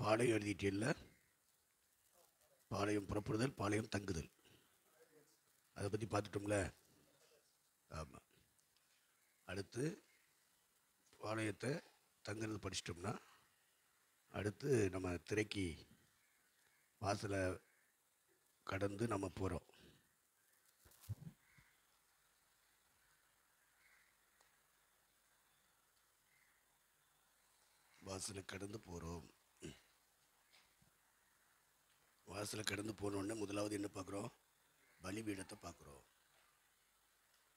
பாளையம் எழுதிட்டில்ல, பாளையம் புறப்படுதல், பாளையம் தங்குதல், அதை பற்றி பார்த்துட்டோம்ல. ஆமாம். அடுத்து பாளையத்தை தங்குறது படிச்சிட்டோம்னா, அடுத்து நம்ம திரைக்கு வாசலை கடந்து நம்ம போகிறோம். வாசலை கடந்து போகிறோம். வாசலை கடந்து போனோடனே முதலாவது என்ன பார்க்குறோம்? பலிபீடத்தை பார்க்குறோம்.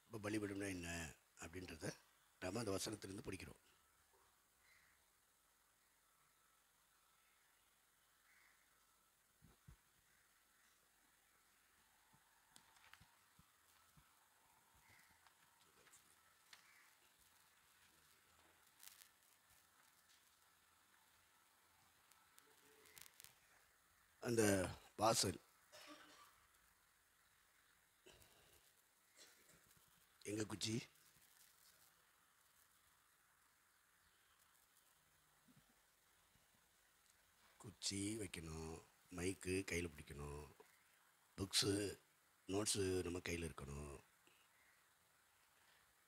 இப்போ பலிபீடம்னா என்ன அப்படின்றத நம்ம அந்த வசனத்திலிருந்து படிக்கிறோம். அந்த வாசல் எங்க குச்சி? குச்சி வைக்கணும், மைக்கு கையில் பிடிக்கணும், புக்ஸு நோட்ஸு நம்ம கையில் இருக்கணும்.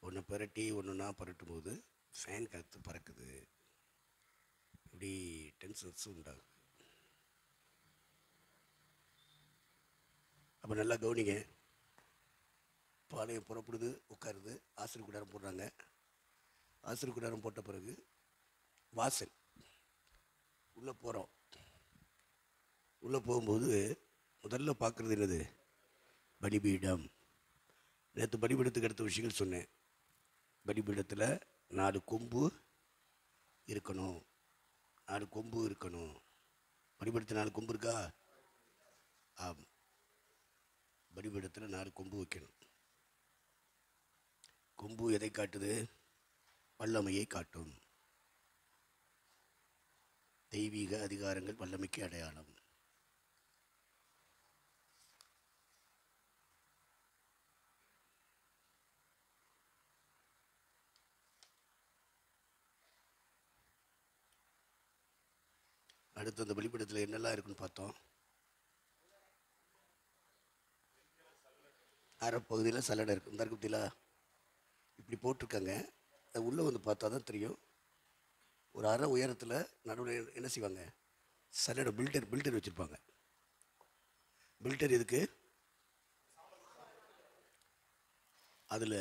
ஒன்று புரட்டி ஒன்றுனா புரட்டும் போது ஃபேன் காற்று பறக்குது, இப்படி டென்ஷன்ஸ் உண்டாகுது. அப்போ நல்லா கவனிங்க. பாளையம் புறப்படுது, உட்காருது, ஆசிரியர் கூடாரம் போடுறாங்க. ஆசிரியர் கூடாரம் போட்ட பிறகு வாசல் உள்ளே போகிறோம். உள்ளே போகும்போது முதல்ல பார்க்குறது என்னது? பலிபீடம். நேற்று பலிபீடத்துக்கு அடுத்த விஷயங்கள் சொன்னேன். பலிபீடத்தில் 4 கொம்பு இருக்கணும். 4 கொம்பு இருக்கணும். பலிபீடத்தில் 4 கொம்பு இருக்கா? ஆமாம். பலிபீடத்தில் 4 கொம்பு வைக்கணும். கொம்பு எதை காட்டுது? வல்லமையை காட்டும். தெய்வீக அதிகாரங்கள் வல்லமைக்கு அடையாளம். அடுத்து அந்த பலிபீடத்தில் என்னெல்லாம் இருக்குன்னு பார்த்தோம். அரைப்பகுதியில் சல்லடை இருக்குது. இந்த பகுதியில் இப்படி போட்டிருக்காங்க. அது உள்ளே வந்து பார்த்தா தான் தெரியும். ஒரு அரை உயரத்தில் நடுவில் என்ன செய்வாங்க? சல்லடை பில்டர் வச்சுருப்பாங்க. பில்டர் எதுக்கு? அதில்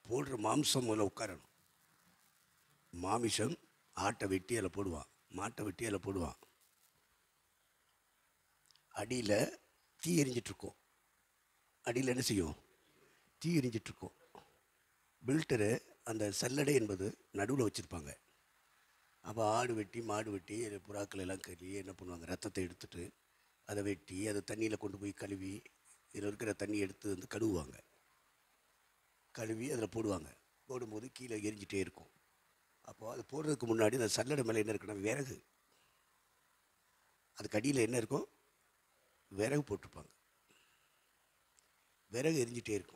போடுற மாம்சம் முதல்ல உட்காரணும். மாமிசம் ஆட்டை வெட்டி அதில் போடுவான், மாட்டை வெட்டி அதில் போடுவான். அடியில் தீ எரிஞ்சிட்ருக்கோம். அடியில் என்ன செய்யும்? தீ எரிஞ்சிட்ருக்கோம். பில்டரு அந்த சல்லடை என்பது நடுவில் வச்சுருப்பாங்க. அப்போ ஆடு வெட்டி மாடு வெட்டி புறாக்கள் எல்லாம் கழுவி என்ன பண்ணுவாங்க? ரத்தத்தை எடுத்துட்டு அதை வெட்டி அதை தண்ணியில் கொண்டு போய் கழுவி இதில் இருக்கிற தண்ணி எடுத்து வந்து கழுவுவாங்க. கழுவி அதில் போடுவாங்க. போடும்போது கீழே எரிஞ்சிட்டே இருக்கும். அப்போது அது போடுறதுக்கு முன்னாடி அந்த சல்லடை மேலே என்ன இருக்குன்னா விறகு. அதுக்கு அடியில் என்ன இருக்கும்? விறகு போட்டிருப்பாங்க. விறகு எரிஞ்சிட்டே இருக்கும்.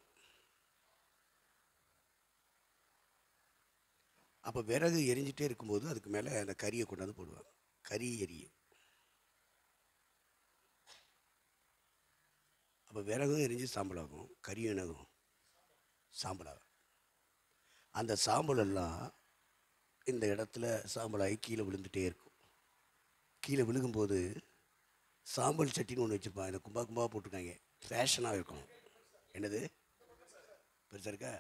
அப்போ விறகு எரிஞ்சிட்டே இருக்கும்போது அதுக்கு மேலே அந்த கறியை கொண்டாந்து போடுவாங்க. கறி எரியும். அப்போ விறகும் எரிஞ்சு சாம்பலாகும், கறியும் என்னகும்? சாம்பலாகும். அந்த சாம்பலெல்லாம் இந்த இடத்துல சாம்பலாகி கீழே விழுந்துகிட்டே இருக்கும். கீழே விழுகும்போது சாம்பல் சட்டின்னு ஒன்று வச்சுருப்பாங்க. இந்த கும்பா போட்டிருக்காங்க. ஃபேஷனாக இருக்கணும். என்னது? பெருசாக இருக்கா?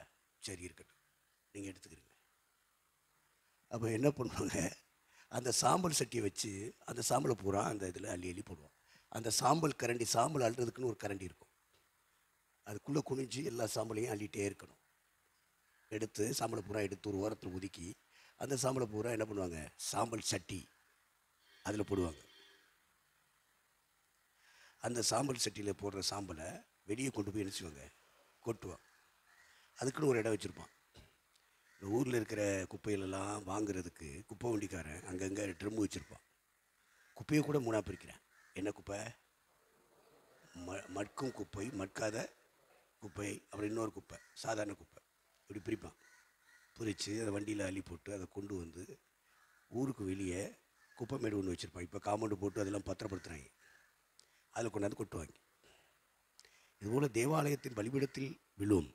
சரி, இருக்கட்டும், நீங்கள் எடுத்துக்கிறீங்க. அப்போ என்ன பண்ணுவாங்க? அந்த சாம்பல் சட்டியை வச்சு அந்த சாம்பலை பூரா அந்த இதில் அள்ளி போடுவோம். அந்த சாம்பல் கரண்டி, சாம்பல் அள்ளுறதுக்குன்னு ஒரு கரண்டி இருக்கும். அதுக்குள்ளே குனிஞ்சு எல்லா சாம்பலையும் அள்ளிகிட்டே இருக்கணும். எடுத்து சாம்பலை பூரா எடுத்து ஒரு ஓரத்தில் ஒதுக்கி அந்த சாம்பலை பூரா என்ன பண்ணுவாங்க? சாம்பல் சட்டி அதில் போடுவாங்க. அந்த சாம்பல் சட்டியில் போடுற சாம்பலை வெளியே கொண்டு போய் என்ன செய்வாங்க? கொட்டுவாங்க. அதுக்குன்னு ஒரு இடம் வச்சுருப்பான். இந்த ஊரில் இருக்கிற குப்பையிலெல்லாம் வாங்குறதுக்கு குப்பை வண்டிக்காரன் அங்கங்கே ட்ரம்மு வச்சுருப்பான். குப்பையை கூட 3ஆக பிரிக்கிறேன். என்ன குப்பை? மட்கும் குப்பை, மட்காத குப்பை, அப்புறம் இன்னொரு குப்பை, சாதாரண குப்பை, இப்படி பிரிப்பான். பிரித்து அதை வண்டியில் அள்ளி போட்டு அதை கொண்டு வந்து ஊருக்கு வெளியே குப்பைமேடு ஒன்று வச்சுருப்பாங்க. இப்போ காம்பவுண்டு போட்டு அதெல்லாம் பத்திரப்படுத்துகிறாங்க. அதில் கொண்டாந்து கொட்டுவாங்க. இதுபோல் தேவாலயத்தின் பலிபீடத்தில் விழும்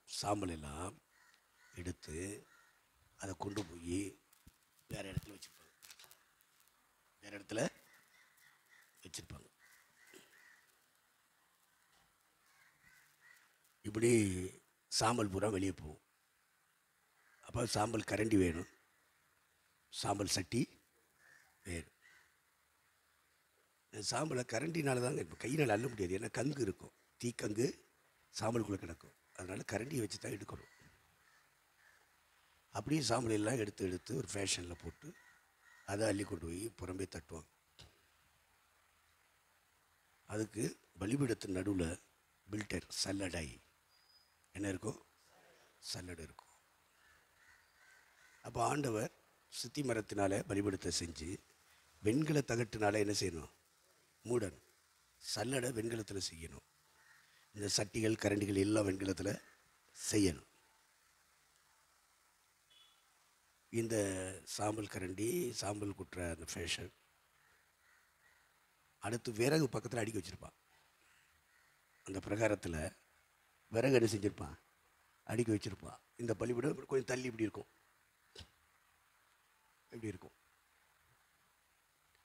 சாம்பல் எல்லாம் எடுத்து அதை கொண்டு போய் வேறு இடத்துல வச்சுருப்பாங்க. வேறு இடத்துல வச்சுருப்பாங்க. இப்படி சாம்பல் பூரா வெளியே போகும். அப்போ சாம்பல் கரண்டி வேணும், சாம்பல் சட்டி வேணும். சாம்பலை கரண்டினால தாங்க, இப்போ கையினால் அள்ள முடியாது. ஏன்னா கங்கு இருக்கும், தீக்கங்கு சாம்பலுக்குள்ளே கிடக்கும். அதனால் கரண்டியை வச்சு தான் எடுக்கணும். அப்படியே சாம்பலெல்லாம் எடுத்து ஒரு ஃபேஷனில் போட்டு அதை அள்ளி கொண்டு போய் புறம்பே தட்டுவாங்க. அதுக்கு பலிபீடத்தின் நடுவில் பில்டர் சல்லடாய் என்ன இருக்கும்? சல்லடை இருக்கும். அப்போ ஆண்டவர் சித்தி மரத்தினால பலிபீடத்தை செஞ்சு வெண்கல தகட்டினால என்ன செய்யணும்? மூடணும். சல்லடை வெண்கலத்தில் செய்யணும். இந்த சட்டிகள் கரண்டிகள் எல்லாம் வெண்கலத்தில் செய்யணும். இந்த சாம்பல் கரண்டி, சாம்பல் குட்டுற அந்த ஃபேஷன், அடுத்து விறகு பக்கத்தில் அடுக்கி வச்சுருப்பான். அந்த பிரகாரத்தில் விறகு என்ன செஞ்சுருப்பான்? அடுக்கி வச்சுருப்பான். இந்த பலிபீடம் கொஞ்சம் தள்ளி இப்படி இருக்கும், இப்படி இருக்கும்.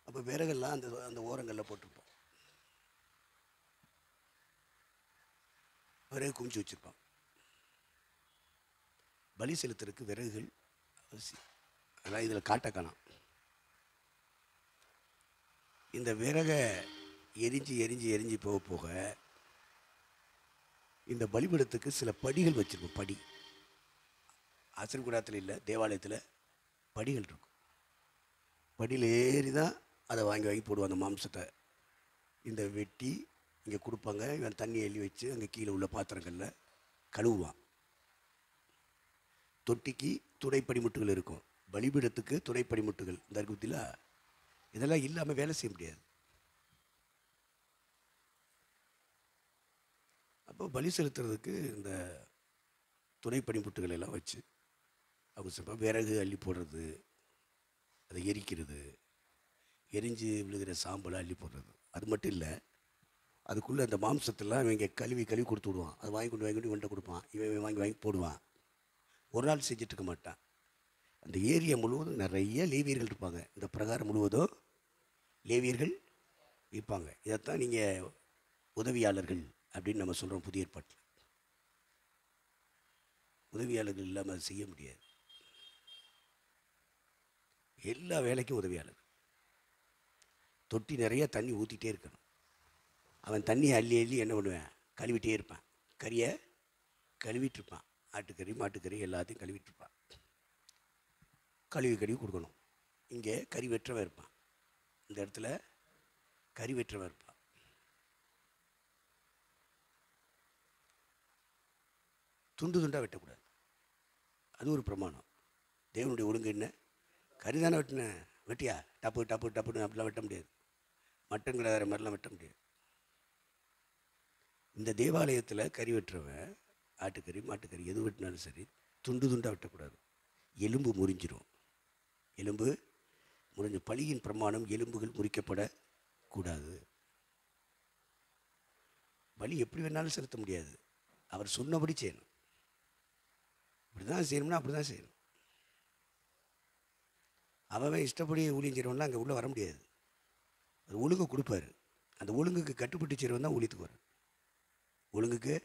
அப்போ விறகெல்லாம் அந்த அந்த ஓரங்களில் போட்டிருப்போம். விறகு குமிச்சு வச்சுருப்பான். பலி செலுத்துறதுக்கு விறகுகள் அவசியம். அதெல்லாம் இதில் காட்ட காணாம். இந்த விறகை எரிஞ்சு எரிஞ்சு எரிஞ்சு போக போக இந்த பலிபீடத்துக்கு சில படிகள் வச்சுருப்போம். படி ஆசீர்வாதத்தில் இல்லை, தேவாலயத்தில் படிகள் இருக்கும். படியில் ஏறி தான் அதை வாங்கி வாங்கி போடுவாங்க. அந்த மாம்சத்தை இந்த வெட்டி இங்கே கொடுப்பாங்க. இவன் தண்ணி எள்ளி வச்சு அங்கே கீழே உள்ள பாத்திரங்களில் கழுவுவான். தொட்டிக்கு துடைப்படிமுட்டுகள் இருக்கும். பலிபீடத்துக்கு துடைப்படிமுட்டுகள் இந்த இருக்குத்தில் இதெல்லாம் இல்லாமல் வேலை செய்ய முடியாது. அப்போ பலி செலுத்துறதுக்கு இந்த துணைப்பணிமுட்டுகள் எல்லாம் வச்சு அவங்க சொல்ல விறகு அள்ளி போடுறது, அதை எரிக்கிறது, எரிஞ்சு விழுகிற சாம்பலை அள்ளி போடுறது. அது மட்டும் இல்லை, அதுக்குள்ளே அந்த மாம்சத்தெல்லாம் இவங்க கழுவி கழுவி கொடுத்து விடுவான். அதை வாங்கி கொண்டு இவன்ட்ட கொடுப்பான். இவன் வாங்கி வாங்கி போடுவான். ஒரு நாள் செஞ்சுட்டு இருக்க மாட்டான். அந்த ஏரியா முழுவதும் நிறைய லேவியர்கள் இருப்பாங்க. இந்த பிரகாரம் முழுவதும் லேவியர்கள் இருப்பாங்க. இதைத்தான் நீங்கள் உதவியாளர்கள் அப்படின்னு நம்ம சொல்கிறோம் புதிய ஏற்பாட்டில். உதவியாளர்கள் இல்லாமல் அதை செய்ய முடியாது. எல்லா வேலைக்கும் உதவியாளர். தொட்டி நிறைய தண்ணி ஊற்றிட்டே இருக்கணும். அவன் தண்ணியை அள்ளி அள்ளி என்ன பண்ணுவேன்? கழுவிட்டே இருப்பான். கறியை கழுவிட்டு இருப்பான். ஆட்டுக்கறி மாட்டுக்கறி எல்லாத்தையும் கழுவிட்டு இருப்பான். கழுவி கொடுக்கணும். இங்கே கறி வெற்றவன் இருப்பான். இந்த இடத்துல கறி வெற்றவன் இருப்பான். துண்டு துண்டாக வெட்டக்கூடாது. அது ஒரு பிரமாணம். தேவனுடைய ஒழுங்கு என்ன? கறி தானே வெட்டினேன், வெட்டியா டப்பு டப்பு டப்புன்னு அப்படிலாம் வெட்ட முடியாது. மட்டன் கிடாத மாதிரிலாம் வெட்ட முடியாது. இந்த தேவாலயத்தில் கறி வெட்டுறவன் ஆட்டுக்கறி மாட்டுக்கறி எது வெட்டினாலும் சரி துண்டு துண்டாக வெட்டக்கூடாது. எலும்பு முறிஞ்சிரும். எலும்பு முறிஞ்சு பலியின் பிரமாணம் எலும்புகள் முறிக்கப்படக்கூடாது. பலி எப்படி வேணாலும் செலுத்த முடியாது. அவர் சொன்னபடி செய்யணும். இப்படி தான் செய்யணும்னா அப்படி தான் செய்யணும். அவன் இஷ்டப்படி ஊழியம் செய்கிறவன்லாம் அங்கே உள்ளே வர முடியாது. அது ஒழுங்கு கொடுப்பாரு. அந்த ஒழுங்குக்கு கட்டுப்பட்டு செய்கிறவன் தான் ஊழியத்துக்கு வரும். ஒழுங்குக்கு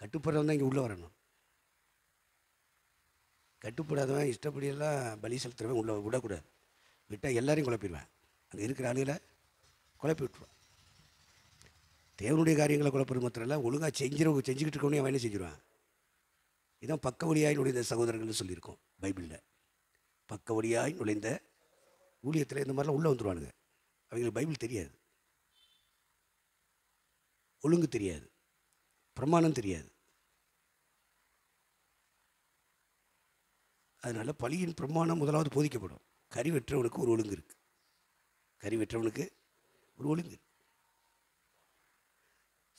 கட்டுப்படுறவன் தான் இங்கே உள்ளே வரணும். கட்டுப்படாதவன் இஷ்டப்படியெல்லாம் பலி செலுத்துறவன் உள்ளே விடக்கூடாது. விட்டால் எல்லாரையும் குழப்பிடுவேன். அங்கே இருக்கிற ஆளுகளை குழப்பி விட்டுருவான். தேவனுடைய காரியங்களை குழப்பது மாத்திரம் இல்லை, ஒழுங்காக செஞ்சுக்கிட்டு இருக்கவனே அவன் என்ன செஞ்சிருவான்? இதான் பக்க வழியாய் நுழைந்த சகோதரர்கள்னு சொல்லியிருக்கோம் பைபிளில். பக்க வழியாய் நுழைந்த ஊழியத்தில் இந்த மாதிரிலாம் உள்ளே வந்துடுவானுங்க. அவங்களுக்கு பைபிள் தெரியாது, ஒழுங்கு தெரியாது, பிரமாணம் தெரியாது. அதனால் பலியின் பிரமாணம் முதலாவது போதிக்கப்படும். கறி வெற்றவனுக்கு ஒரு ஒழுங்கு இருக்குது. கறி வெற்றவனுக்கு ஒரு ஒழுங்கு.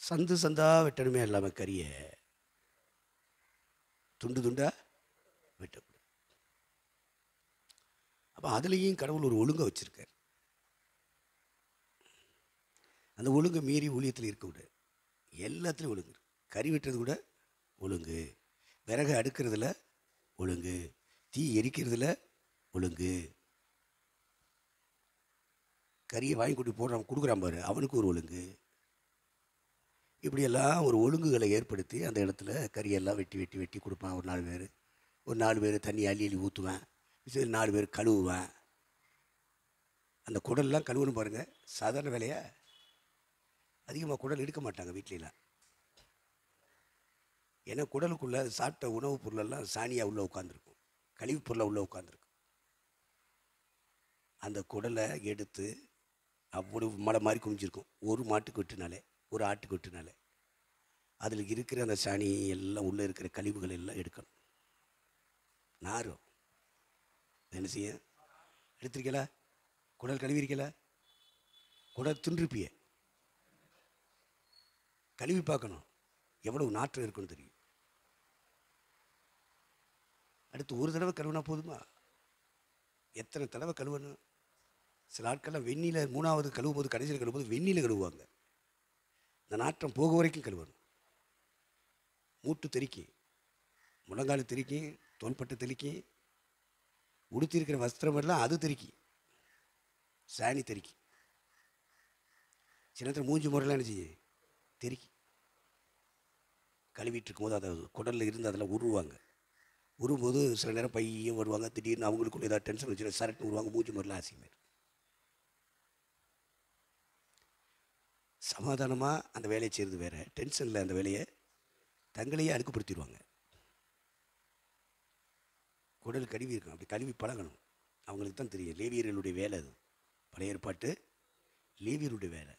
சந்து சந்தா வெட்டணுமே இல்லாமல் கறியை துண்டு துண்டா வெட்டக்கூடாது. அப்போ அதுலேயும் கடவுள் ஒரு ஒழுங்கை வச்சுருக்கார். அந்த ஒழுங்கை மீறி ஊழியத்தில் இருக்க விட எல்லாத்துலேயும் ஒழுங்கு. கறி வெட்டுறது கூட ஒழுங்கு, விறகு அடுக்கிறதுல ஒழுங்கு, தீ எரிக்கிறதுல ஒழுங்கு, கறியை வாங்கி கொண்டு போடுறான் கொடுக்குறான் பாரு அவனுக்கு ஒரு ஒழுங்கு. இப்படியெல்லாம் ஒரு ஒழுங்குகளை ஏற்படுத்தி அந்த இடத்துல கறியெல்லாம் வெட்டி வெட்டி வெட்டி கொடுப்பான். ஒரு 4 பேர் தண்ணி அள்ளி அள்ளி ஊற்றுவேன். சரி 4 பேர் கழுவுவேன். அந்த குடல்லாம் கழுவுன்னு பாருங்கள், சாதாரண வேலையா? அதிகமாக குடல் எடுக்க மாட்டாங்க வீட்லாம். ஏன்னா குடலுக்குள்ளே சாப்பிட்ட உணவுப் பொருளெல்லாம் சாணியாக உள்ளே உட்காந்துருக்கும், கழிவுப் பொருளை உள்ளே உட்காந்துருக்கும். அந்த குடலை எடுத்து அவ்வளவு மலை மாதிரி குமிஞ்சிருக்கும். ஒரு மாட்டுக்கு வெட்டினாலே, ஒரு ஆட்டுக்கு வெட்டினாலே அதில் இருக்கிற அந்த சாணி எல்லாம் உள்ளே இருக்கிற கழிவுகள் எல்லாம் எடுக்கணும். நாரும் என்ன செய்ய? எடுத்திருக்கல? குடல் கழுவிருக்கல? குடல் தின்றுப்பிய கழுவி பார்க்கணும், எவ்வளவு நாற்றம் இருக்குன்னு தெரியும். அடுத்து ஒரு தடவை கழுவுனா போதுமா? எத்தனை தடவை கழுவணும்? சில ஆட்கள்லாம் வெந்நில 3வது கழுவும் போது, கடைசியில் கழுவும்போது வெந்நில கழுவுவாங்க. இந்த நாற்றம் போக வரைக்கும் கழுவணும். மூட்டு தெறிக்கி, முழங்கால் தெறிக்கி, தோள்பட்டு தெறிக்கி, உடுத்தி இருக்கிற வஸ்திரமெல்லாம் அது தெறிக்கி, சாணி தெறிக்கி. சில நேரத்தில் மூஞ்சி முறையெல்லாம் என்ன செய்ய தெறிக்கி. கழுவிட்டு இருக்கும்போது அதை குடலில் இருந்து அதில் உருவாங்க. உருவும்போது சில நேரம் பையன் வருவாங்க, திடீர்னு அவங்களுக்குள்ள ஏதாவது டென்ஷன் வச்சு சரட்டு உருவாங்க, மூஞ்சி முறையெல்லாம் அசிங்கமாக. சமாதானமாக அந்த வேலையை செய்கிறது வேறு, டென்ஷனில் அந்த வேலையை தங்களையே அழுக்குப்படுத்திடுவாங்க. குடல் கழுவி இருக்கும், அப்படி கழுவி பழகணும். அவங்களுக்கு தான் தெரியும் லேவியர்களுடைய வேலை அது. பழைய ஏற்பாட்டு லேவியருடைய வேலை.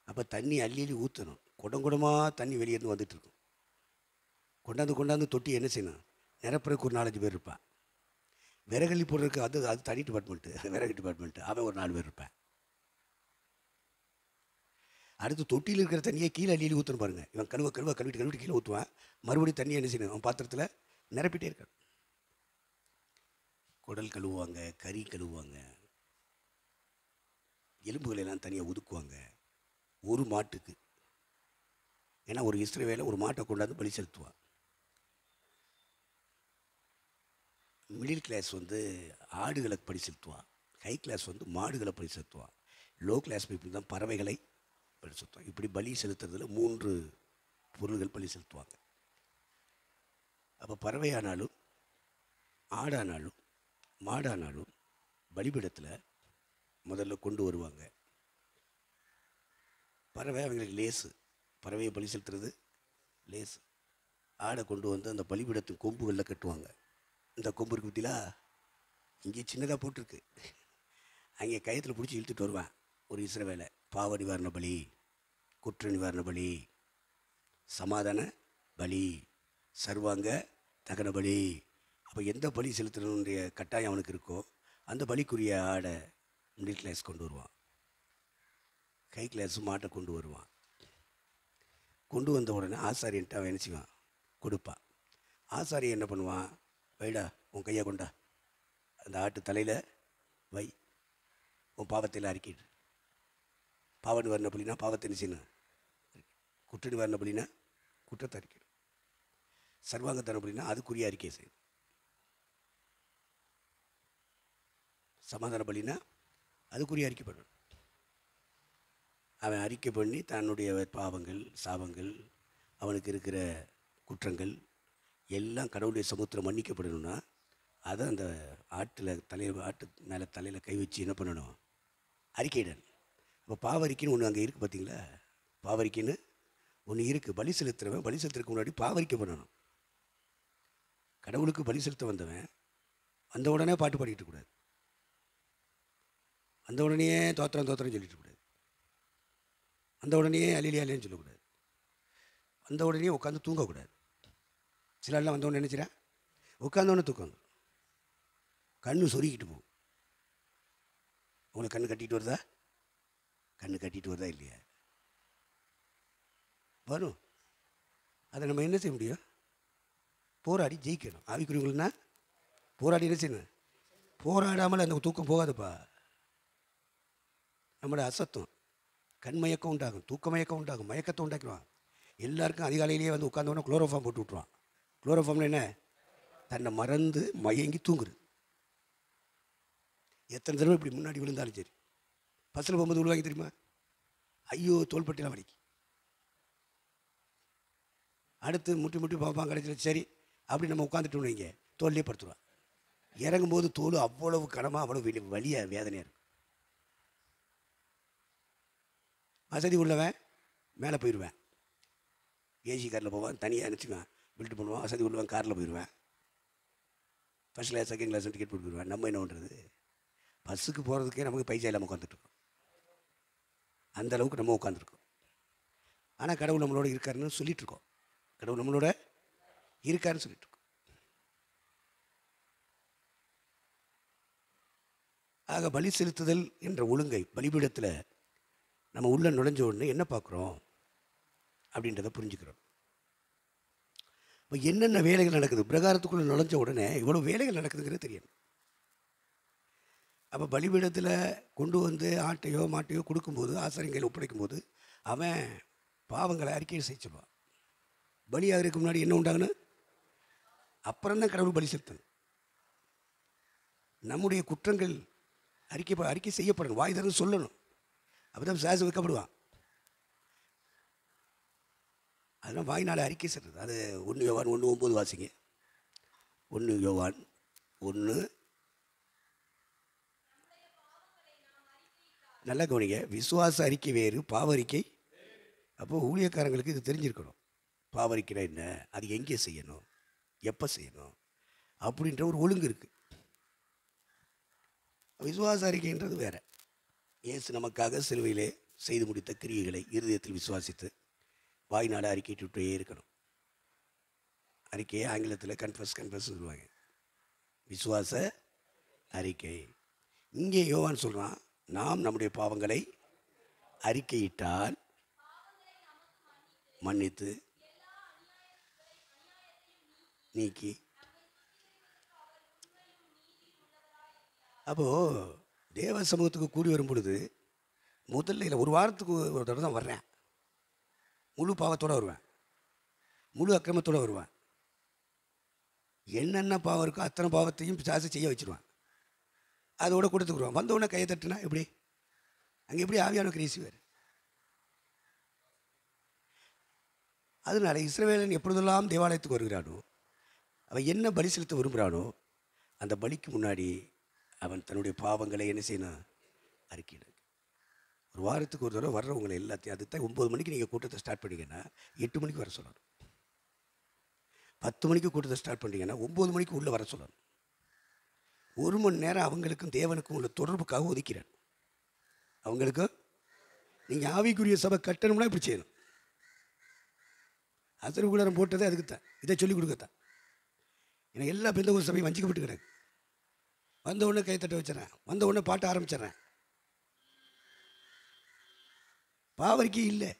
அப்போ தண்ணி அள்ளி அள்ளி ஊற்றணும். குடமாக தண்ணி வெளியேருந்து வந்துட்டுருக்கும். கொண்டாந்து தொட்டி என்ன செய்யணும்? நிரப்புறதுக்கு ஒரு 4-5 பேர் இருப்பான். விறகள்ளி போடுறதுக்கு அது தனி டிபார்ட்மெண்ட்டு, விறகு டிபார்ட்மெண்ட்டு, அவன் ஒரு 4 பேர் இருப்பேன். அடுத்து தொட்டியில் இருக்கிற தண்ணியை கீழே அள்ளி ஊற்றணும் பாருங்கள். இவன் கழுவிட்டு கீழே ஊற்றுவான். மறுபடியும் தண்ணி என்ன செய்யணும்? அவன் பாத்திரத்தில் நிரப்பிட்டே இருக்கான். குடல் கழுவுவாங்க, கறி கழுவுவாங்க, எலும்புகளெல்லாம் தனியாக ஒதுக்குவாங்க ஒரு மாட்டுக்கு. ஏன்னா ஒரு இஸ்ரவேலை ஒரு மாட்டை கொண்டாந்து பலி செலுத்துவான். மிடில் கிளாஸ் ஆடுகளை பலி செலுத்துவான். ஹை கிளாஸ் மாடுகளை பலி செலுத்துவான். லோ கிளாஸ் பீப்புள் தான் பறவைகளை பலி செலுத்துவான். இப்படி பலி செலுத்துறதுல 3 பொருள்கள் பலி செலுத்துவாங்க. அப்போ பறவையானாலும் ஆடானாலும் மாடானாலும் பலிபீடத்தில் முதல்ல கொண்டு வருவாங்க. பறவை அவங்களுக்கு லேசு, பறவையை பலி செலுத்துறது லேசு. ஆடை கொண்டு வந்து அந்த பலிபீடத்தின் கொம்புகளில் கட்டுவாங்க. இந்த கொம்பு இருக்கு பற்றிலா, இங்கே சின்னதாக போட்டிருக்கு, அங்கே கயத்தில் பிடிச்சி இழுத்துட்டு வருவேன். ஒரு இஸ்ரவேலை பாவ நிவாரண பலி, குற்ற நிவாரண பலி, சமாதான பலி, சர்வாங்க தகன பலி. அப்போ எந்த பலி செலுத்தணுடைய கட்டாயம் அவனுக்கு இருக்கோ அந்த பலிக்குரிய ஆடை மிடில் கிளாஸ் கொண்டு வருவான். ஹை கிளாஸ் மாட்டை கொண்டு வருவான். கொண்டு வந்த உடனே ஆசாரியன்ட்டு அவன் என்ன செய்வான்? கொடுப்பான். ஆசாரியன் என்ன பண்ணுவான்? வைடா, உன் கையை கொண்டா, அந்த ஆட்டு தலையில் வை, உன் பாவத்தையில் அறிக்கிடு. பாவ நிவாரண பலினா பாவத்தை என்ன செய்யணும்? குற்ற நிவாரண பலினா குற்றத்தை அறிக்கிடு. சர்வாங்கத்தன பலினா அதுக்குரிய அறிக்கை செய்யணும். சமாதான பலினா அதுக்குரிய அறிக்கை பண்ணணும். அவன் அறிக்கை பண்ணி தன்னுடைய பாவங்கள், சாபங்கள், அவனுக்கு இருக்கிற குற்றங்கள் எல்லாம் கடவுளுடைய சமூகத்தில் மன்னிக்கப்படணும்னா அதை அந்த ஆட்டு மேலே தலையில் கை வச்சு என்ன பண்ணணும்? அறிக்கையிடணும். அப்போ பாவறிக்கைன்னு ஒன்று அங்கே இருக்குது பார்த்தீங்களா? பாவறிக்கைன்னு ஒன்று இருக்குது. பலி செலுத்துறவன் பலி செலுத்துறதுக்கு முன்னாடி பாவறிக்கை பண்ணணும். கடவுளுக்கு பலி செலுத்த வந்தவன் வந்த உடனே பாட்டு பாடிக்கிட்டு கூடாது, அந்த உடனே தோத்திரம் சொல்லிட்டு கூடாது, அந்த உடனே அலிலியாலேன்னு சொல்லக்கூடாது, வந்த உடனே உட்காந்து தூங்கக்கூடாது. சிலர்லாம் வந்தவொடனே நினச்சிடா உட்காந்தவொடனே தூக்கம், கண்ணு சொருகிட்டு போகும். உங்களுக்கு கண்ணு கட்டிட்டு வருதா? கண்ணு கட்டிட்டு வருதா இல்லையா? வரும். அதை நம்ம என்ன செய்ய முடியும்? போராடி ஜெயிக்கணும். ஆவிக்குரியவங்கன்னா போராடி என்ன செய்யணும்? போராடாமல் அந்த தூக்கம் போகாதுப்பா. நம்மளை அசத்தும், கண்மயக்கம் உண்டாகும், தூக்க மயக்கம் உண்டாகும், மயக்கத்தை உண்டாக்கிடுவான். எல்லாருக்கும் அதிகாலையிலேயே வந்து உட்காந்தோன்னா குளோரோஃபார்ம் போட்டு விட்ருவான். குளோரோஃபார்ம்னு என்ன? தன்னை மறந்து மயங்கி தூங்குறது. எத்தனை தடவை இப்படி முன்னாடி விழுந்தாலும் சரி, பஸ்ஸில் போகும்போது விழுவாங்க தெரியுமா? ஐயோ தோள்பட்டிலாம் வலிக்கு. அடுத்து முட்டி முட்டி பார்ப்பான், கிடைச்சிட்டு சரி அப்படி நம்ம உட்காந்துட்டோம்னு வைங்க, தோல்லையே படுத்துருவான். இறங்கும்போது தோல் அவ்வளவு கனமாக, அவ்வளோ வலியாக வேதனையாக இருக்கும். வசதி உள்ளவன் மேலே போயிடுவேன், ஏசி காரில் போவான், தனியாக நினச்சிக்குவேன், பில்ட்டு பண்ணுவான். வசதி உள்ளவன் காரில் போயிடுவேன், first class second class ticket போட்டு போயிடுவேன். நம்ம என்ன பண்ணுறது? பஸ்ஸுக்கு போகிறதுக்கே நமக்கு பைசா இல்லாமல் உட்காந்துட்ருக்கோம். அந்த அளவுக்கு நம்ம உட்காந்துருக்கோம். ஆனால் கடவுள் நம்மளோட இருக்காருன்னு சொல்லிகிட்ருக்கோம். கடவுள் நம்மளோட இருக்காருன்னு சொல்லிட்டுருக்கோம். ஆக பலி செலுத்துதல் என்ற ஒழுங்கை பலிபீடத்தில் நம்ம உள்ளே நுழைஞ்ச உடனே என்ன பார்க்குறோம் அப்படின்றத புரிஞ்சுக்கிறோம். இப்போ என்னென்ன வேலைகள் நடக்குது, பிரகாரத்துக்குள்ளே நுழைஞ்ச உடனே இவ்வளோ வேலைகள் நடக்குதுங்கிறது தெரியும். அப்போ பலிபீடத்தில் கொண்டு வந்து ஆட்டையோ மாட்டையோ கொடுக்கும்போது, ஆசாரியங்களை ஒப்படைக்கும் போது அவன் பாவங்களை அறிக்கை செய்ய சொல்லுவான். பலியாகிறதுக்கு முன்னாடி என்ன உண்டாகன்னு அப்புறம் தான் கடவுள் பலி செலுத்தணும். நம்முடைய குற்றங்கள் அறிக்கை செய்யப்படணும், வாய் தரன்னு சொல்லணும். அப்போ தான் சாசு வைக்கப்படுவான். அதெல்லாம் வாய்நாள் அறிக்கை செய்கிறது. அது 1 யோவான் 1:9 வாசிங்க. 1 யோவான் 1 நல்லா கவனிங்க. விசுவாச அறிக்கை வேறு, பாவ அறிக்கை. அப்போது ஊழியக்காரங்களுக்கு இது தெரிஞ்சிருக்கணும். பாவ அறிக்கைனா என்ன, அது எங்கே செய்யணும், எப்போ செய்யணும் அப்படின்ற ஒரு ஒழுங்கு இருக்குது. விசுவாச அறிக்கைன்றது வேறு. இயேசு நமக்காக சிலுவையிலே செய்து முடித்த கிரியைகளை இருதயத்தில் விசுவாசித்து வாய்நாடு அறிக்கையிட்டே இருக்கணும். அறிக்கையை ஆங்கிலத்தில் கன்ஃபஸ் சொல்லுவாங்க, விசுவாச அறிக்கை. இங்கே யோவான் சொல்கிறான், நாம் நம்முடைய பாவங்களை அறிக்கையிட்டால் மன்னித்து நீக்கி. அப்போது தேவ சமூகத்துக்கு கூடி வரும் பொழுது முதல்ல இல்லை, ஒரு வாரத்துக்கு ஒரு தடவை தான் வர்றேன். முழு பாவத்தோடு வருவேன், முழு அக்கிரமத்தோடு வருவேன். என்னென்ன பாவம் இருக்கோ அத்தனை பாவத்தையும் பிசாசு செய்ய வச்சுருவான். அதோட கொடுத்துக்குருவான். வந்தவுடனே கையை தட்டுனா எப்படி, அங்கே எப்படி ஆவியான கிரீசி வேறு. அதனால இஸ்ரவேலன் எப்பொழுதெல்லாம் தேவாலயத்துக்கு வருகிறானோ, அவன் என்ன பலி செலுத்த விரும்புகிறானோ, அந்த பலிக்கு முன்னாடி அவன் தன்னுடைய பாவங்களை என்ன செய்யணும், அறிக்கையிடு. ஒரு வாரத்துக்கு ஒரு தடவை வர்றவங்களை எல்லாத்தையும், அதுதான் 9 மணிக்கு நீங்கள் கூட்டத்தை ஸ்டார்ட் பண்ணிங்கன்னா 8 மணிக்கு வர சொல்லணும். 10 மணிக்கு கூட்டத்தை ஸ்டார்ட் பண்ணிங்கன்னா 9 மணிக்கு உள்ளே வர சொல்லணும். 1 மணி நேரம் அவங்களுக்கும் தேவனுக்கும் உள்ள தொடர்புக்காக ஒதுக்கிறேன். அவங்களுக்கும் நீங்கள் ஆவிக்குரிய சபை கட்டணும்னா இப்படி செய்யணும். அசர்வுகுலரம் போட்டதே அதுக்கு தான், இதை சொல்லிக் கொடுக்கத்தான். ஏன்னா எல்லா பெந்தகோஸ்து சபையும் வஞ்சிக்கப்பட்டு கிடக்கு. வந்த உடனே கைத்தட்ட வச்சிடறேன், வந்த உடனே பாட்ட ஆரம்பிச்சிட்றேன். பாவரிக்கை இல்லை.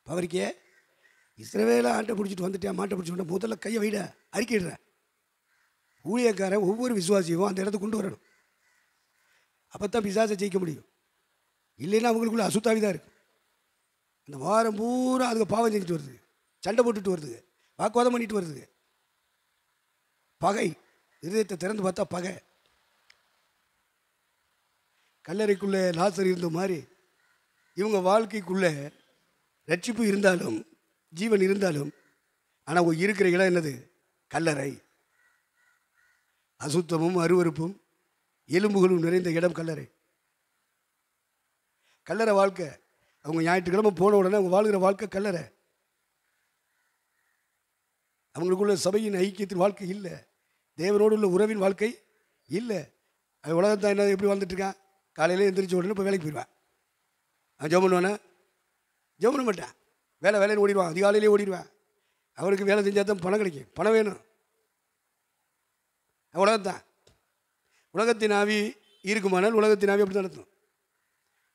பாவரிக்கையே இஸ்ரவேல ஆட்டை பிடிச்சிட்டு வந்துட்டேன், மாட்டை பிடிச்சிட்டு முதல்ல கையை வைட அறிக்கையிடுறேன். ஊழியக்காரன் ஒவ்வொரு விசுவாசியும் அந்த இடத்துக்கு கொண்டு வரணும். அப்போ தான் பிசாசை ஜெயிக்க முடியும். இல்லைன்னா அவங்களுக்குள்ள அசுத்தாவி தான் இருக்குது. இந்த வாரம் பூரா அதுக்கு பாவம் செஞ்சுட்டு வருது, சண்டை போட்டுட்டு வருது, வாக்குவாதம் பண்ணிட்டு வருது. பகை, இதயத்தை திறந்து பார்த்தா பகை. கல்லறைக்குள்ளே லாசர் இருந்த மாதிரி இவங்க வாழ்க்கைக்குள்ளே ரட்சிப்பு இருந்தாலும் ஜீவன் இருந்தாலும், ஆனால் இருக்கிற இடம் என்னது, கல்லறை. அசுத்தமும் அருவருப்பும் எலும்புகளும் நிறைந்த இடம் கல்லறை. கல்லறை வாழ்க்கை. அவங்க ஞாயிற்றுக்கிழமை போன உடனே அவங்க வாழ்கிற வாழ்க்கை கல்லறை. அவங்களுக்குள்ள சபையின் ஐக்கியத்தின் வாழ்க்கை இல்லை, தேவனோடு உள்ள உறவின் வாழ்க்கை இல்லை. அது உலகத்தான் என்ன எப்படி வாழ்ந்துட்டுருக்கான். காலையில் எழுந்திரிச்ச உடனே இப்போ வேலைக்கு போயிடுவான். அவன் ஜெபம் பண்ணுவானே, ஜெபம் பண்ண மாட்டான். வேலைன்னு ஓடிடுவான், அதிகாலையிலே ஓடிடுவான். அவனுக்கு வேலை செஞ்சால் தான் பணம் கிடைக்கும், பணம் வேணும். உலகத்தான். உலகத்தின் ஆவி இருக்குமானால் உலகத்தின் ஆவி அப்படி தான் நடத்தணும்.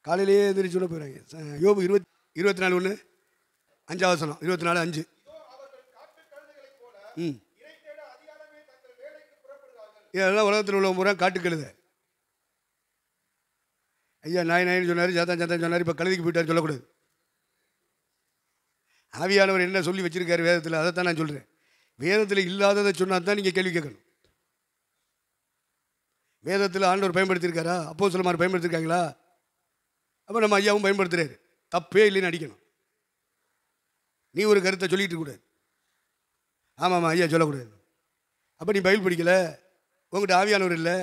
காலையிலேயே எழுந்திரிச்சு உடனே போயிடுவாங்க. யோபு 24:1 5 24:5. இதெல்லாம் உலகத்தில் உள்ள முறை காட்டு கழுத. ஐயா நாய் நாயின்னு சொன்னார், சாத்தான் சாத்தான் சொன்னார், இப்போ கழுதிக்கு போயிட்டார் சொல்லக்கூடாது. ஆவியானவர் என்ன சொல்லி வச்சிருக்காரு வேதத்தில், அதை தான் நான் சொல்கிறேன். வேதத்தில் இல்லாததை சொன்னால் தான் நீங்கள் கேள்வி கேட்கணும். வேதத்தில் ஆண்டவர் பயன்படுத்தியிருக்காரா, அப்போஸ்தலர் பயன்படுத்தியிருக்காங்களா? அப்போ நம்ம ஐயாவும் பயன்படுத்துகிறாரு, தப்பே இல்லைன்னு அடிக்கணும். நீ ஒரு கருத்தை சொல்லிட்டு கூடாது. ஆமாம் ஐயா சொல்லக்கூடாது. அப்போ நீ பைபிள் படிக்கலை, உங்கள்கிட்ட ஆவியானவர் இல்லை,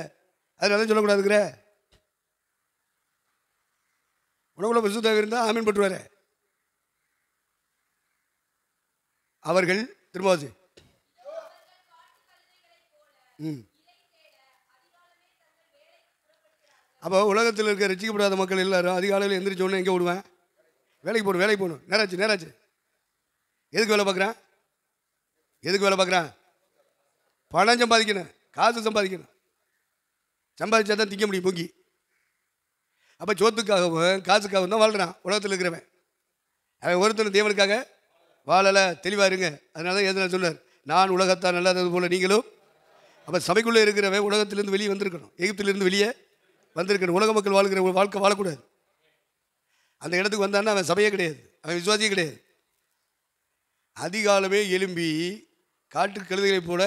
அதனால தான் சொல்லக்கூடாதுங்கிற. உனக்குள்ள பரிசுத்தாவி இருந்தால் ஆமீன் பட்டுவார். அவர்கள் திரும்பாச்சு அப்போ உலகத்தில் இருக்க ரசிக்கப்படாத மக்கள் எல்லாரும் அதிகாலையில் எந்திரிச்சோடனே எங்கே விடுவேன்? வேலைக்கு போகணும். நேராச்சு. எதுக்கு வேலை பார்க்குறான்? பணம் சம்பாதிக்கணும், காசு சம்பாதிக்கணும். சம்பாதிச்சா தான் திங்க முடியும் பொங்கி. அப்போ சோத்துக்காகவும் காசுக்காகவும் தான் வாழ்கிறான் உலகத்தில் இருக்கிறவன். அவன் ஒருத்தர் தேவனுக்காக வாழலை. தெளிவாக இருங்க. அதனால தான் எதனா சொன்னார், நான் உலகத்தான் நல்லாதது போல் நீங்களும். அப்போ சபைக்குள்ளே இருக்கிறவன் உலகத்திலேருந்து வெளியே வந்திருக்கணும், எகிப்திலிருந்து வெளியே வந்திருக்கணும். உலக மக்கள் வாழ்கிற வாழ்க்கை வாழக்கூடாது. அந்த இடத்துக்கு வந்தான்னா அவன் சபையே கிடையாது, அவன் விசுவாசியே கிடையாது. அதிகாலமே எழும்பி காட்டு கழுதைகளை போல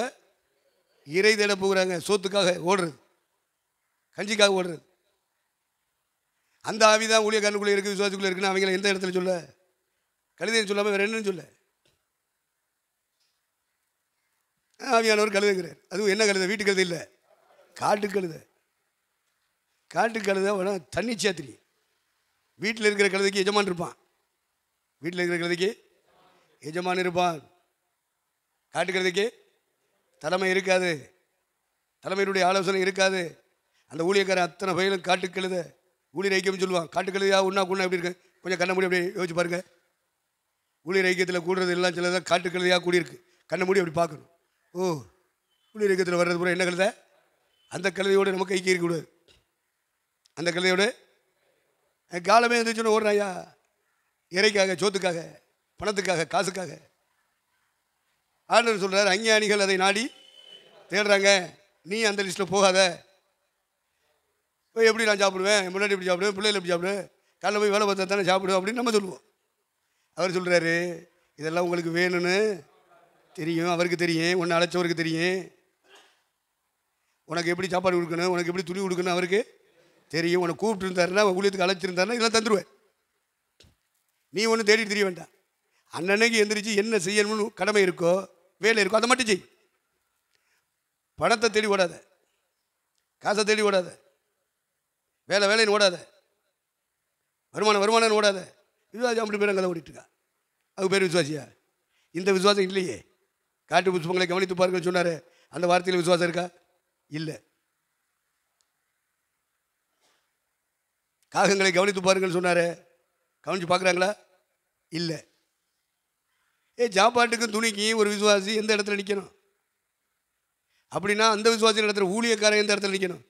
இறை தேட போகிறாங்க. சோத்துக்காக ஓடுறது, கஞ்சிக்காக ஓடுறது. அந்த ஆவி தான் ஊழியக்காரனுக்குள்ளே இருக்குது, விசுவாசிக்குள்ளே இருக்குன்னு அவங்கள எந்த இடத்துல சொல்ல? கழுதைன்னு சொல்லாமல் வேறு என்னன்னு சொல்ல? ஆவியானவர் கழுதைங்கிறார். அதுவும் என்ன கழுதை? வீட்டு கழுதை இல்லை, காட்டு கழுதை. காட்டு கழுதை வேணால் தண்ணி சேத்திரி. வீட்டில் இருக்கிற கழுதைக்கு எஜமான் இருப்பான். காட்டு கழுதைக்கு தலைமை இருக்காது, தலைமையினுடைய ஆலோசனை இருக்காது. அந்த ஊழியக்காரன் அத்தனை பயிலும் காட்டு கழுதை. ஊழியர் ஐக்கியம் சொல்லுவான். காட்டு கழுதையா உண்ணா எப்படி இருக்கு? கொஞ்சம் கண்ணை மூடி அப்படியே யோசிச்சு பாருங்க. ஊழியர் ஐக்கியத்தில் கூடுறது எல்லாம் சிலதான் காட்டு கழுதையாக கூடியிருக்கு. கண்ணை மூடி அப்படி பார்க்கணும். ஓ, ஊழியர் ஐக்கியத்தில் வர்றது பூரா என்ன கழுதை? அந்த கழுதையோடு நமக்கு ஐக்கியம் இருக்கக்கூடாது. அந்த கழுதையோடு காலமே இருந்துச்சுன்னு ஓடுறாயா, இறைக்காக, சோத்துக்காக, பணத்துக்காக, காசுக்காக. ஆண்டவர் சொல்கிறார், அஞ்ஞானிகள் அதை நாடி தேடுறாங்க, நீ அந்த லிஸ்ட்டில் போகாத. எப்படி நான் சாப்பிடுவேன்? என் முன்னாடி எப்படி சாப்பிடுவேன்? பிள்ளைகள் எப்படி சாப்பிடுவேன்? காலைல போய் வேலை பார்த்தா தானே சாப்பிடுவேன் அப்படின்னு நம்ம சொல்லுவோம். அவர் சொல்கிறாரு, இதெல்லாம் உங்களுக்கு வேணும்னு தெரியும், அவருக்கு தெரியும், உன்னை அழைச்சவருக்கு தெரியும். உனக்கு எப்படி சாப்பாடு கொடுக்கணும், உனக்கு எப்படி துணி கொடுக்கணும் அவருக்கு தெரியும். உனக்கு கூப்பிட்டு இருந்தாருன்னா, ஊழியத்துக்கு அழைச்சிருந்தாருன்னா இதெல்லாம் தந்துடுவேன். நீ ஒன்றும் தேடிட்டு தெரிய வேண்டாம். அன்னன்னைக்கு எந்திரிச்சு என்ன செய்யணும்னு கடமை இருக்கோ, வேலை இருக்கோ, அதை மட்டும் செய். பணத்தை தேடி ஓடாத, காசை தேடி ஓடாத, வேலைன்னு ஓடாத, வருமானம் ஓடாத. விசுவாசி அப்படி பேர் அங்கே தான் ஓடிட்டுருக்கா. அது பேர் விசுவாசியா? இந்த விசுவாசம் இல்லையே. காட்டு புஷ்பங்களை கவனித்து பாருங்கள் சொன்னார். அந்த வார்த்தையில் விசுவாசம் இருக்கா? இல்லை. காகங்களை கவனித்து பாருங்கள் சொன்னார். கவனித்து பார்க்குறாங்களா? இல்லை. சாப்பாட்டுக்கும் துணிக்கும் ஒரு விசுவாசி எந்த இடத்துல நிற்கணும்? அப்படின்னா அந்த விசுவாசி இடத்துல ஊழியக்காரன் எந்த இடத்துல நிற்கணும்?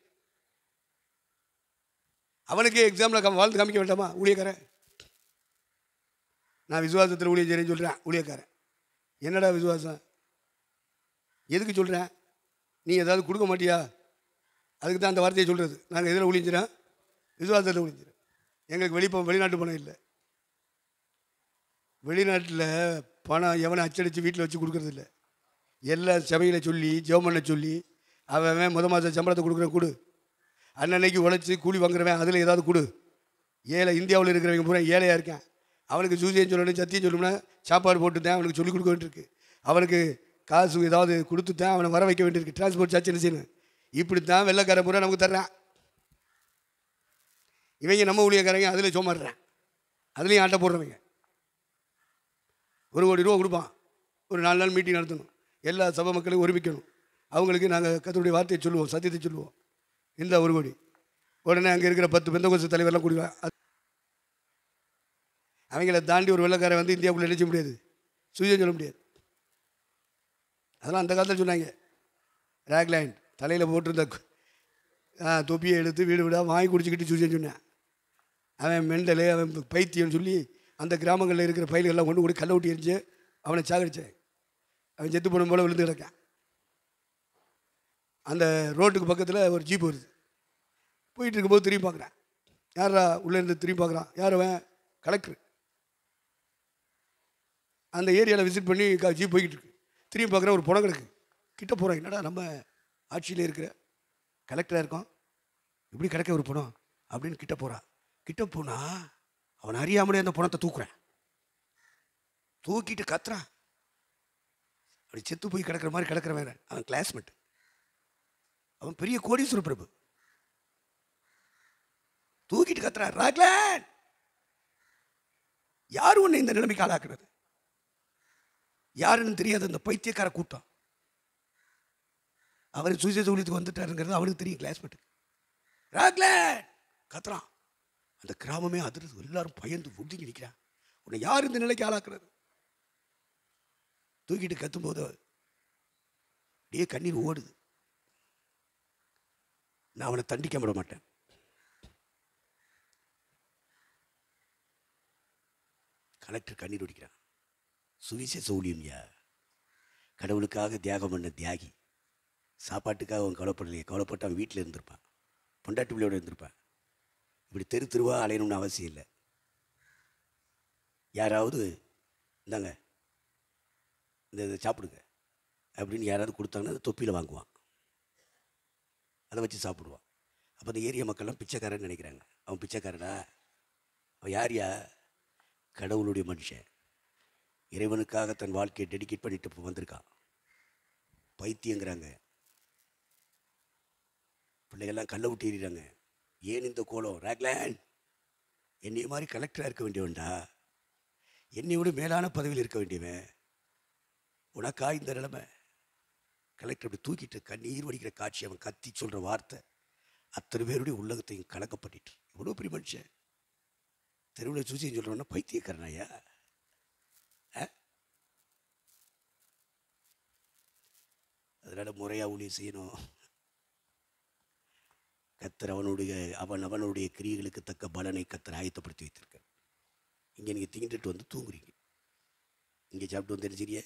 அவனுக்கே எக்ஸாம்பிள் வாழ்ந்து காமிக்க வேண்டாமா? ஊழியக்காரன், நான் விசுவாசத்தில் ஊழியம் செய்கிறேன்னு சொல்கிறேன். ஊழியக்காரன், என்னடா விசுவாசம்? எதுக்கு சொல்கிறேன்? நீ ஏதாவது கொடுக்க மாட்டியா? அதுக்கு தான் அந்த வார்த்தையை சொல்கிறது. நாங்கள் எதில் ஊழியஞ்சிறோம்? விசுவாசத்தில் ஊழியஞ்சிறோம். எங்களுக்கு வெளிநாட்டு பணம் இல்லை. வெளிநாட்டில் பணம் எவனை அச்சடித்து வீட்டில் வச்சு கொடுக்குறதில்ல. எல்லா சபையில் சொல்லி ஜெபம் பண்ண சொல்லி அவன் மாதம் சம்பளத்தை கொடுக்குறேன் கொடு, அன்னன்னைக்கு உழைச்சி கூலி வாங்குறவன் அதில் ஏதாவது கொடு. ஏழை இந்தியாவில் இருக்கிறவங்க பூரா ஏழையாக இருக்கேன். அவனுக்கு சூசியம் சொல்லணும், சத்தியம் சொல்லணும்னா சாப்பாடு போட்டுத்தேன், அவனுக்கு சொல்லிக் கொடுக்க வேண்டியிருக்கு. அவனுக்கு காசு ஏதாவது கொடுத்துட்டேன், அவனை வர வைக்க வேண்டியிருக்கு. டிரான்ஸ்போர்ட் சார்ஜ் என்ன செய்யணும்? இப்படித்தான் வெள்ளைக்கார பூரா நமக்கு தர்றான். இவங்க நம்ம ஊழியக்காரங்க அதில் சோமாடுறான், அதுலேயும் ஆட்டை போடுறவங்க. 1 கோடி ரூபா கொடுப்பான். ஒரு 4 நாள் மீட்டிங் நடத்தணும், எல்லா சபை மக்களையும் ஒருமிக்கணும். அவங்களுக்கு நாங்கள் கர்த்தருடைய வார்த்தையை சொல்லுவோம், சத்தியத்தை சொல்லுவோம். இந்த 1 கோடி உடனே அங்கே இருக்கிற 10 பெந்தகோஸ்து தலைவரெலாம் கூடுவான். அவங்கள தாண்டி ஒரு வெள்ளைக்காரன் வந்து இந்தியாவுக்குள்ளே நினைச்ச முடியாது, சுயம் சொல்ல முடியாது. அதெல்லாம் அந்த காலத்தில் சொன்னாங்க. ராக்லேண்ட் தலையில் போட்டிருந்த தொப்பியை எடுத்து வீடு வீடாக வாங்கி குடிச்சிக்கிட்டு சுயம் சொன்னேன். அவன் மெண்டல், அவன் பைத்தியம்னு சொல்லி அந்த கிராமங்களில் இருக்கிற பயில்கள்லாம் கொண்டு கூட கல்லை ஊட்டி எரிஞ்சு அவனை சாகடிச்சேன். அவன் செத்து போன போல விழுந்து கிடக்கான். அந்த ரோட்டுக்கு பக்கத்தில் ஒரு ஜீப் வருது. போயிட்டு இருக்கும்போது திரும்பி பார்க்குறேன். யாரா உள்ளேருந்து திரும்பி பார்க்குறான்? யார் அவன்? கலெக்டர். அந்த ஏரியாவில் விசிட் பண்ணி ஜீப் போய்கிட்டு இருக்கு. திரும்பி பார்க்குறேன், ஒரு புடம் கிடக்கு. கிட்ட போகிறேன், என்னடா நம்ம ஆட்சியில் இருக்கிற கலெக்டராக இருக்கோம், இப்படி கிடக்க ஒரு புடம் அப்படின்னு கிட்ட போகிறான். கிட்ட போனால் அவன் அறியாமலே அந்த புணத்தை தூக்குறேன். தூக்கிட்டு கத்துறான். அப்படி செத்து போய் கிடக்கிற மாதிரி கிடக்கிற வேற. அவன் கிளாஸ்மேட், அவன் பெரிய கோடீஸ்வர பிரபு. தூக்கிட்டு கத்துறான், ராக்லான், யார் உன்னை இந்த நிலைமைக்கு ஆளாக்குறது? யாருன்னு தெரியாத அந்த பைத்தியக்கார கூட்டம். அவர் சுவிசேஷ ஊழியத்துக்கு வந்துட்டாருங்கிறது அவனுக்கு தெரியும், கிளாஸ்மேட்டுக்கு. ராக்லான் கத்துறான். அந்த கிராமமே அதிர்ந்து, எல்லாரும் பயந்து ஒடுங்கி நிற்கிறான். உன்னை யார் இந்த நிலைக்கு ஆளாக்குறது? தூக்கிட்டு கத்தும்போது அப்படியே கண்ணீர் ஓடுது. நான் அவனை தண்டிக்க விட மாட்டேன். கலெக்டர் கண்ணீர் ஒடிக்கிறான். சுவிசேஷ ஊழியம் யா, கடவுளுக்காக தியாகம் பண்ண தியாகி. சாப்பாட்டுக்காக அவன் கவலைப்படலையே, கவலைப்பட்டு அவன் வீட்டில் இருந்திருப்பான், பொண்டாட்டி பிள்ளையோடு இருந்திருப்பான். இப்படி தெரு தெருவா அலையணும்னு அவசியம் இல்லை. யாராவது இந்தாங்க இந்த இதை சாப்பிடுங்க அப்படின்னு யாராவது கொடுத்தாங்கன்னா அந்த தொப்பியில் வாங்குவான், அதை வச்சு சாப்பிடுவான். அப்போ அந்த ஏரியா மக்கள்லாம் பிச்சைக்காரன்னு நினைக்கிறாங்க. அவன் பிச்சைக்காரனா? அவன் யார்யா? கடவுளுடைய மனுஷன். இறைவனுக்காக தன் வாழ்க்கையை டெடிகேட் பண்ணிட்டு இப்போ வந்திருக்கான். பைத்தியங்கிறாங்க. பிள்ளைகள்லாம் கல்லை விட்டு எறிகிறாங்க. ஏன் இந்த கோலம்? ராக்லான், என்னைய மாதிரி கலெக்டராக இருக்க வேண்டியவன்டா, என்னை விட மேலான பதவியில் இருக்க வேண்டியவன். உனக்கா இந்த நிலைமை? கலெக்டர் அப்படி தூக்கிட்டு கண்ணீர் வடிக்கிற காட்சி, அவன் கத்தி சொல்கிற வார்த்தை அத்தனை பேருடைய உள்ளகத்தையும் கலக்கப்பட்டு. இவ்வளோ பெரிய மனுஷன் தெருவில் சூசியம் சொல்கிறவன்னா பைத்தியக்காரனாயா? அதனால் முறையாக ஊழியம் செய்யணும். கத்தர் அவனுடைய கிரியைகளுக்கு தக்க பலனை கத்தர் ஆயத்தப்படுத்தி வைத்திருக்கார். இங்கே நீங்கள் திங்கிட்டு வந்து தூங்குறீங்க, இங்கே சாப்பிட்டு வந்து தெரிஞ்சிரியே.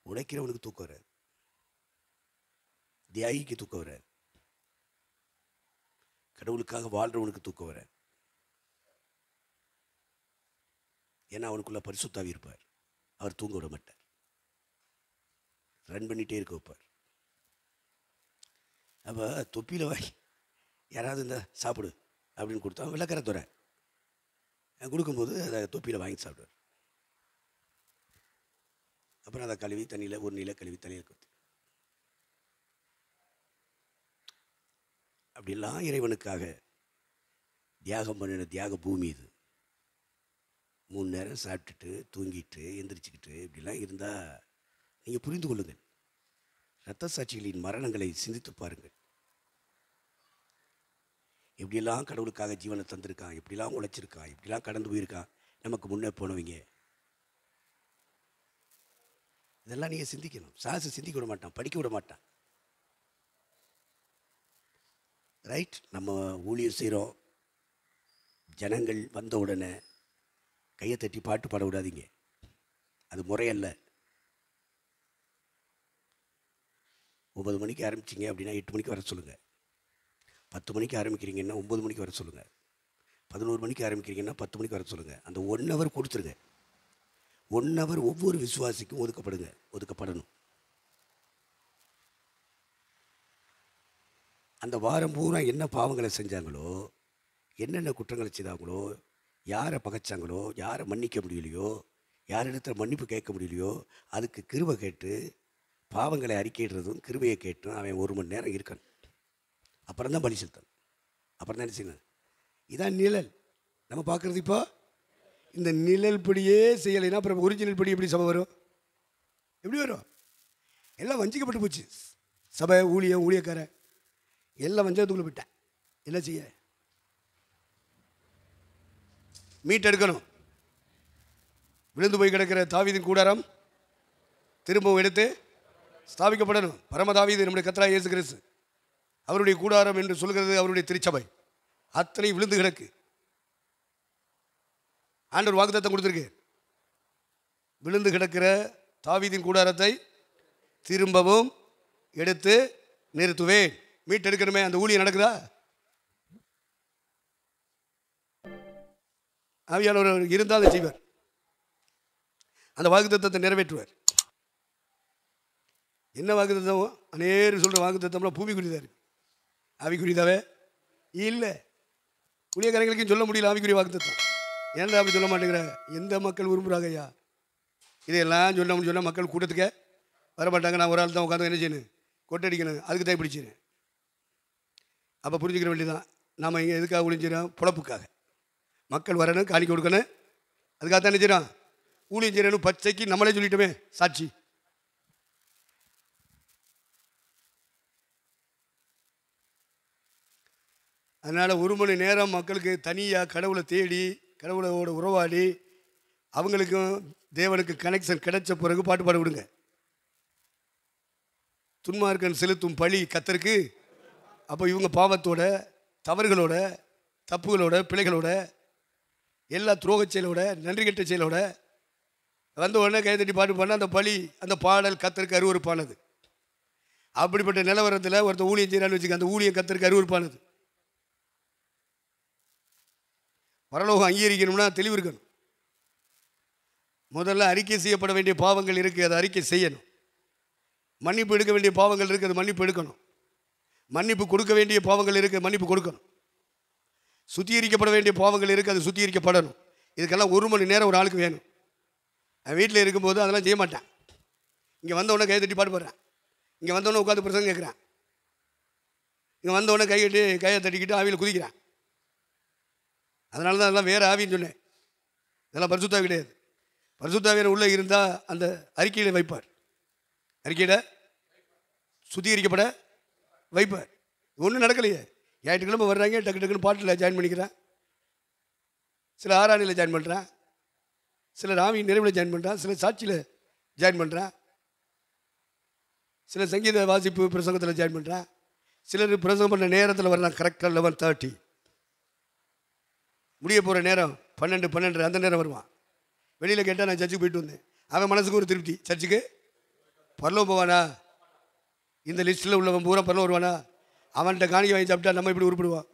உழைக்கிறவனுக்கு தூக்கம் வராது, தியாகிக்கு தூக்கம் வராது, கடவுளுக்காக வாழ்றவனுக்கு தூக்கம் வராது. ஏன்னா அவனுக்குள்ள பரிசுத்தாவி இருப்பார். அவர் தூங்க விட மாட்டார், ரன் பண்ணிகிட்டே இருக்க வைப்பார். அப்போ தொப்பியில் வாங்கி யாராவது இந்த சாப்பிடு அப்படின்னு கொடுத்தா விளக்கற துறை கொடுக்கும்போது அதை தொப்பியில் வாங்கி சாப்பிடுவார். அப்புறம் அதை கழுவி தண்ணியில் ஒரு நிலை கழுவி தலையில் கொடுத்து அப்படிலாம் இறைவனுக்காக தியாகம் பண்ணின தியாக பூமி இது. 3 நேரம் சாப்பிட்டுட்டு தூங்கிட்டு எந்திரிச்சுக்கிட்டு இப்படிலாம் இருந்தால் நீங்கள் புரிந்து கொள்ளுங்கள். இரத்த சாட்சிகளின் மரணங்களை சிந்தித்து பாருங்கள். எப்படியெல்லாம் கடவுளுக்காக ஜீவனை தந்திருக்கான், எப்படிலாம் உழைச்சிருக்கான், எப்படிலாம் கடந்து போயிருக்கான் நமக்கு முன்னே போனவங்க. இதெல்லாம் நீங்கள் சிந்திக்கணும். சாசு சிந்திக்க விட மாட்டான், படிக்க விட மாட்டான். ரைட்? நம்ம ஊழியர் செய்கிறோம், ஜனங்கள் வந்த உடனே கையை தட்டி பாட்டு பாட விடாதீங்க, அது முறையல்ல. 9 மணிக்கு ஆரம்பிச்சிங்க அப்படின்னா 8 மணிக்கு வர சொல்லுங்கள். 10 மணிக்கு ஆரம்பிக்கிறீங்கன்னா 9 மணிக்கு வர சொல்லுங்கள். 11 மணிக்கு ஆரம்பிக்கிறீங்கன்னா 10 மணிக்கு வர சொல்லுங்கள். அந்த 1 ஹவர் கொடுத்துருங்க. 1 ஹவர் ஒவ்வொரு விசுவாசிக்கும் ஒதுக்கப்படணும். அந்த வாரம் பூரா என்ன பாவங்களை செஞ்சாங்களோ, என்னென்ன குற்றங்களை செய்தாங்களோ, யாரை பகைச்சாங்களோ, யாரை மன்னிக்க முடியலையோ, யாரிடத்தில் மன்னிப்பு கேட்க முடியலையோ, அதுக்கு கிருபை கேட்டு பாவங்களை அறிக்கையிடுறதும் கிருபையை கேட்டும் அவன் 1 மணி நேரம் இருக்கணும். அப்புறம் தான் பலி செலுத்தணும். அப்புறம் தான் என்ன செய்யணும்? இதான் நிழல். நம்ம பார்க்குறது இப்போ இந்த நிழல் படியே செய்யலைன்னா அப்புறம் ஒரிஜினல் படி எப்படி சபை வரும்? எப்படி வரும்? எல்லாம் வஞ்சிக்கப்பட்டு போச்சு. சபை ஊழியக்காரன் எல்லாம் வஞ்சகத்துக்குள்ளே போயிட்டேன். என்ன செய்ய? மீட்டெடுக்கணும். விழுந்து போய் கிடக்கிற தாவீதின் கூடாரம் திரும்பவும் எடுத்து ஸ்தாபிக்கப்படணும். பரம தாவீது நம்முடைய கர்த்தராகிய இயேசு கிறிஸ்து, அவருடைய கூடாரம் என்று சொல்கிறது அவருடைய திருச்சபை. அத்தனை விழுந்து கிடக்கு. ஆண்டவர் வாக்குத்தத்தம் கொடுத்திருக்கு. விழுந்து கிடக்கிற தாவீதின் கூடாரத்தை திரும்பவும் எடுத்து நிறுத்துவேன். மீட்டெடுக்கணுமே, அந்த ஊழியம் நடக்குதா? ஆவியானவர் இருந்தால் அதை செய்வார். அந்த வாக்குத்தத்தத்தை நிறைவேற்றுவார். என்ன வாக்குத்தத்தம்? அநேகர் சொல்கிற வாக்குத்தத்தம்லாம் பூமிக்குரியதாக இருக்கு. ஆவிக்குரியதாவே இல்லை. ஊழியக்காரங்களுக்கும் சொல்ல முடியல ஆவிக்குரிய வாக்குத்தத்தம். ஏன்டா அப்படி சொல்ல மாட்டேங்கிற? எந்த மக்கள் விரும்புகிறாங்க ஐயா? இதையெல்லாம் சொன்னோம்னு சொன்னால் மக்கள் கூட்டத்துக்கே வரமாட்டாங்க. நான் ஒரு ஆள் தான் உட்காந்து என்ன செய்யணும்? கொட்டடிக்கணும். அதுக்கு தான் பிடிச்சிரு. அப்போ புரிஞ்சுக்கிற வேண்டியதான், நாம் இங்கே எதுக்காக ஒழிஞ்சிடறோம்? பொழப்புக்காக. மக்கள் வரணும், காணிக்க கொடுக்கணும். அதுக்காக தான் நினைச்சிடறோம் ஊழியம் செய்யணும். பச்சைக்கு நம்மளே சொல்லிட்டோமே சாட்சி. அதனால் ஒரு மணி நேரம் மக்களுக்கு தனியாக கடவுளை தேடி கடவுளோட உறவாடி அவங்களுக்கும் தேவனுக்கு கனெக்ஷன் கிடைச்ச பிறகு பாட்டு பாட விடுங்க. துன்மார்க்கன் செலுத்தும் பழி கர்த்தருக்கு. அப்போ இவங்க பாவத்தோட, தவறுகளோட, தப்புகளோட, பிழைகளோட, எல்லா துரோக செயலோட, நன்றி கெட்ட செயலோட வந்த உடனே கைத்தட்டி பாட்டு பாடினா அந்த பழி, அந்த பாடல் கர்த்தருக்கு அருவருப்பானது. அப்படிப்பட்ட நிலவரத்தில் ஒருத்தர் ஊழியம் செய்யறான்னு வச்சுக்க, அந்த ஊழியம் கர்த்தருக்கு அருவருப்பானது. பரலோகம் அங்கீகரிக்கணும்னா தெளிவு இருக்கணும். முதல்ல அறிக்கை செய்யப்பட வேண்டிய பாவங்கள் இருக்குது, அதை அறிக்கை செய்யணும். மன்னிப்பு எடுக்க வேண்டிய பாவங்கள் இருக்குது, அது மன்னிப்பு எடுக்கணும். மன்னிப்பு கொடுக்க வேண்டிய பாவங்கள் இருக்குது, மன்னிப்பு கொடுக்கணும். சுத்திகரிக்கப்பட வேண்டிய பாவங்கள் இருக்குது, அது சுத்திகரிக்கப்படணும். இதுக்கெல்லாம் ஒரு மணி நேரம் ஒரு ஆளுக்கு வேணும். நான் வீட்டில் இருக்கும்போது அதெல்லாம் செய்ய மாட்டேன். இங்கே வந்தவொடனே கை தட்டி பாட்டு பாடுறேன். இங்கே வந்தவொடனே உட்காந்து பிரசங்கம் கேட்குறேன். இங்கே வந்தவொடனே கையை தட்டிக்கிட்டு ஆவியில் குதிக்கிறேன். அதனால தான் அதெல்லாம் வேறு ஆவின்னு சொன்னேன். இதெல்லாம் பரிசுத்தாவி கிடையாது. பரிசுத்தாவியர் உள்ளே இருந்தால் அந்த அறிக்கையில் வைப்பார். அறிக்கையில் சுத்திகரிக்கப்பட வைப்பார். ஒன்றும் நடக்கலையே. ஞாயிற்றுக்கிழமை வர்றாங்க, டக்கு டக்குன்னு பாட்டில் ஜாயின் பண்ணிக்கிறேன். சில ஆராணியில் ஜாயின் பண்ணுறேன், சிலர் ஆவி நிறைவில் ஜாயின் பண்ணுறேன், சிலர் சாட்சியில் ஜாயின் பண்ணுறேன், சில சங்கீத வாசிப்பு பிரசங்கத்தில் ஜாயின் பண்ணுறேன், சிலர் பிரசங்கம் பண்ண நேரத்தில் வர்றேன். கரெக்டாக 11:30 முடிய போகிற நேரம் 12 அந்த நேரம் வருவான். வெளியில் கேட்டால் நான் சர்ச்சுக்கு போயிட்டு வந்தேன். அவன் மனசுக்கு ஒரு திருப்தி, சர்ச்சுக்கு பரலோகம் போவானா? இந்த லிஸ்ட்டில் உள்ளவன் பூரா பரலோகம் வருவானா? அவன்கிட்ட காணிக்கை வாங்கி சாப்பிட்டா நம்ம இப்படி உருப்பிடுவான்?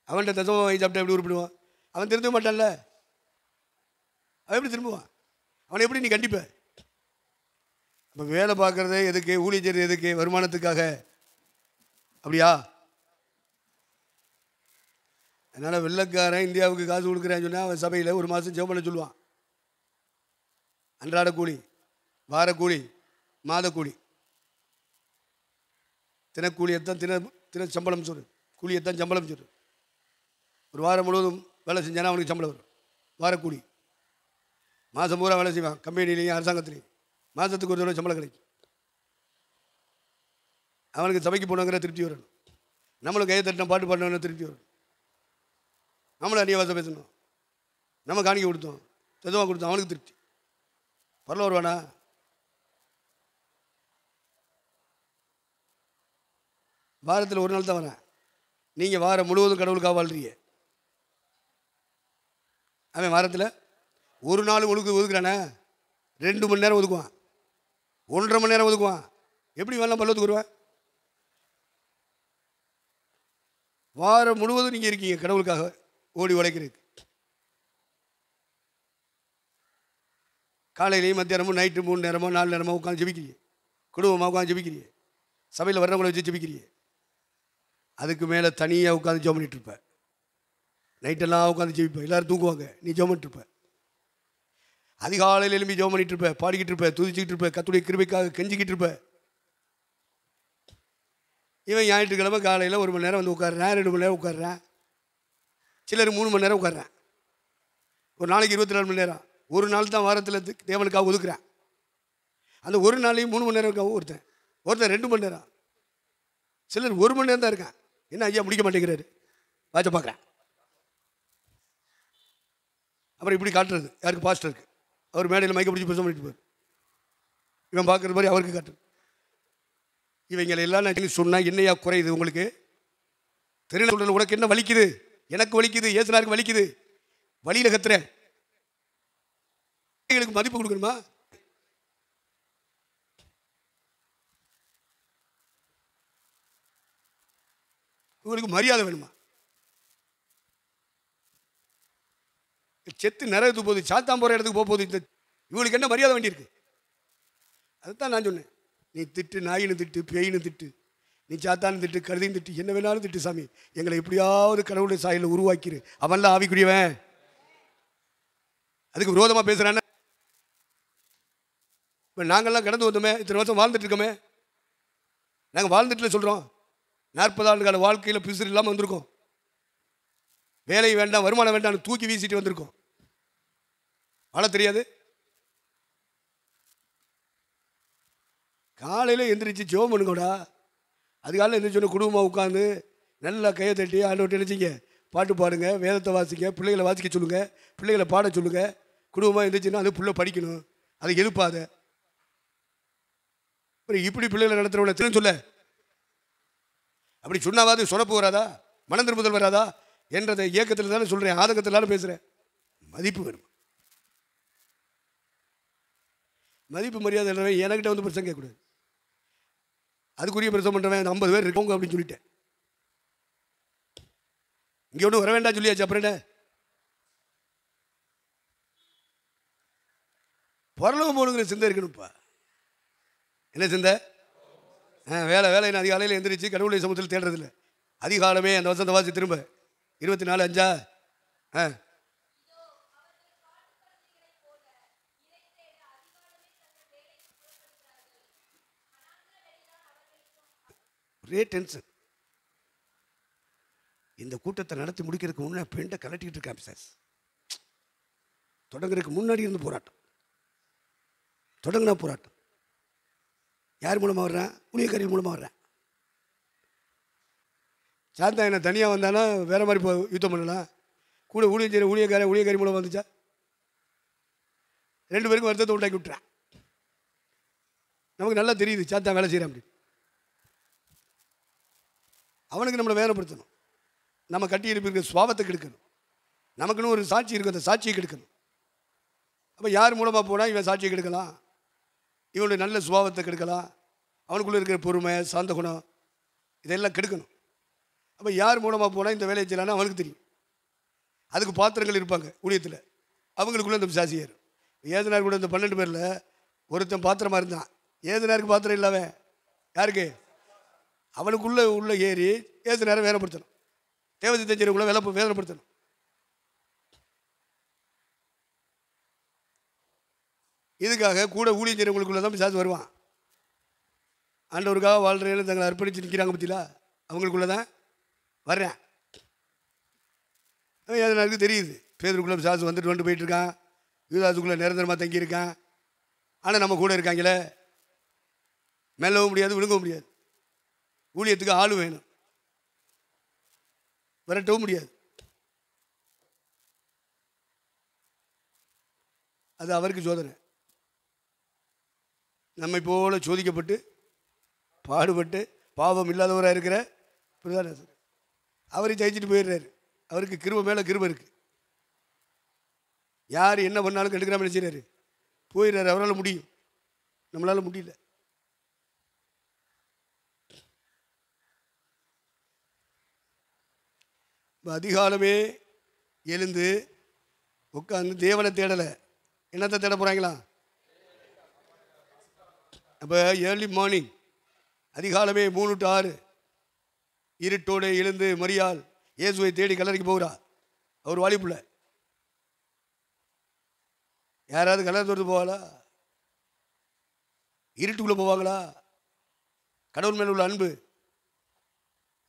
அவன்கிட்ட தசமாக வாங்கி சாப்பிட்டா எப்படி உருப்பிடுவான்? அவன் திரும்ப மாட்டான்ல, அவன் எப்படி திரும்புவான்? அவனை எப்படி நீ கண்டிப்ப? இப்போ வேலை பார்க்குறதே எதுக்கு? ஊழியம் செய்கிறது எதுக்கு? வருமானத்துக்காக. அப்படியா? அதனால் வெள்ளைக்காரன் இந்தியாவுக்கு காசு கொடுக்குறான்னு சொன்னால் அவன் சபையில் ஒரு மாதம் ஜெபம் பண்ண சொல்லுவான். அன்றாட கூலி, வார கூலி, மாத கூலி, தினக்கூலியத்தான் தின சம்பளம் சொல்லு, கூலியத்தான் சம்பளம் சொல்லு. ஒரு வாரம் முழுவதும் வேலை செஞ்சானா அவனுக்கு சம்பளம் வரும், வாரக்கூலி. மாதம் பூரா வேலை செய்வான், கம்பெனிலையும் அரசாங்கத்துலேயும். மாதத்துக்கு ஒரு தடவை சம்பளம் கிடைக்கும். அவனுக்கு சபைக்கு போனங்கிற திருப்தி வரணும். நம்மளும் கையை தட்டின பாட்டு பாடணும்னு திருப்தி வரணும். நம்மளும் அந்நியவாசம் பேசணும். நம்ம காணிக்கை கொடுத்தோம், எதுவாக கொடுத்தோம், அவனுக்கு திருப்தி. பரல வருவானா? வாரத்தில் ஒரு நாள் தான் வரேன். நீங்கள் வாரம் முழுவதும் கடவுளுக்காக வாழ்றீங்க. அவன் வாரத்தில் ஒரு நாள் ஒதுக்குறானே, 2 மணி நேரம் ஒதுக்குவான், 1.5 மணி நேரம் ஒதுக்குவான். எப்படி வேணாம் பல்லத்துக்கு வருவேன்? வாரம் முழுவதும் நீங்கள் இருக்கீங்க கடவுளுக்காக ஓடி உழைக்கிறதுக்கு. காலையிலையும் மத்தியானமும் நைட்டு 3 நேரமோ 4 நேரமோ உட்காந்து ஜெபிக்கிறீங்க. குடும்பமாக உட்காந்து ஜெபிக்கிறீங்க. சபையில் வர்றவங்களை வச்சு ஜெபிக்கிறீங்க. அதுக்கு மேலே தனியாக உட்காந்து ஜெபம் பண்ணிட்டு இருப்பேன். நைட்டெல்லாம் உட்காந்து ஜெபிப்பேன். எல்லோரும் தூங்குவாங்க, நீ ஜெபம் பண்ணிட்டு இருப்ப. அதிகாலையில் எழுப்பி ஜெபம் பண்ணிட்டு இருப்பேன், பாடிக்கிட்டு இருப்பேன், துதிச்சிக்கிட்டு இருப்பேன், கர்த்தருடைய கிருபைக்காக கெஞ்சிக்கிட்டு இருப்பேன். இவன் ஞாயிற்றுக்கிழமை காலையில் 1 மணி நேரம் வந்து உட்காடுறேன், 2 மணி நேரம் உட்காடுறேன், சிலர் 3 மணி நேரம் உட்காடுறேன். ஒரு நாளைக்கு 24 மணி நேரம். ஒரு நாள் தான் வாரத்தில் தேவனுக்காக ஒதுக்குறேன். அந்த ஒரு நாளையும் 3 மணி நேரம் இருக்காவும் ஒருத்தன் 2 மணி நேரம், சிலர் 1 மணி நேரம் தான் இருக்கான். என்ன ஐயா முடிக்க மாட்டேங்கிறாரு, வாட்ச பார்க்குறேன். அப்புறம் இப்படி காட்டுறது யாருக்கு? பாஸ்டருக்கு. அவர் மேடையில் மைக்க பிடிச்சி பிரசங்கம் பண்ணிட்டு போவார். இவன் பார்க்குறது மாதிரி அவருக்கு காட்டுறது. இவங்களை எல்லாம் நான் சொன்னால் என்னையா குறையுது உங்களுக்கு? தெரியல. சொல்கிறேன், உனக்கு என்ன வலிக்குது? எனக்கு வலிக்குது, ஏசுனாருக்கு வலிக்குது. வழியில் கத்துறேன். மதிப்பு கொடுக்கணுமா? இவங்களுக்கு மரியாதை வேணுமா? செத்து நரகத்துக்கு போகுது, சாத்தான் போகிற இடத்துக்கு போக போகுது. இவங்களுக்கு என்ன மரியாதை வேண்டியிருக்கு? அதுதான் நான் சொன்னேன். நீ திட்டு, நாயின்னு திட்டு, பேயின்னு திட்டு, நீ சாத்தான்னு திட்டு, கருதின்னு திட்டு, என்ன வேணாலும் திட்டு சாமி, எங்களை எப்படியாவது கடவுளுடைய சாயலில் உருவாக்கிரு. அவன்லாம் ஆவிக்குரியவன். அதுக்கு விரோதமாக பேசுகிறான்னு இப்போ நாங்கள்லாம் கடந்து வந்தோமே, இத்தனை வருஷம் வாழ்ந்துட்டு இருக்கோமே, நாங்கள் வாழ்ந்துட்டுல சொல்கிறோம். 40 ஆண்டு கால வாழ்க்கையில் பிசுறு இல்லாமல் வந்திருக்கோம். வேலை வேண்டாம், வருமானம் வேண்டாம், தூக்கி வீசிட்டு வந்திருக்கோம். வாழ தெரியாது. காலையில் எந்திரிச்சு ஜெபம் பண்ணுங்கடா. அதுக்கால எந்திரிச்சோன்னு குடும்பமாக உட்காந்து நல்லா கையை தட்டி ஆண்டவர்கிட்ட நினச்சிங்க, பாட்டு பாடுங்க, வேதத்தை வாசிங்க, பிள்ளைகளை வாசிக்க சொல்லுங்கள், பிள்ளைகளை பாட சொல்லுங்கள். குடும்பமாக எந்திரிச்சுன்னா அது பிள்ளை படிக்கணும், அதை எழுப்பாத. அப்புறம் இப்படி பிள்ளைகளை நடத்துகிறவங்கள திறன் சொல்ல, அப்படி சொன்னாவது சொனப்பு வராதா, மனம் திரும்புதல் வராதா என்றதை இயக்கத்தில் தானே சொல்கிறேன், ஆதங்கத்தினால பேசுகிறேன். மதிப்பு வரும். மதிப்பு மரியாதை இல்லைனா என்கிட்ட வந்து பிரச்சனை கேட்கக்கூடாது. அதுக்குரிய பிரச்சனை பண்ணுறவன் 50 பேர் இருக்கவங்க அப்படின்னு சொல்லிட்டேன். இங்கே ஒன்றும் வர வேண்டாம் சொல்லியாச்சு. அப்புறம் என்ன? பரலோகம் போகணுங்கிற சிந்தை இருக்கணும்ப்பா. என்ன சிந்தை? வேலை வேலைன்னு அதிகாலையில் எந்திரிச்சு கடவுளுடைய சமூகத்தில் தேடுறதில்லை. அதிகாலமே அந்த வசந்த வாசி திரும்ப 24:5 ஒரே டென்ஷன். இந்த கூட்டத்தை நடத்தி முடிக்கிறதுக்கு முன்னே பெண்டை கலட்டிக்கிட்டு இருக்கேன் சார். தொடங்குறதுக்கு முன்னாடி இருந்து போராட்டம், தொடங்கினா போராட்டம். யார் மூலமாக வர்றேன்? ஊழியக்காரி மூலமாக வர்றேன். சாந்தா என்ன தனியாக வந்தானா வேறு மாதிரி யுத்தம் பண்ணலாம். கூட ஊழியம் செய்கிற ஊழியக்காரி மூலம் வந்துச்சா 2 பேருக்கும் வருத்தத்தை உண்டாக்கி விட்டுறேன். நமக்கு நல்லா தெரியுது சாத்தா வேலை செய்கிறான் அப்படி. அவனுக்கு நம்மளை வேலைப்படுத்தணும். நம்ம கட்டி இருப்பிருக்க சுவாபத்தை கெடுக்கணும். நமக்குன்னு ஒரு சாட்சி இருக்கும், அந்த சாட்சியை கெடுக்கணும். அப்போ யார் மூலமாக போனால் இவன் சாட்சியை கெடுக்கலாம், இவனுடைய நல்ல சுபாவத்தை கெடுக்கலாம், அவனுக்குள்ளே இருக்கிற பொறுமை, சாந்த குணம், இதெல்லாம் கெடுக்கணும். அப்போ யார் மூலமாக போனால் இந்த வேலையை செய்யலான்னு அவனுக்கு தெரியும். அதுக்கு பாத்திரங்கள் இருப்பாங்க ஊழியத்தில், அவங்களுக்குள்ளே இந்த சாட்சி ஏறும். ஏதனார் கூட இந்த 12 பேரில் ஒருத்தன் பாத்திரமாக இருந்தான். ஏதனாருக்கு பாத்திரம் இல்லாமல் யாருக்கு? அவனுக்குள்ளே உள்ள ஏறி ஏதனாரை வேலைப்படுத்தணும். தேவதை செய்யறவங்கள வேதனைப்படுத்தணும். இதுக்காக கூட ஊழியம் செய்கிறவங்களுக்குள்ள தான் பிசாசு வருவான். ஆண்டவருக்காக வாழ்கிறவங்க தங்களை அர்ப்பணித்து நிற்கிறாங்க பற்றிலா, அவங்களுக்குள்ள தான் வர்றேன். எனக்கு தெரியுது பேதருக்குள்ளே பிசாசு வந்துட்டு போயிட்டுருக்கான், யூதாசுக்குள்ளே நிரந்தரமாக தங்கியிருக்கான். ஆனால் நம்ம கூட இருக்காங்களே, மெல்லவும் முடியாது, விழுங்கவும் முடியாது. ஊழியத்துக்கு ஆள் வேணும், விரட்டவும் முடியாது. அது அவருக்கு சோதனை. நம்மை போல சோதிக்கப்பட்டு பாடுபட்டு பாவம் இல்லாதவராக இருக்கிற பிரதான அவரை ஜெயிச்சுட்டு போயிடுறாரு. அவருக்கு கிருபை மேலே கிருபை இருக்குது. யார் என்ன பண்ணாலும் கண்டுக்கிறாம நினைச்சாரு போயிடுறாரு. அவரால் முடியும், நம்மளால் முடியல. அதிகாலமே எழுந்து உட்காந்து தேவனை தேடலை, என்னத்தை தேட போகிறாங்களா? அப்போ ஏர்லி மார்னிங் அதிகாலமே 3 to 6 இருட்டோடு எழுந்து மரியாள் இயேசுவை தேடி கல்லறைக்கு போகிறா. அவர் வாலிப்புள்ள. யாராவது கல்லறை தோற்று போவாங்களா? இருட்டுக்குள்ளே போவாங்களா? கடவுள் மேலே உள்ள அன்பு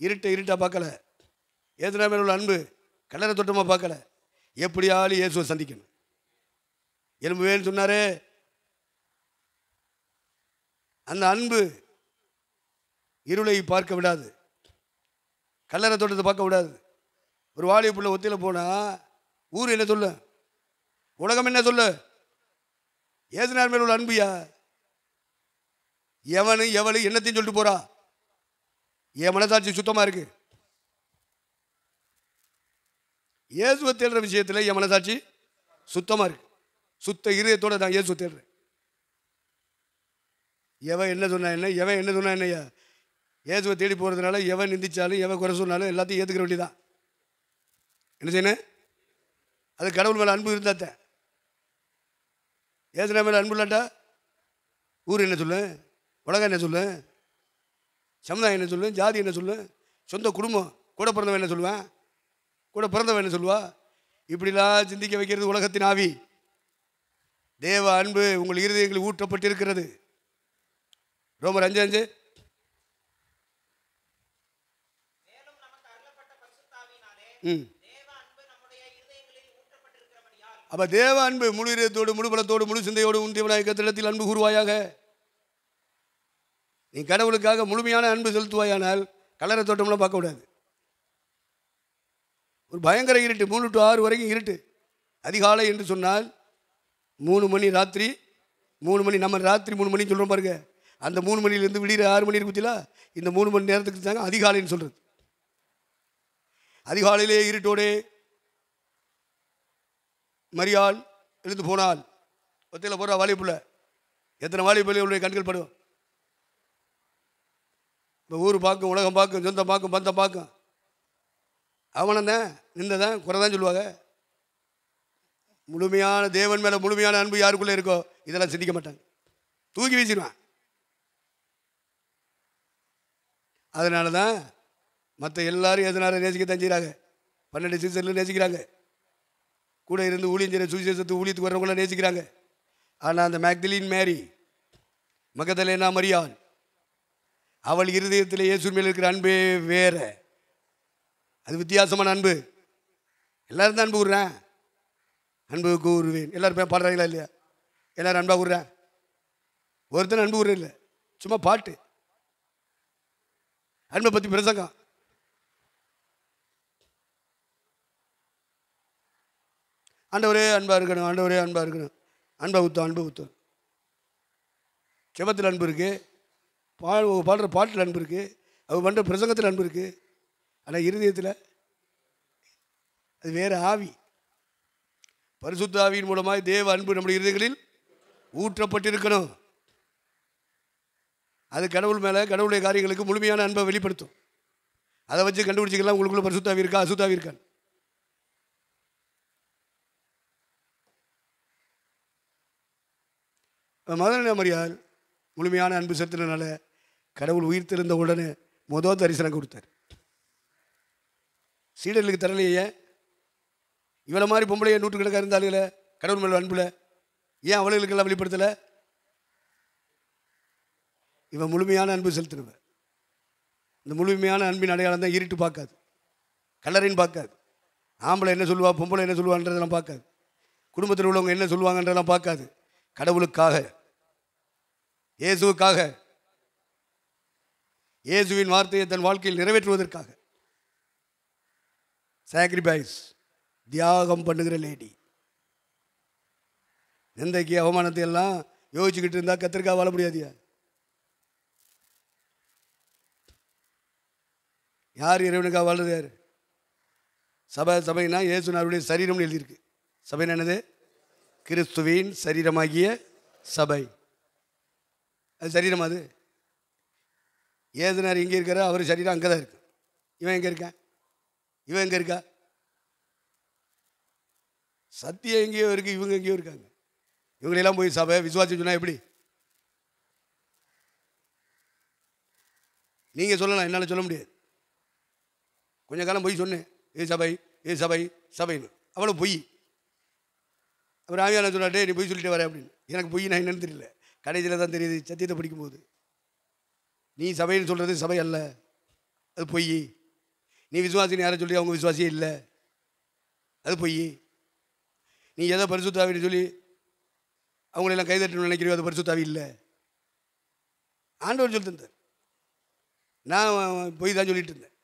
இருட்டாக பார்க்கல. ஏதனா மேலே உள்ள அன்பு கல்லறை தோட்டமாக பார்க்கல. எப்படியாலும் இயேசுவை சந்திக்கணும். எலும்புவேன்னு சொன்னாரே, அந்த அன்பு இருளை பார்க்க விடாது, கல்லறை தோட்டத்தை பார்க்க விடாது. ஒரு வாலிபுள்ள ஒத்தியில் போனால் ஊர் என்ன சொல்ல, உலகம் என்ன சொல்ல? ஏசுனார் மேல் உள்ள அன்புயா. எவனு எவளு என்னத்தையும் சொல்லிட்டு போறா. என் மனசாட்சி சுத்தமாக இருக்கு. இயேசுவை தேடுற விஷயத்தில் என் மனசாட்சி சுத்தமாக இருக்கு. சுத்த இதயத்தோட நான் இயேசுவை தேடுறேன். எவன் என்ன சொன்னா என்ன, எவன் என்ன சொன்னா என்னையா, இயேசுவை தேடி போகிறதுனால எவன் நிந்திச்சாலும் எவன் குறை சொன்னாலும் எல்லாத்தையும் ஏற்றுக்கிற வேண்டியதான். என்ன செய்யணும்? அது கடவுள் மேலே அன்பு இருந்தாத்த. ஏசுனா மேலே அன்பு இல்லாட்டா ஊர் என்ன சொல்லு, உலகம் என்ன சொல்லு, சமுதாயம் என்ன சொல்லு, ஜாதி என்ன சொல்லு, சொந்த குடும்பம் கூட பிறந்தவன் என்ன சொல்லுவேன், கூட பிறந்தவன் என்ன சொல்லுவா? இப்படிலாம் சிந்திக்க வைக்கிறது உலகத்தின் ஆவி. தேவ அன்பு உங்கள் இருதயங்களில் ஊற்றப்பட்டிருக்கிறது. ரோமர் 5:5. அப்ப தேவ அன்பு முழு இதயத்தோடு முழு பலத்தோடு முழு சிந்தையோடு உண்டியவனாய் கர்த்தரிடத்தில் அன்பு கூறுவாயாக. நீ கடவுளுக்காக முழுமையான அன்பு செலுத்துவாயானால் கலரை தோட்டம்லாம் பார்க்க கூடாது. ஒரு பயங்கர இருட்டு, 3 to 6 வரைக்கும் இருட்டு. அதிகாலை என்று சொன்னால் 3 மணி, ராத்திரி 3 மணி. நம்ம ராத்திரி 3 மணின்னு சொல்கிறோம் பாருங்க. அந்த 3 மணிலேருந்து விடிகிற 6 மணி இருக்குத்தில, இந்த 3 மணி நேரத்துக்கு தாங்க அதிகாலைன்னு சொல்கிறது. அதிகாலையிலே இருட்டோடே மரியாள் எழுந்து போனால் ஒத்தையில் போகிற வாலிப்புள்ள எத்தனை வாலிப்புள்ளைய கண்கள் படும். இப்போ ஊர் பார்க்கும், உலகம் பார்க்கும், சொந்தம் பார்க்கும், பந்தம் பார்க்கும். அவனந்தான் நின்றதான் குறை தான் சொல்லுவாங்க. முழுமையான தேவன் மேலே முழுமையான அன்பு யாருக்குள்ளே இருக்கோ இதெல்லாம் சிந்திக்க மாட்டாங்க, தூக்கி வீசிடுவான். அதனால தான் மற்ற எல்லாரும் எதனால நேசிக்கத்தான் செய்கிறாங்க. 12 சீசனில் நேசிக்கிறாங்க, கூட இருந்து ஊழியம் செய்கிற சுவிசேஷத்து ஊழியத்துக்கு வர்றவங்களாம் நேசிக்கிறாங்க. ஆனால் அந்த மேக்தலின் மேரி, மகதலேனா மரியாள், அவள் இருதயத்தில் இயேசு மேல் இருக்கிற அன்பே வேற. அது வித்தியாசமான அன்பு. எல்லாரும் தான் அன்பு கூறுறேன், அன்பு கூறுவேன். எல்லாரும் பாடுறாங்களா இல்லையா? எல்லாரும் அன்பாக கூறுறேன். ஒருத்தன் அன்பு கூறுற இல்லை, சும்மா பாட்டு. அன்பை பற்றி பிரசங்கம். ஆண்டவரே அன்பாக இருக்கணும், ஆண்டவரே அன்பாக இருக்கணும். அன்பை ஊற்றும், அன்பு ஊற்றும். செபத்தில் அன்பு இருக்குது, பாடுற பாட்டில் அன்பு இருக்குது, அவள் பண்ணுற பிரசங்கத்தில் அன்பு இருக்குது. ஆனால் இருதயத்தில் அது வேறு ஆவி. பரிசுத்த ஆவியின் மூலமாக தேவ அன்பு நம்முடைய இருதயங்களில் ஊற்றப்பட்டிருக்கணும். அது கடவுள் மேலே, கடவுளுடைய காரியங்களுக்கு முழுமையான அன்பை வெளிப்படுத்தும். அதை வச்சு கண்டுபிடிச்சிக்கலாம் உங்களுக்குள்ள பரிசுத்த ஆவி இருக்கா, அசுத்த ஆவி இருக்கான்னு. மகதலேனா மரியாள் முழுமையான அன்பு செலுத்தினால கடவுள் உயிர் தெழுந்த உடனே முதல் தரிசனம் கொடுத்தார். சீடர்களுக்கு தரலையே. இவளை மாதிரி பொம்பளைய நூற்றுக்கணக்காக இருந்தாலுங்கள கடவுள் மேலே அன்புல ஏன் அவளுக்கெல்லாம் வெளிப்படுத்தலை? இவன் முழுமையான அன்பு செலுத்தினவன். இந்த முழுமையான அன்பின் அடையாளம் தான் இருட்டு பார்க்காது, கலரின்னு பார்க்காது, ஆம்பளை என்ன சொல்லுவா பொம்பளை என்ன சொல்லுவான்றதெல்லாம் பார்க்காது, குடும்பத்தில் உள்ளவங்க என்ன சொல்லுவாங்கன்றதெல்லாம் பார்க்காது. கடவுளுக்காக, இயேசுவுக்காக, இயேசுவின் வார்த்தையை தன் வாழ்க்கையில் நிறைவேற்றுவதற்காக சாக்ரிஃபைஸ், தியாகம் பண்ணுகிற லேடி. நிந்தைக்கு அவமானத்தை எல்லாம் யோசிச்சுக்கிட்டு இருந்தால் கத்திரிக்காய் வாழ முடியாதியா? யார் இறைவனுக்காக வாழ்றது? யார்? சபை. சபைனா இயேசுனாருடைய சரீரம்னு எழுதியிருக்கு. சபைனா என்னது? கிறிஸ்துவின் சரீரமாகிய சபை. அது சரீரம். அது ஏசுனார் இங்கே இருக்காரு, அவர் சரீரம் அங்கே தான் இருக்கு. இவன் எங்கே இருக்கான்? இவன் எங்கே இருக்கா? சத்தியம் எங்கேயோ இருக்குது, இவங்க எங்கேயோ இருக்காங்க. இவங்களெல்லாம் போய் சபை விசுவாசி சொன்னால் எப்படி? நீங்கள் சொல்லலாம், என்னால் சொல்ல முடியாது. கொஞ்ச காலம் போய் சொன்னேன், ஏ சபை, ஏ சபை, சபைன்னு. அவ்வளோ பொய். அப்புறம் ஆவியான சொன்னாட்டே நீ பொய் சொல்லிட்டு வர அப்படின்னு. எனக்கு பொய் நான் என்னன்னு தெரியல, கடைசியில் தான் தெரியுது சத்தியத்தை படிக்கும்போது. நீ சபைன்னு சொல்கிறது சபை அல்ல, அது பொய். நீ விசுவாசின்னு யாரை சொல்லி அவங்க விசுவாசியே இல்லை, அது பொய். நீ எதை பரிசுத்தாவின்னு சொல்லி அவங்களெல்லாம் கைதட்டணும்னு நினைக்கிறீங்க, அது பரிசுத்தாவி இல்லை. ஆண்டவர் சொல்லிட்டு இருந்தார், நான் பொய் தான் சொல்லிட்டு இருந்தேன்.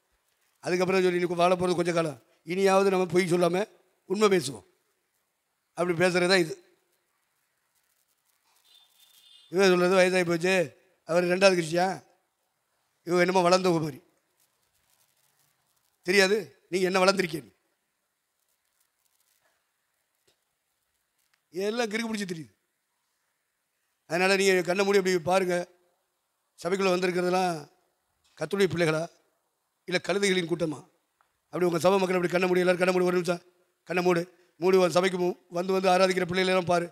அதுக்கப்புறம் சொல்லி நீ வாழ போகிறது கொஞ்சம் காலம், இனியாவது நம்ம பொய் சொல்லாமல் உண்மை பேசுவோம். அப்படி பேசுகிறது தான் இது. இவன் சொல்கிறது வயதாகி போச்சு, அவர் 2வது கிறிஸ்டியன், இவன் என்னமோ வளர்ந்தவங்க மாதிரி தெரியாது. நீங்கள் என்ன வளர்ந்துருக்கீங்க? எல்லாம் கிறுக்கு பிடிச்சி தெரியுது. அதனால் நீங்கள் கண்ணை மூடி அப்படி பாருங்கள், சபைக்குள்ளே வந்திருக்கிறதெல்லாம் கர்த்தருடைய பிள்ளைகளா இல்லை கழுதைகளின் கூட்டமா? அப்படி உங்கள் சபை மக்கள் அப்படி கண்ண மூடி, எல்லாரும் கண்ண மூடி, ஒரு நிமிஷம் கண்ண மூடு. மூடி உன் சபைக்கு வந்து ஆராதிக்கிற பிள்ளைகளெல்லாம் பாரு.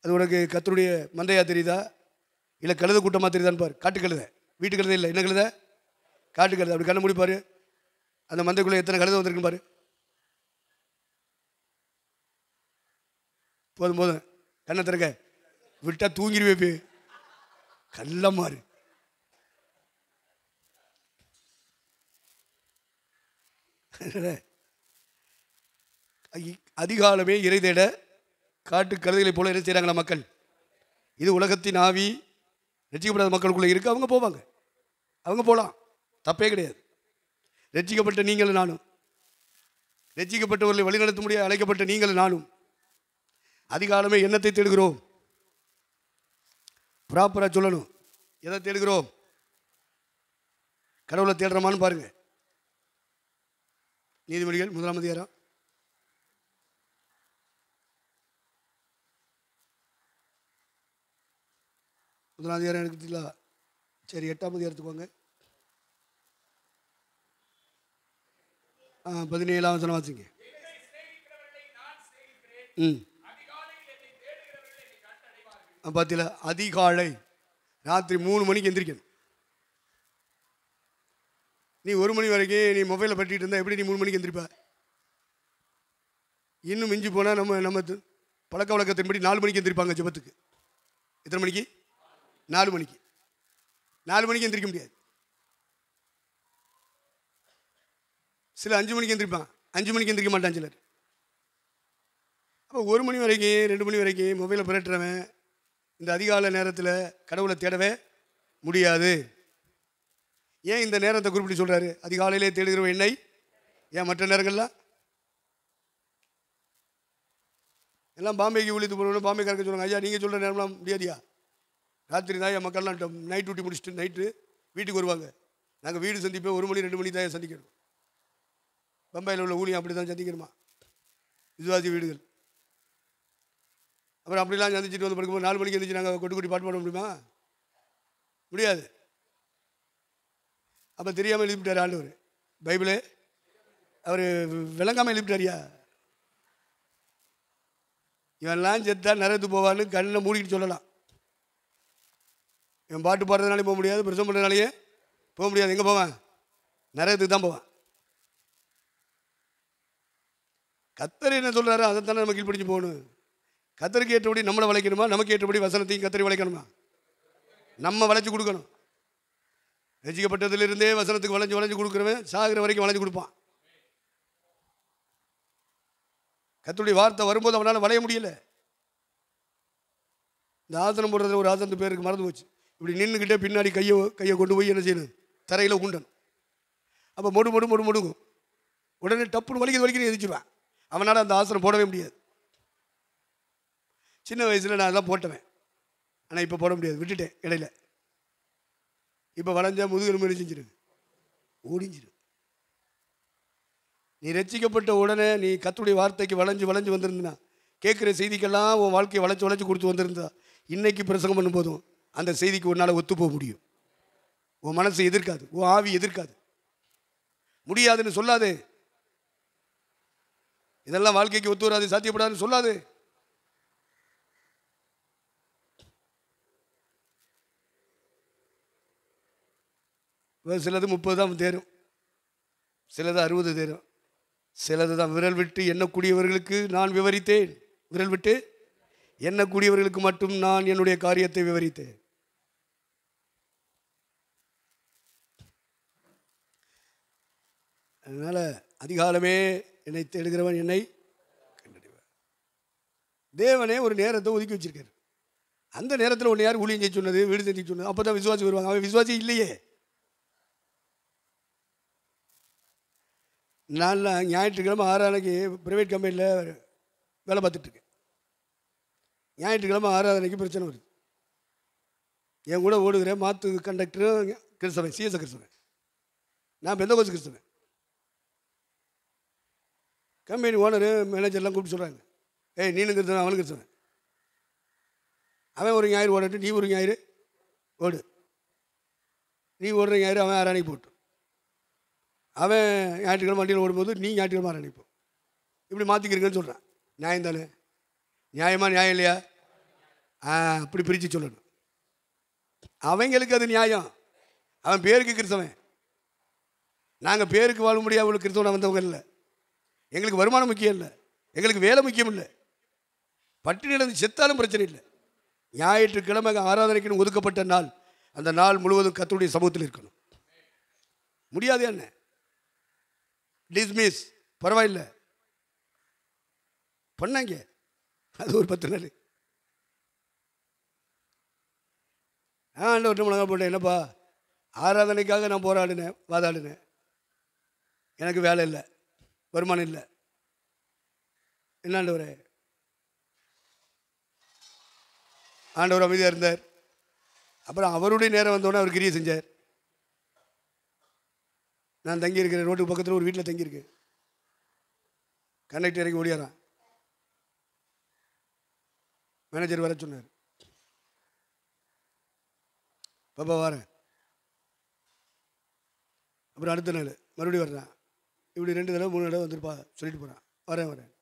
அது உனக்கு கர்த்தருடைய மந்தையா தெரியுதா இல்லை கழுத கூட்டமாக தெரியுதான்னு பாரு. காட்டு கழுத, வீட்டு கழுத இல்லை, என்ன கழுத? காட்டு கழுத. அப்படி கண்ண மூடி பாரு. அந்த மந்தைக்குள்ளே எத்தனை கழுத வந்திருக்குன்னு பாரு. போதும் போதும், கண்ணை திறக்க. விட்டா தூங்கிடுவே கல்ல மாறு. அதிகாலமே இறை தேட காட்டு கழுதைகளை போல என்ன செய்கிறாங்களா மக்கள்? இது உலகத்தின் ஆவி ரட்சிக்கப்படாத மக்களுக்குள்ளே இருக்குது. அவங்க போவாங்க, அவங்க போகலாம், தப்பே கிடையாது. ரட்சிக்கப்பட்ட நீங்களும் நானும், ரட்சிக்கப்பட்டவர்களை வழிநடத்த முடிய அழைக்கப்பட்ட நீங்களும் நானும் அதிகாலமே என்னத்தை தேடுகிறோம்? ப்ராப்பராக சொல்லணும். எதை தேடுகிறோம்? கடவுளை தேடுறோமான்னு பாருங்க. நீதிமொழிகள் 1ஆம் அதிகாரம் 1ஆம் அதிகாரம் எனக்கு தெரியல. சரி, 8ஆம் அதிகாரத்துக்கு வாங்க. 17ஆம் வசனம் வாசிங்க. பார்த்தீங்களா? அதிகாலை ராத்திரி 3 மணிக்கு எந்திரிக்கணும். நீ 1 மணி வரைக்கும் நீ மொபைலில் பட்டிட்டு இருந்தா எப்படி நீ 3 மணிக்கு எந்திரிப்ப? இன்னும் மிஞ்சி போனால் நம்ம பழக்க வழக்கத்தின்படி 4 மணிக்கு எந்திரிப்பாங்க ஜெபத்துக்கு. எத்தனை மணிக்கு? 4 மணிக்கு. 4 மணிக்கு எந்திரிக்க முடியாது. சில 5 மணிக்கு எந்திரிப்பான், 5 மணிக்கு எந்திரிக்க மாட்டான் சிலர். அப்போ 1 மணி வரைக்கும் 2 மணி வரைக்கும் மொபைலை புரட்டுறவன் இந்த அதிகாலை நேரத்தில் கடவுளை தேடவே முடியாது. ஏன் இந்த நேரத்தை குறிப்பிட்டு சொல்கிறாரு? அதிகாலையிலே தேடுகிற என்னை. ஏன் மற்ற நேரங்கள்லாம் எல்லாம் பாம்பேக்கு ஊழித்து போகணும், பாம்பே கறக்க சொல்லுவாங்க. ஐயா நீங்கள் சொல்கிற நேரம்லாம் முடியாதியா? ராத்திரி தான் என் மக்கள்லாம் நைட் டியூட்டி முடிச்சுட்டு நைட்டு வீட்டுக்கு வருவாங்க. நாங்கள் வீடு சந்திப்போம் 1 மணி 2 மணி தான் சந்திக்கணும். பம்பாயில் உள்ள ஊழியம் அப்படி தான் சந்திக்கணுமா? விசுவாசி வீடுகள். அப்புறம் அப்படிலாம் சந்திச்சுட்டு வந்து படுக்கும்போது 4 மணிக்கு எழுந்திரிச்சு நாங்கள் கொட்டு கொட்டி பாட்டு பாட முடியுமா? முடியாது. அப்போ தெரியாமல் எழுதிவிட்டார் ஆண்டவர். பைபிளே அவர் விளங்காமல் எழுதிவிட்டாரியா? இவன்லாம் செத்தா நரகத்துக்கு போவான்னு கண்ணை மூடிக்கிட்டு சொல்லலாம். இவன் பாட்டு பாடுறதுனாலே போக முடியாது, பிரசவம் பண்ணுறதுனாலேயே போக முடியாது. எங்கே போவான்? நரகத்துக்கு தான் போவான். கத்தர் என்ன சொல்கிறாரோ அதைத்தானே நம்ம கீழ்படிச்சு போகணும். கத்தருக்கு ஏற்றபடி நம்மளை வளைக்கணுமா? நமக்கு ஏற்றபடி வசனத்தையும் கத்தரி வளைக்கணுமா? நம்ம வளைச்சி கொடுக்கணும். ரசிக்கப்பட்டதிலிருந்தே வசனத்துக்கு வளைஞ்சு கொடுக்குறவன் சாகிற வரைக்கும் வளைஞ்சு கொடுப்பான். கர்த்தருடைய வார்த்தை வரும்போது அவனால் வளைய முடியல. இந்த ஆசனம் போடுறதுல ஒரு ஆசனத்து பேருக்கு மறந்து போச்சு. இப்படி நின்றுக்கிட்டே பின்னாடி கையை கொண்டு போய் என்ன செய்யணும்? தரையில் உண்டணும். அப்போ மொடுங்கும். உடனே டப்புன்னு வலிக்கிறது எதிர்ச்சிடுவேன். அவனால் அந்த ஆசனம் போடவே முடியாது. சின்ன வயசில் நான் அதெல்லாம் போட்டவேன். ஆனால் இப்போ போட முடியாது, விட்டுட்டேன் இடையில. இப்போ வளைஞ்சா முதுகெலும்பு செஞ்சிருக்கு, ஓடிஞ்சிரு. நீ ரட்சிக்கப்பட்ட உடனே நீ கர்த்தருடைய வார்த்தைக்கு வளைஞ்சு வந்திருந்தா, கேட்குற செய்திக்கெல்லாம் உன் வாழ்க்கையை வளைச்சு கொடுத்து வந்திருந்தா, இன்னைக்கு பிரசங்கம் பண்ணும்போதும் அந்த செய்திக்கு உன்னால் ஒத்து போக முடியும். உன் மனசு எதிர்க்காது, உன் ஆவி எதிர்க்காது. முடியாதுன்னு சொல்லாது. இதெல்லாம் வாழ்க்கைக்கு ஒத்து வராது, சாத்தியப்படாதுன்னு சொல்லாது. சிலது 30 தான் தேரும், சிலது 60 தேரும், சிலது தான் விரல் விட்டு எண்ணக்கூடியவர்களுக்கு நான் விவரித்தேன். விரல் விட்டு எண்ணக்கூடியவர்களுக்கு மட்டும் நான் என்னுடைய காரியத்தை விவரித்தேன். அதனால் அதிகாலமே என்னை தேடுகிறவன் என்னை கண்டடைவான். தேவனே ஒரு நேரத்தை ஒதுக்கி வச்சிருக்காரு. அந்த நேரத்தில் ஒன்று யார் ஊழியம் செய்ய சொன்னது? வீடு செஞ்சு சொன்னது. அப்போ தான் விசுவாசி வருவாங்க. அவன் விசுவாசி இல்லையே. நான் ஞாயிற்றுக்கிழமை 6 ப்ரைவேட் கம்பெனியில் வேலை பார்த்துட்ருக்கேன். ஞாயிற்றுக்கிழமை 6 பிரச்சனை வருது. என் கூட ஓடுகிறேன் மாற்று கண்டக்டரும் கிறிஸ்தவன், சிஎஸ் கிறிஸ்தவன், நான் பெந்தகோஸ் கிறிஸ்தவன். கம்பெனி ஓனரு மேனேஜர்லாம் கூப்பிட்டு சொல்கிறாங்க, ஏய் நீனும் கிறிஸ்தவன் அவனும் கிறிஸ்தவன், அவன் ஒரு ஞாயிறு ஓடட்டு, நீ ஒரு ஞாயிறு ஓடு. நீ ஓடுற ஞாயிறு அவன் ஆறாணிக்கு போட்டு, அவன் ஞாயிற்றுக்கிழமை வண்டியில் ஓடும்போது நீ ஞாயிற்றுக்கிழமை ஆரணிப்போம். இப்படி மாற்றிக்கிறீங்கன்னு சொல்கிறான். நியாயம் தானே? நியாயமா நியாயம் இல்லையா? அப்படி பிரித்து சொல்லணும். அவங்களுக்கு அது நியாயம். அவன் பேருக்கு கிறிஸ்தவன், நாங்கள் பேருக்கு வாழ முடியாது. அவங்களுக்கு கிறிஸ்தவனை வந்தவங்க இல்லை. எங்களுக்கு வருமானம் முக்கியம் இல்லை, எங்களுக்கு வேலை முக்கியம் இல்லை. பட்டினி இழந்து செத்தாலும் பிரச்சனை இல்லை. ஞாயிற்றுக்கிழமை ஆராதனைக்குன்னு ஒதுக்கப்பட்ட நாள், அந்த நாள் முழுவதும் கர்த்தருடைய சமூகத்தில் இருக்கணும். முடியாது என்ன? டிஸ்மிஸ், பரவாயில்லை பண்ணாங்க. அது ஒரு 10 நாள். ஒரு மிளகா போட்டேன். என்னப்பா, ஆராதனைக்காக நான் போராடினேன், வாதாடினேன், எனக்கு வேலை இல்லை, வருமானம் இல்லை. என்னாண்டவரே? ஆண்டவர் அமைதியாக இருந்தார். அப்புறம் அவருடைய நேரம் வந்தோடனே அவர் கிரியை செஞ்சார். நான் தங்கியிருக்கிறேன், ரோட்டுக்கு பக்கத்தில் ஒரு வீட்டில் தங்கியிருக்கேன். கண்டக்டர் இறங்கி ஓடியாரான். மேனேஜர் வர சொன்னார். பாப்பா வரேன். அப்புறம் அடுத்த நாள் மறுபடியும் வர்றான். இப்படி 2 தடவை 3 தடவை வந்துருப்பா சொல்லிட்டு போகிறான். வரேன்.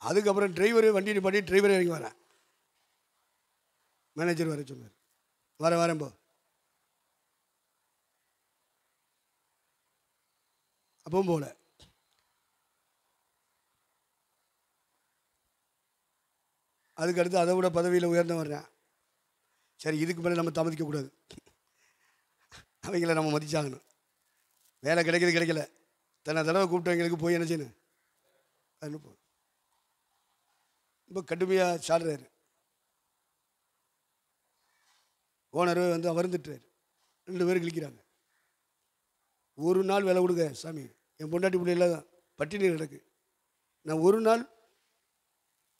அதுக்கப்புறம் டிரைவரு வண்டி நிப்பாட்டி டிரைவரே இறங்கி வரேன். மேனேஜர் வர சொன்னார். வரேன் போ. அப்பவும் போகல. அதுக்கடுத்து அதை விட பதவியில் உயர்ந்த வர்றேன். சரி, இதுக்கு மேலே நம்ம தாமதிக்கக்கூடாது, அவங்கள நம்ம மதிச்சாகணும். வேலை கிடைக்கல, தடவை கூப்பிட்டவங்களுக்கு போய் என்ன செய்யணும்? அனுப்ப ரொம்ப கடுமையாக சாடுறாரு. ஓனர் வந்து அவர்ந்துட்டுறாரு. 2 பேரும் கிழிக்கிறாங்க. ஒரு நாள் வேலை கொடுங்க சாமி, என் பொண்டாட்டி பிள்ளைல பட்டினி கிடக்கு, நான் ஒரு நாள்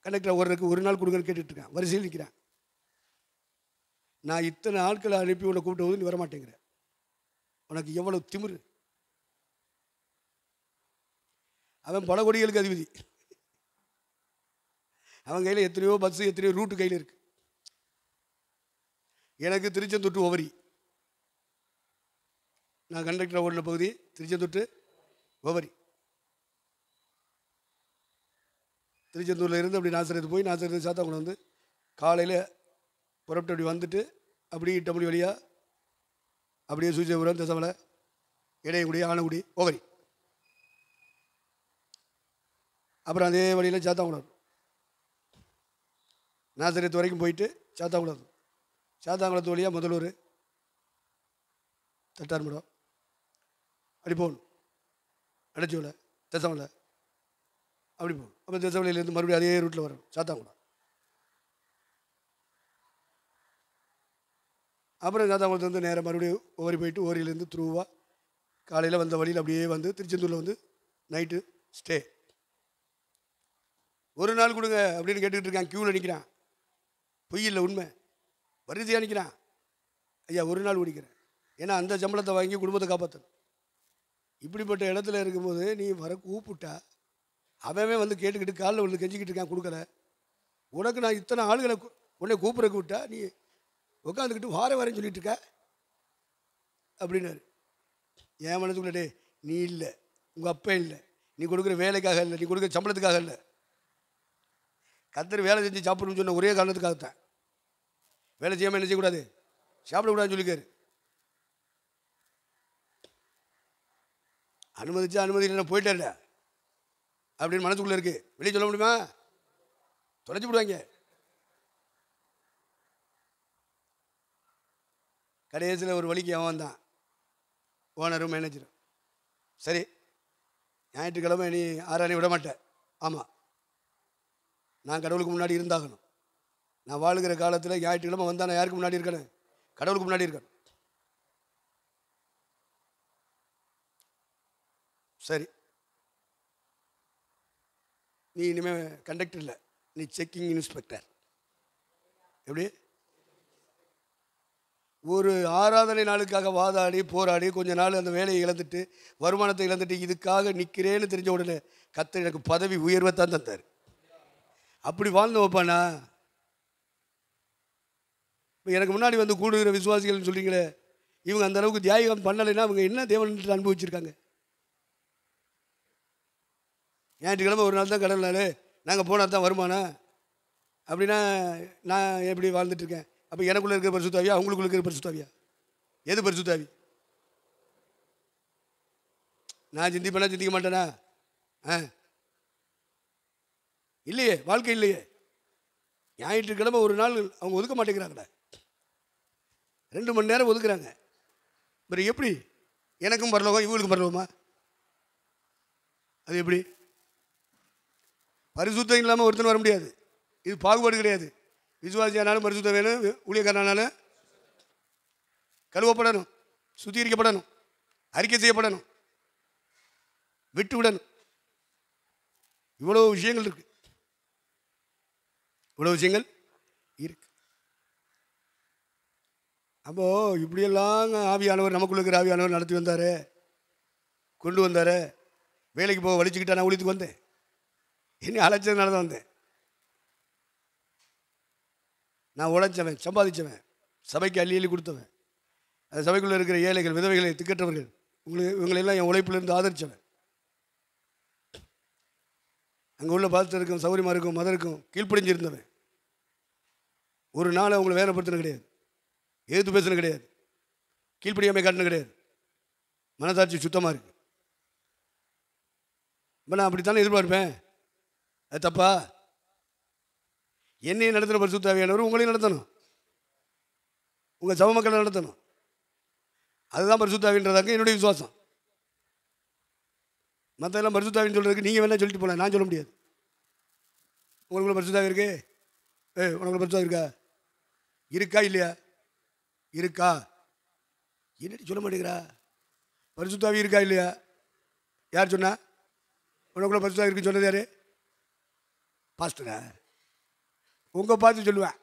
கண்டக்டர் ஓடுறதுக்கு ஒரு நாள் கொடுங்கன்னு கேட்டுட்ருக்கேன். வரிசையில் நிற்கிறேன். நான் இத்தனை ஆட்களை அனுப்பி உன்னை கூப்பிட்டு போது நீ வரமாட்டேங்கிற, உனக்கு எவ்வளோ திமிரு? அவன் பல கோடிகளுக்கு அதிபதி. அவன் கையில் எத்தனையோ பஸ்ஸு, எத்தனையோ ரூட்டு கையில் இருக்கு. எனக்கு திருச்செந்தூர் ஒவரி, நான் கண்டக்டர் ஓடின பகுதி திருச்செந்தூர் ஒவரி. திருச்செந்தூரில் இருந்து அப்படி நாசரத்து போய் நாசரத்து சாத்தாங்குளம் வந்து காலையில் புறப்பட்டு அப்படி வந்துட்டு அப்படியே இட்டமொழி வழியாக அப்படியே சூச்சபுரம், தசமலை, இடையங்குடி, ஆனக்குடி, ஒவரி. அப்புறம் அதே வழியில் சாத்தாங்குளம், நாசரத்து வரைக்கும் போயிட்டு சாத்தாங்குளத்து வழியாக முதலூர், தட்டார்மடம் அப்படி போகணும். அடைச்சோலை, தசமலை அப்படி போகணும். அப்போ தசமலையிலேருந்து மறுபடியும் அதே ரூட்டில் வரணும் சாத்தாங்குளம். அப்புறம் சாத்தாங்குளத்துலேருந்து நேராக மறுபடியும் ஓரி போயிட்டு ஓரியிலேருந்து த்ரூவாக காலையில் வந்த வழியில் அப்படியே வந்து திருச்செந்தூரில் வந்து நைட்டு ஸ்டே. ஒரு நாள் கொடுங்க அப்படின்னு கேட்டுக்கிட்டு இருக்கான். க்யூவில் நிற்கிறான். பொய் இல்லை, உண்மை. வரிசையாக நிற்கிறான். ஐயா ஒரு நாள் குடிக்கிறேன், ஏன்னா அந்த சம்பளத்தை வாங்கி குடும்பத்தை காப்பாற்றணும். இப்படிப்பட்ட இடத்துல இருக்கும்போது நீ வர கூப்பிட்டா அவன் வந்து கேட்டுக்கிட்டு காலில் வந்து கெஞ்சிக்கிட்டு இருக்கான், கொடுக்கல. உனக்கு நான் இத்தனை ஆளுகளை உன்னை கூப்பிட்றக்கு விட்டா நீ உட்காந்துக்கிட்டு வரேன்னு சொல்லிட்டு இருக்க அப்படின்னாரு. என் மனசுக்குள்ளே, டே நீ இல்லை, உங்கள் அப்பா இல்லை, நீ கொடுக்குற வேலைக்காக இல்லை, நீ கொடுக்குற சம்பளத்துக்காக இல்லை, கர்த்தர் வேலை செஞ்சு சாப்பிடணும்னு சொன்ன ஒரே காரணத்துக்காகத்தான். வேலை செய்யாமல் என்ன செய்யக்கூடாது? சாப்பிடக்கூடாதுன்னு சொல்லிக்காரு. அனுமதி இல்லைன்னா போயிட்டேன்ல அப்படின்னு மனசுக்குள்ளே இருக்குது. வெளியே சொல்ல முடியுமா? தொலைச்சி விடுவாங்க. கடைசியில் ஒரு வழிக்கு அவன் வந்தான், ஓனரும் மேனேஜரும். சரி, ஞாயிற்றுக்கிழமை நீ ஆராணி விட மாட்டேன். ஆமாம், நான் கடவுளுக்கு முன்னாடி இருந்தாகணும். நான் வாழுகிற காலத்தில் ஞாயிற்றுக்கிழமை வந்தால் நான் யாருக்கு முன்னாடி இருக்கணும்? கடவுளுக்கு முன்னாடி இருக்கணும். சரி, நீ இனிமேல் கண்டக்டர் இல்லை, நீ செக்கிங் இன்ஸ்பெக்டர். எப்படி? ஒரு ஆராதனை நாளுக்காக வாதாடி போராடி கொஞ்ச நாள் அந்த வேலையை இழந்துட்டு வருமானத்தை இழந்துட்டு இதுக்காக நிற்கிறேன்னு தெரிஞ்ச உடனே கர்த்தர் எனக்கு பதவி உயர்வைத்தான் தந்தார். அப்படி வாழ்ந்து வைப்பானா? இப்போ எனக்கு முன்னாடி வந்து கூடுகிற விசுவாசிகள்னு சொல்கிறீங்களே, இவங்க அந்த அளவுக்கு தியாகம் பண்ணலைன்னா அவங்க என்ன தேவன் அனுபவிச்சிருக்காங்க? ஞாயிற்றுக்கிழமை ஒரு நாள் தான் கடல் நாள், நாங்கள் போனால் தான் வருமானம் அப்படின்னா நான் எப்படி வாழ்ந்துட்டுருக்கேன்? அப்போ எனக்குள்ளே இருக்கிற பரிசுத்தாவியா, அவங்களுக்குள்ள இருக்கிற பரிசுத்தாவியா? எது பரிசுத்தாவி? நான் சிந்திப்பேனா சிந்திக்க மாட்டேனா? இல்லையே, வாழ்க்கை இல்லையே. ஞாயிற்றுக்கிழமை ஒரு நாள் அவங்க ஒதுக்க மாட்டேங்கிறாங்களே, 2 மணி நேரம் ஒதுக்குறாங்க. அப்புறம் எப்படி எனக்கும் பரலோகம் இவங்களுக்கும் பரலோகமா? அது எப்படி? பரிசுத்தம் இல்லாமல் ஒருத்தன் வர முடியாது. இது பாகுபாடு கிடையாது. விசுவாசியானாலும் பரிசுத்தம் வேணும், ஊழியக்காரனாலும் கழுவப்படணும், சுத்திகரிக்கப்படணும், அறிக்கை செய்யப்படணும், விட்டு விடணும். இவ்வளோ விஷயங்கள் இருக்கு, இவ்வளோ விஷயங்கள் இருக்கு. அப்போ இப்படியெல்லாம் ஆவியானவர், நமக்குள்ள இருக்கிற ஆவியானவர் நடத்தி வந்தார், கொண்டு வந்தார். வேலைக்கு போக வலிச்சுக்கிட்டா நான் ஊழியத்துக்கு வந்தேன், என்ன அழைச்சதுனால தான் வந்தேன். நான் உழைச்சவன், சம்பாதிச்சவன், சபைக்கு அள்ளி அள்ளி கொடுத்தவன், அந்த சபைக்குள்ளே இருக்கிற ஏழைகள், விதவைகளை, திக்கற்றவர்கள், இவங்களெல்லாம் என் உழைப்பிலிருந்து ஆதரித்தவன். அங்கே உள்ள பாஸ்டருக்கும் சௌரியமாருக்கும் மதருக்கும் கீழ்ப்படிஞ்சிருந்தவன். ஒரு நாள் அவங்களை வேதனைப்படுத்தின கிடையாது, எதிர்த்து பேசுன கிடையாது, கீழ்ப்படியாமை காட்டின கிடையாது. மனசாட்சி சுத்தமாக இருக்கு. இப்போ நான் அப்படித்தானே எதிர்பார்ப்பேன். அது தப்பா? என்னையும் நடத்தின பரிசுத்தாவியானவர் உங்களையும் நடத்தணும், உங்கள் சபை மக்களை நடத்தணும். அதுதான் பரிசுத்தாவின்றதாங்க என்னுடைய விசுவாசம். மற்றெல்லாம் பரிசுத்தாவின்னு சொல்கிறதுக்கு நீங்கள் வேணால் சொல்லிட்டு போகலாம், நான் சொல்ல முடியாது. உங்களுக்குள்ள பரிசுத்தாவி இருக்கு, உனக்குள்ள பரிசுத்தாவி இருக்கா? இருக்கா இல்லையா? இருக்கா? என்னடி சொல்ல மாட்டேங்கிறா? பரிசுத்தாவி இருக்கா இல்லையா? யார் சொன்னா? உனக்குள்ள பரிசுத்தாவி இருக்குன்னு சொன்னது யாரு? பாஸ்டரா? உங்கள் பார்த்து சொல்லுவேன்,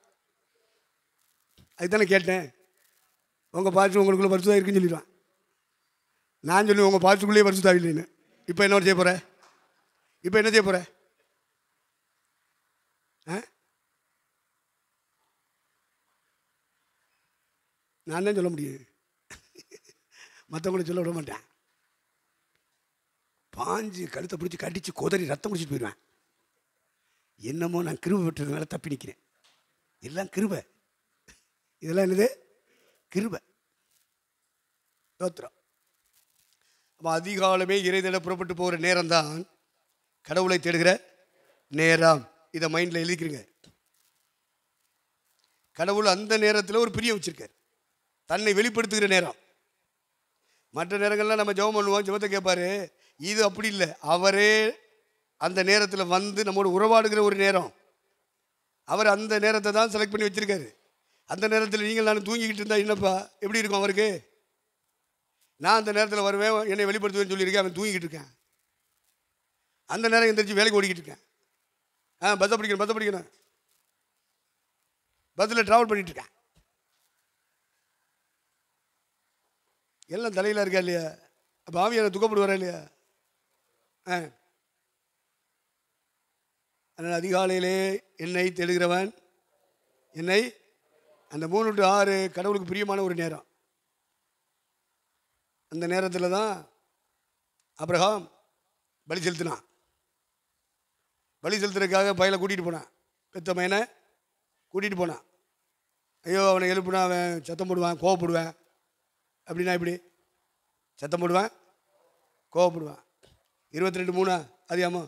அதுதானே கேட்டேன். உங்கள் பார்த்து உங்களுக்குள்ள பரிசுத்தாவி இருக்குன்னு சொல்லிடுவேன். நான் சொல்லுவேன் உங்கள் பார்த்துக்குள்ளேயே பரிசுத்தாவி இல்லைன்னு. இப்போ என்ன செய்ய போகிற? இப்போ என்ன செய்ய போகிற? நான் தான் சொல்ல முடியும், மற்றவங்களை சொல்ல விட மாட்டேன். பாஞ்சு கழுத்தை பிடிச்சி கடிச்சு கொதறி ரத்தம் குடிச்சிட்டு போயிடுவேன். என்னமோ நான் கிருபை பெற்றதுனால தப்பி நிற்கிறேன். எல்லாம் கிருபை. இதெல்லாம் என்னது? கிருபை. தோத்திரம். அப்போ அதிகாலமே இறைதேட புறப்பட்டு போகிற நேரம் தான் கடவுளை தேடுகிற நேரம். இதை மைண்டில் எழுதிக்கிறீங்க. கடவுள் அந்த நேரத்தில் ஒரு பிரியம் வச்சிருக்கார், தன்னை வெளிப்படுத்துகிற நேரம். மற்ற நேரங்கள்லாம் நம்ம ஜெபம் பண்ணுவோம், ஜெபத்தை கேட்பாரு. இது அப்படி இல்லை, அவரே அந்த நேரத்தில் வந்து நம்மோட உறவாடுகிற ஒரு நேரம். அவர் அந்த நேரத்தை தான் செலக்ட் பண்ணி வச்சிருக்காரு. அந்த நேரத்தில் நீங்கள் நான் தூங்கிக்கிட்டு இருந்தா என்னப்பா எப்படி இருக்கும் அவருக்கு? நான் அந்த நேரத்தில் வருவேன், என்னை வெளிப்படுத்துவேன்னு சொல்லியிருக்கேன், அவன் தூங்கிக்கிட்டு இருக்கேன். அந்த நேரம் எந்திரிச்சு வேலைக்கு ஓடிக்கிட்டு இருக்கேன். பஸ்ஸை பிடிக்கணும், பஸ்ஸில் ட்ராவல் பண்ணிகிட்டு இருக்கேன். எல்லாம் தலையில் இருக்கா இல்லையா? அப்போ ஆவியான துக்கப்படுவாரா இல்லையா? அதனால் அதிகாலையிலே என்னை தேடுகிறவன் என்னை, அந்த 3 to 6 கடவுளுக்கு பிரியமான ஒரு நேரம். அந்த நேரத்தில் தான் ஆபிரகாம் பலி செலுத்தினான். பலி செலுத்துறதுக்காக பையலை கூட்டிகிட்டு போனான், பெத்த பையனை கூட்டிகிட்டு போனான். ஐயோ அவனை எழுப்புனா அவன் சத்தம் போடுவான், கோவப்படுவேன். அப்படின்னா இப்படி சத்தம் போடுவேன், கோவப்படுவேன். 22:3 அதிகாமோ?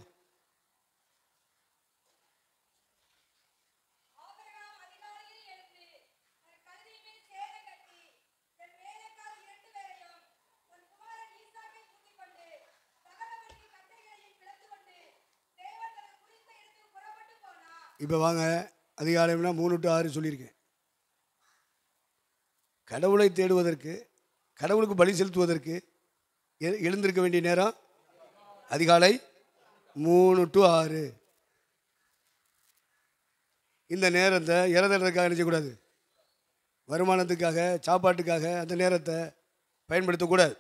இப்போ வாங்க, அதிகாலைனா 3 to 6 சொல்லியிருக்கேன். கடவுளை தேடுவதற்கு, கடவுளுக்கு பலி செலுத்துவதற்கு எழுந்திருக்க வேண்டிய நேரம் அதிகாலை 3 to 6. இந்த நேரத்தை இறந்ததுக்காக நினைக்கக்கூடாது, வருமானத்துக்காக, சாப்பாட்டுக்காக அந்த நேரத்தை பயன்படுத்தக்கூடாது.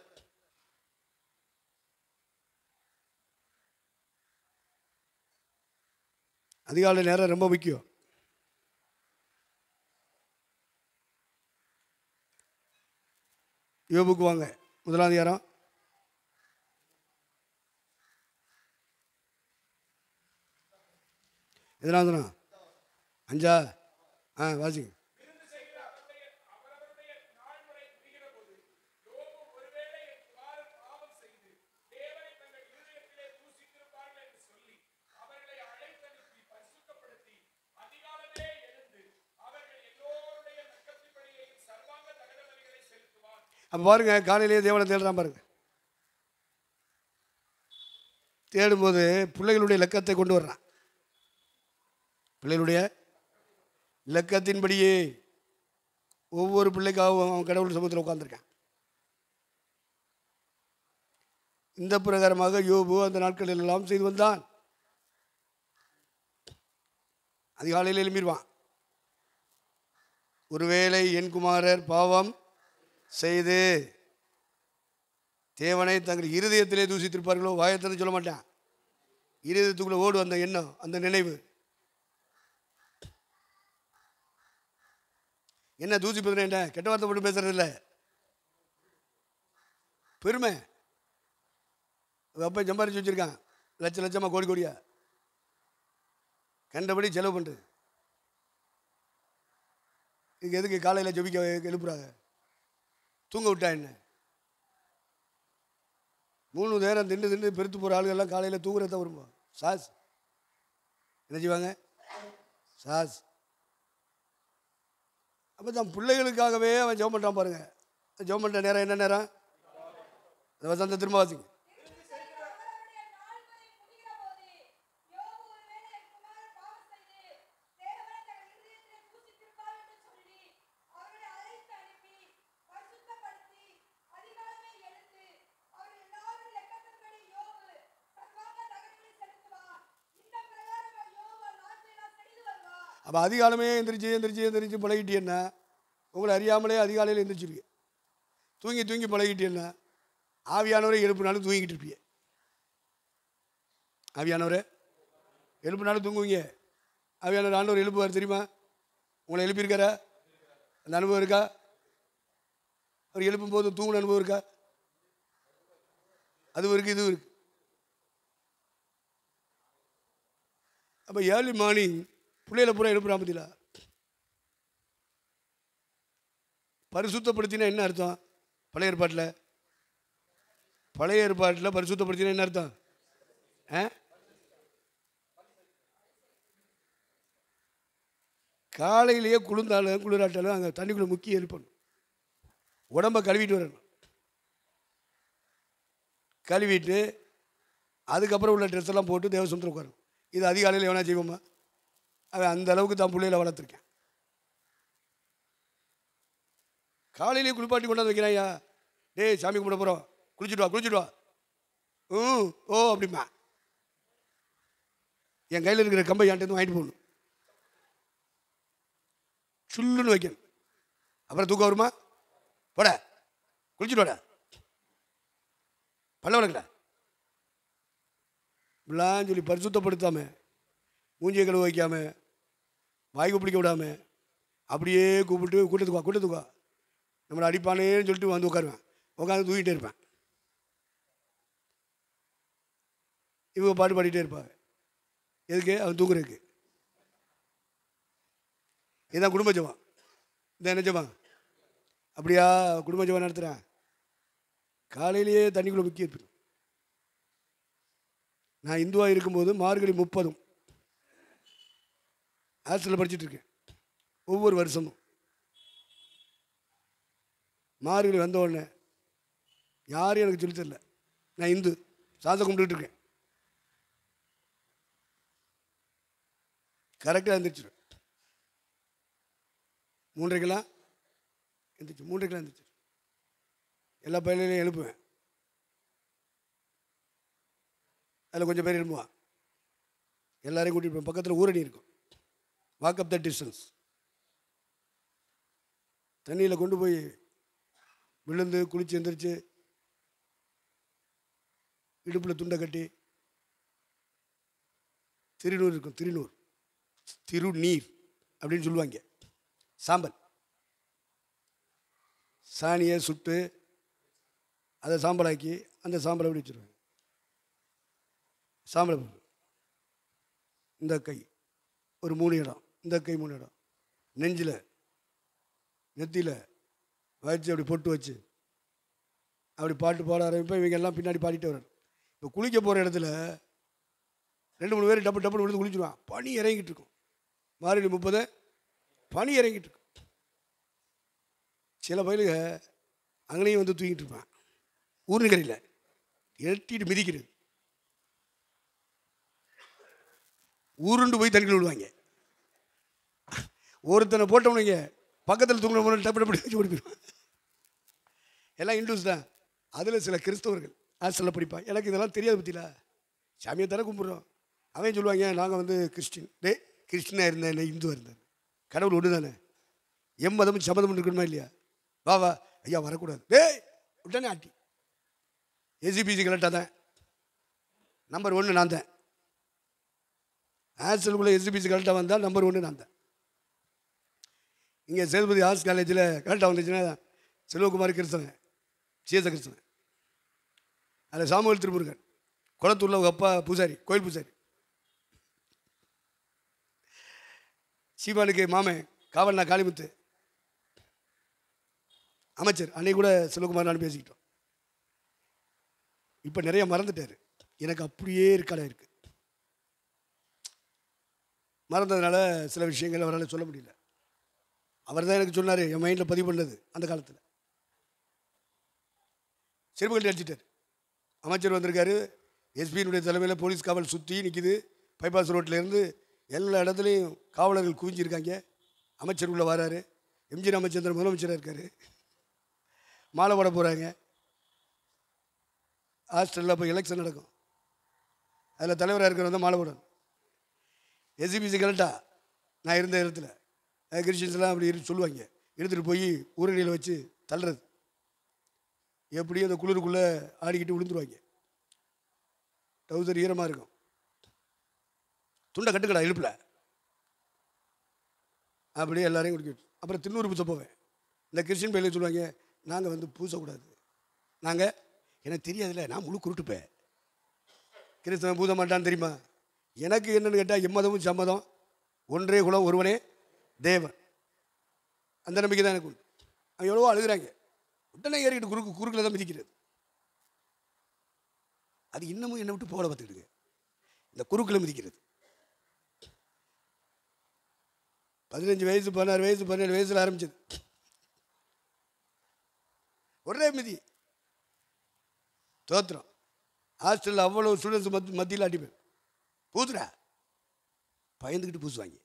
அதிகாலை நேரம் ரொம்ப முக்கியம். யோபுக்கு வாங்க, 1 அதிகாரம். எதனாவது 5 வாசிங்க. அப்போ பாருங்க, காலையிலேயே தேவனை தேடுறான் பாருங்க. தேடும்போது பிள்ளைகளுடைய இலக்கத்தை கொண்டு வர்றான். பிள்ளைகளுடைய இலக்கத்தின்படியே ஒவ்வொரு பிள்ளைக்காகவும் அவன் கடவுள் சமூகத்தில் உட்கார்ந்துருக்கான். இந்த பிரகாரமாக யோபு அந்த நாட்களில் எல்லாம் செய்து வந்தான். அதிகாலையில் எழும்பிடுவான். ஒருவேளை என் குமாரர் பாவம் செய்து தேவனை தங்கள் இருதயத்திலே தூசித்திருப்பார்களோ, வாயத்தின்னு சொல்ல மாட்டான், இருதயத்துக்குள்ளே ஓடு அந்த எண்ணம், அந்த நினைவு. என்ன தூசிப்பதுன்னு என்ன? கெட்ட வார்த்தை போட்டு பேசுறது இல்லை, பெருமை. அப்போ சம்பாரிச்சு வச்சுருக்கான், லட்சமாக கோடி கோடியா கண்டபடி செலவு பண்ணுறது. இதுக்கு எதுக்கு காலையில் ஜெபிக்க எழுப்புறாங்க? தூங்க விட்டா என்ன? 3 நேரம் திண்டு பெருத்து போகிற ஆளுகள்லாம் காலையில் தூங்குறத வரும்போது சாஸ் என்ன செய்வாங்க? சாஸ். அப்போ தான் பிள்ளைகளுக்காகவே அவன் ஜெபம் பண்ணுறான் பாருங்க. ஜெபம் பண்ணுற நேரம் என்ன நேரம்? அந்த வசந்த திரும்ப வாசிங்க. அப்போ அதிகாலமே எந்திரிச்சு பழகிட்டேன்னா, உங்களை அறியாமலே அதிகாலையில் எந்திரிச்சிருவீங்க. தூங்கி பழகிட்டேன்னா ஆவியானவரை எழுப்புனாலும் தூங்கிக்கிட்டு இருப்பீங்க. ஆவியானவரை எழுப்புனாலும் தூங்குவீங்க. ஆவியானவர் ஆண்டவர் எழுப்புவார் தெரியுமா? உங்களை எழுப்பியிருக்காரா? அந்த அனுபவம் இருக்கா? அவர் எழுப்பும்போது தூங்குன அனுபவம் இருக்கா? அதுவும் இருக்குது, இதுவும் இருக்குது. அப்போ ஏர்லி மார்னிங் பிள்ளைகளை பூரா எழுப்புறான் பத்தியா? பரிசுத்தப்படுத்தினா என்ன அர்த்தம்? பழைய ஏற்பாட்டில் பரிசுத்தப்படுத்தினா என்ன அர்த்தம்? காலையிலேயே குளிராட்டாலும் அங்கே தண்ணிக்குள்ளே முக்கிய எழுப்பணும். உடம்பை கழுவிட்டு வரணும். கழுவிட்டு அதுக்கப்புறம் உள்ள ட்ரெஸ் எல்லாம் போட்டு தேவசமுத்திரம் உட்காரணும். இது அதிகாலையில் எவனா செய்வோமா? அவன் அந்த அளவுக்கு தான் பிள்ளைகளை வளர்த்துருக்கேன். காலையிலேயே குளிப்பாட்டி கொண்டாந்து வைக்கிறாயா? டேய் சாமி கும்பிட போகிறோம், குளிச்சுட்டு வா. ஓ அப்படிமா. என் கையில் இருக்கிற கம்பை என்கிட்ட வாங்கிட்டு போகணும், சுல்லுன்னு வைக்கணும். அப்புறம் தூக்கம் வருமா? போட குளிச்சுட்டு வாடா, பல்ல வளர்க்கல இப்படிலாம் சொல்லி பரிசுத்தப்படுத்தாமல், மூஞ்சியை கழுவ வைக்காமல், வாய்க்கு பிடிக்க விடாமல், அப்படியே கூப்பிட்டு கூட்டத்துக்குவா நம்மளை அடிப்பானேன்னு சொல்லிட்டு வந்து உட்காருவேன். உட்காந்து தூக்கிட்டே இருப்பேன். இவங்க பாட்டு பாடிட்டே இருப்பாங்க. எதுக்கு? அவன் தூங்குறதுக்கு. இதுதான் குடும்ப ஜெபம். இதான் என்ன ஜெபம்? அப்படியா குடும்ப ஜெபம் நடத்துகிறேன். காலையிலேயே தண்ணிக்குள்ளே முக்கிய இருப்பேன். நான் இந்துவாக இருக்கும்போது மார்கழி 30 ஹாஸ்டலில் படிச்சுட்டு இருக்கேன். ஒவ்வொரு வருஷமும் மார்கழி வந்த உடனே யாரும் எனக்கு சொல்லி தரல. நான் இந்து சாந்த கும்பிட்டுட்டு இருக்கேன். கரெக்டாக எழுந்திரிச்சிடும். 3:30 எந்திரிச்சு எல்லா பயிலையும் எழுப்புவேன். அதில் கொஞ்சம் பேர் எழுப்புவான். எல்லாரையும் கூட்டிகிட்டு போய் பக்கத்தில் ஊரணி இருக்கும், வாக் அப் த டிஸ்டன்ஸ். தண்ணியில் கொண்டு போய் விழுந்து குளித்து எந்திரிச்சு இடுப்பில் துண்டை கட்டி, திருநூறு இருக்கும், திருநீர் அப்படின்னு சொல்லுவாங்க. சாம்பல் சாணியை சுட்டு அதை சாம்பலாக்கி அந்த சாம்பலை அப்படி வச்சுருவேன். சாம்பலை இந்த கை ஒரு 3 இடம், இந்த கை 3 இடம், நெஞ்சில் நெத்தியில் வச்சு அப்படி பொட்டு வச்சு அப்படி பாட்டு பாட ஆரம்பிப்பேன். இவங்க எல்லாம் பின்னாடி பாடிட்டு வர்றாரு. இப்போ குளிக்க போகிற இடத்துல 2-3 பேர் டப்பு டப்புன்னு விழுந்து குளிச்சுடுவான். பனி இறங்கிட்டு இருக்கும். மார்கழி 30 பனி இறங்கிட்டு இருக்கும். சில பயிலுக அங்கேயும் வந்து தூங்கிட்டு இருப்பான். ஊர்னுக்கரையில் எட்டிட்டு மிதிக்கிறது, ஊருண்டு போய் தண்ணியில் விடுவாங்க. ஒருத்தனை போட்டவனுங்க பக்கத்தில் தூங்கின போன டப்பு டப்பு வச்சு ஓடிப்பிடுவான். எல்லாம் இந்துஸ் தான். அதில் சில கிறிஸ்தவர்கள் ஹாஸ்டலில் படிப்பான். எனக்கு இதெல்லாம் தெரியாது பற்றியில, சாமியை தர கும்பிட்றோம். அவன் சொல்லுவாங்க நாங்கள் வந்து கிறிஸ்டின். கிறிஸ்டினாக இருந்தேன், என்ன இந்துவாக இருந்தேன். கடவுள் ஒன்று தானே, எம்மதமும் சம்மதம் இருக்கணுமா இல்லையா? வா வா ஐயா வரக்கூடாது. உடனே ஆட்டி எஸ்சிபிசி கரெக்டாக தான் நம்பர் 1 நான் தான். ஹாஸ்டலுக்குள்ளே எஸ்சிபிசி கரெக்டாக வந்தால் நம்பர் 1 நான் தான். இங்கே சேதுபதி ஆர்ட்ஸ் காலேஜில் கரெக்டாக வந்துச்சுன்னா செல்வகுமார் கிறிஸ்தவன், சிஎஸ் கிறிஸ்தவன். அதில் சாமுவேல் திருமுருகன் குளத்தூரில் உங்கள் அப்பா பூசாரி, கோயில் பூசாரி. சீமானுக்கு மாமன் காவல்னா காளிமுத்து அமைச்சர். அன்னைக்கு கூட செல்வகுமார் நான் பேசிக்கிட்டோம். இப்போ நிறைய மறந்துட்டார். எனக்கு அப்படியே இருக்காடா இருக்கு. மறந்ததுனால சில விஷயங்கள் அவரால் சொல்ல முடியல. அவர் தான் எனக்கு சொன்னார், என் மைண்டில் பதிவு பண்ணது. அந்த காலத்தில் செருப்பு கட்டி அடிச்சிட்டார். அமைச்சர் வந்திருக்காரு, எஸ்பியினுடைய தலைமையில் போலீஸ் காவல் சுற்றி நிற்கிது. பைபாஸ் ரோட்டிலேருந்து எல்லா இடத்துலையும் காவலர்கள் குவிஞ்சிருக்காங்க. அமைச்சர் உள்ள வராரு. எம்ஜி ராமச்சந்திரன் முதலமைச்சராக இருக்கார். மாலை போட போகிறாங்க. ஹாஸ்டலில் இப்போ எலெக்ஷன் நடக்கும். அதில் தலைவராக இருக்கிறவங்க தான் மாலை போடணும். எஸ்சிபிசி கரெக்டாக நான் இருந்த இடத்துல கிறிஸ்டின்ஸ்லாம் அப்படி சொல்லுவாங்க. எடுத்துகிட்டு போய் ஊரணியில் வச்சு தள்ளுறது. எப்படியும் அந்த குளிருக்குள்ளே ஆடிக்கிட்டு விழுந்துருவாங்க. டவுசர் ஈரமாக இருக்கும். துண்டை கட்டுக்கடா இழுப்பில் அப்படியே எல்லாரையும் குடிக்க. அப்புறம் திண்ணூறு பூச போவேன். இந்த கிறிஸ்டின் பையில சொல்லுவாங்க, நாங்கள் வந்து பூசக்கூடாது. நாங்கள் எனக்கு தெரியாதுல்ல, நான் முழு குருட்டுப்பேன். கிறிஸ்தவன் பூச மாட்டான்னு தெரியுமா? எனக்கு என்னென்னு கேட்டால் எம்மதமும் சம்மதம், ஒன்றே குலம் ஒருவனே தேவன். அந்த நம்பிக்கை தான் எனக்கு உண்டு. அவங்க எவ்வளவோ அழுகிறாங்க. உடனே ஏறிக்கிட்டு குறுக்கில் தான் மிதிக்கிறது. அது இன்னமும் என்னை விட்டு போல பார்த்துக்கிடுங்க. இந்த குறுக்கில் மிதிக்கிறது 15 வயசு 16 வயசு 17 வயசில் ஆரம்பிச்சது. ஒரே மிதி தோத்திரம். ஹாஸ்டலில் அவ்வளோ ஸ்டூடெண்ட்ஸ் மத்தியில் அடிப்பேன். பூசுறா பயந்துக்கிட்டு பூசுவாங்க.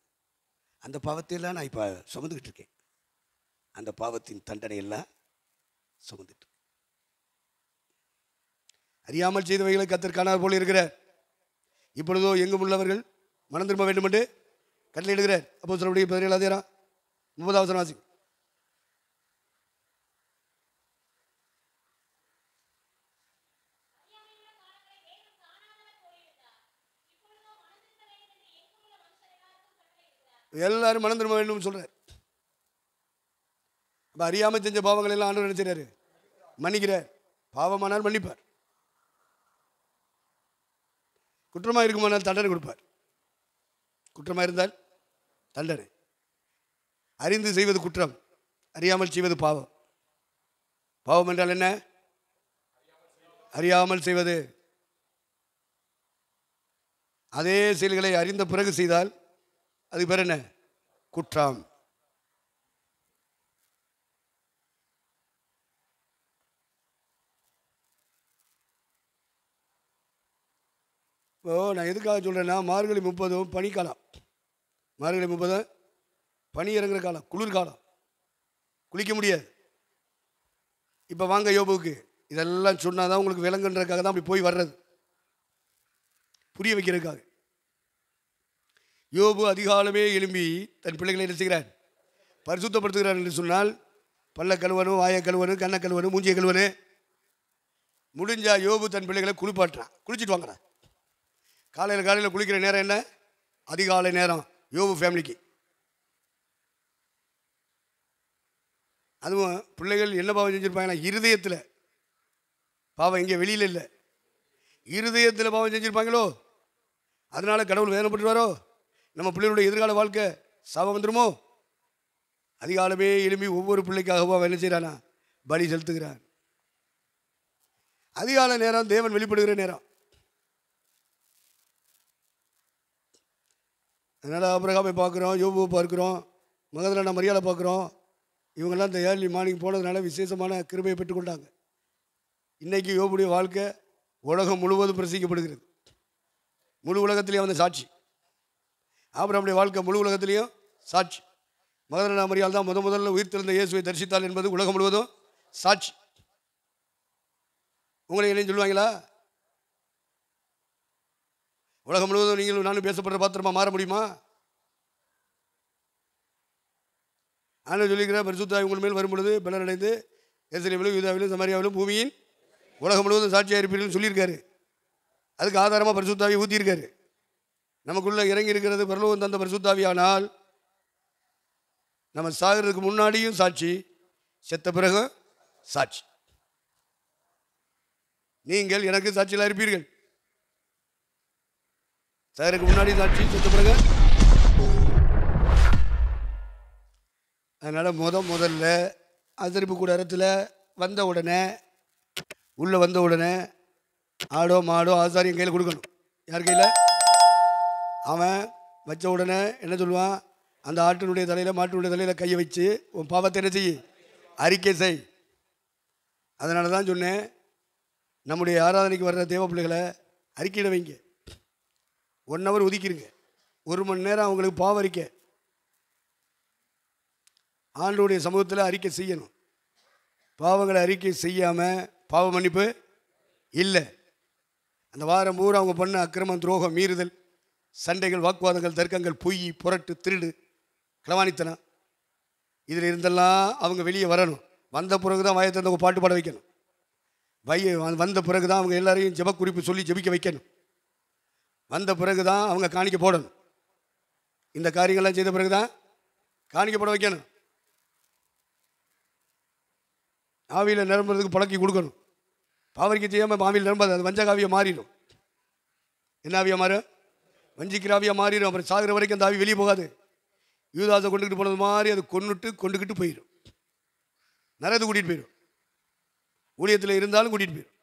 அந்த பாவத்தையெல்லாம் நான் இப்போ சுமந்துக்கிட்டு இருக்கேன். அந்த பாவத்தின் தண்டனையெல்லாம் சுமந்துட்டு அறியாமல் செய்தவைகளை கர்த்தர் காணார் போல இருக்கிறார். இப்பொழுதோ எங்கும் உள்ளவர்கள் மனம் திரும்ப வேண்டும் என்று கட்டளையிடுகிறார். அப்போஸ்தலருடைய 17 30 வாசி. எல்லாரும் மனம் திரும்ப வேண்டும் சொல்றார். அப்போ அறியாமல் செஞ்ச பாவங்கள் எல்லாம் ஆண்டவர் நினைச்சாரு, மன்னிக்கிறார். பாவமானால் மன்னிப்பார். குற்றமாக இருக்குமானால் தண்டனை கொடுப்பார். குற்றமாக இருந்தால் தண்டனை. அறிந்து செய்வது குற்றம், அறியாமல் செய்வது பாவம். பாவம் என்றால் என்ன? அறியாமல் செய்வது. அதே செயல்களை அறிந்த பிறகு செய்தால் அது பேர் என்ன? குற்றம். இப்போ நான் எதுக்காக சொல்கிறேன்னா, மார்கழி 30 பனிக்காலம். மார்கழி 30 பனி இறங்குற காலம், குளிர்காலம். குளிக்க முடியாது. இப்போ வாங்க யோபுக்கு இதெல்லாம் சொன்னால் தான் உங்களுக்கு விளங்குன்றதுக்காக தான் அப்படி போய் வர்றது, புரிய வைக்கிறதுக்காக. யோபு அதிகாலமே எழும்பி தன் பிள்ளைகளை என்ன செய்கிறார்? பரிசுத்தப்படுத்துகிறார் என்று சொன்னால், பல்ல கழுவணும், வாயை கழுவணும், கண்ணை கழுவணும், மூஞ்சியை கழுவணும். முடிஞ்சா யோபு தன் பிள்ளைகளை குளிப்பாட்டுறான். குளிச்சுட்டு வாங்கடா. காலையில் குளிக்கிற நேரம் என்ன? அதிகாலை நேரம் யோபு ஃபேமிலிக்கு. அதுவும் பிள்ளைகள் என்ன பாவம் செஞ்சுருப்பாங்கன்னா, இருதயத்தில் பாவம் இங்கே வெளியில் இல்லை, இருதயத்தில் பாவம் செஞ்சுருப்பாங்களோ, அதனால கடவுள் வேதனைப்பட்டுருவாரோ, நம்ம பிள்ளைகளுடைய எதிர்கால வாழ்க்கை சாபம் வந்துருமோ. அதிகாலமே எழும்பி ஒவ்வொரு பிள்ளைக்காகவோ அவன் என்ன செய்கிறானா, பலி செலுத்துகிறான். அதிகால நேரம் தேவன் வெளிப்படுகிற நேரம். அதனால் ஆபிரகாமை பார்க்குறோம், யோபுவை பார்க்குறோம், மகதலேனா மரியாதை பார்க்குறோம். இவங்கெல்லாம் இந்த ஏர்லி மார்னிங் போனதுனால விசேஷமான கிருபையை பெற்றுக்கொண்டாங்க. இன்றைக்கி யோபுடைய வாழ்க்கை உலகம் முழுவதும் பிரசிக்கப்படுகிறது. முழு உலகத்திலேயும் வந்து சாட்சி. ஆபிரகாமுடைய வாழ்க்கை முழு உலகத்திலேயும் சாட்சி. மகதலேனா மரியாதை தான் முதல்ல உயிர்த்தெழுந்த இயேசுவை தரிசித்தாள் என்பது உலகம் முழுவதும் சாட்சி. உங்களை என்னன்னு சொல்லுவாங்களா? உலகம் முழுவதும் நீங்களும் நானும் பேசப்படுற பாத்திரமா மாற முடியுமா? ஆனால் சொல்லிக்கிறேன், பரிசுத்த உங்கள் மேல் வரும் பொழுது பலனடைந்து எருசலேமிலும் யூதாவிலும் சமாரியாவிலும் பூமியின் உலகம் முழுவதும் சாட்சியாக இருப்பீர்கள் சொல்லியிருக்காரு. அதுக்கு ஆதாரமாக பரிசுத்தாவியை ஊற்றியிருக்காரு. நமக்குள்ளே இறங்கி இருக்கிறது பரலோகம் தந்த பரிசுத்தாவி. ஆனால் நம்ம சாகிறதுக்கு முன்னாடியும் சாட்சி, செத்த பிறகு சாட்சி. நீங்கள் எனக்கு சாட்சியெல்லாம் இருப்பீர்கள். சாகிறதுக்கு முன்னாடி சாட்சி, செத்த பிறகு. அதனால் முதல்ல ஆசரிப்பு கூடாரத்தில் வந்த உடனே, உள்ளே வந்த உடனே ஆடோ மாடோ ஆசாரியம் கையில் கொடுக்கணும். யார் கையில்? அவன் வச்ச உடனே என்ன சொல்லுவான், அந்த ஆட்டினுடைய தலையில் மாட்டினுடைய தலையில் கையை வச்சு உன் பாவத்தை என்ன செய்ய, அறிக்கை செய். அதனால தான் சொன்னேன், நம்முடைய ஆராதனைக்கு வர்ற தேவ பிள்ளைகளை அறிக்கையிட வைங்க. 1 ஹவர் ஒதுக்கிடுங்க. 1 மணி நேரம் அவங்களுக்கு பாவ அறிக்கை, ஆண்டவருடைய சமூகத்தில் அறிக்கை செய்யணும். பாவங்களை அறிக்கை செய்யாமல் பாவ மன்னிப்பு இல்லை. அந்த வாரம் பூரா அவங்க பண்ண அக்கிரமம், துரோகம், மீறுதல், சண்டைகள், வாக்குவாதங்கள், தர்க்கங்கள், பொய், புரட்டு, திருடு, களவாணித்தனம், இதில் இருந்தெல்லாம் அவங்க வெளியே வரணும். வந்த பிறகு தான் வாயை திறந்து பாட்டு பாட வைக்கணும். வந்த பிறகு தான் அவங்க எல்லாரையும் ஜெப குறிப்பு சொல்லி ஜெபிக்க வைக்கணும். வந்த பிறகு தான் அவங்க காணிக்க போடணும். இந்த காரியங்கள்லாம் செய்த பிறகு தான் காணிக்க போட வைக்கணும். ஆவியில் நிரம்புறதுக்கு பழக்கி கொடுக்கணும். பாவரிக்கை செய்யாமல் ஆவியில் நிரம்பாது, அது வஞ்சகாவியாக மாறிடும். என்ன ஆவியாக மாறும்? வஞ்சிக்கிற ஆவியாக மாறிடும். அப்புறம் சாகிற வரைக்கும் அந்த ஆவி வெளியே போகாது. யூதாசை கொண்டுக்கிட்டு போனது மாதிரி அது கொண்டுக்கிட்டு போயிடும். நரது கூட்டிகிட்டு போயிடும். ஊழியத்தில் இருந்தாலும் கூட்டிகிட்டு போயிடும்.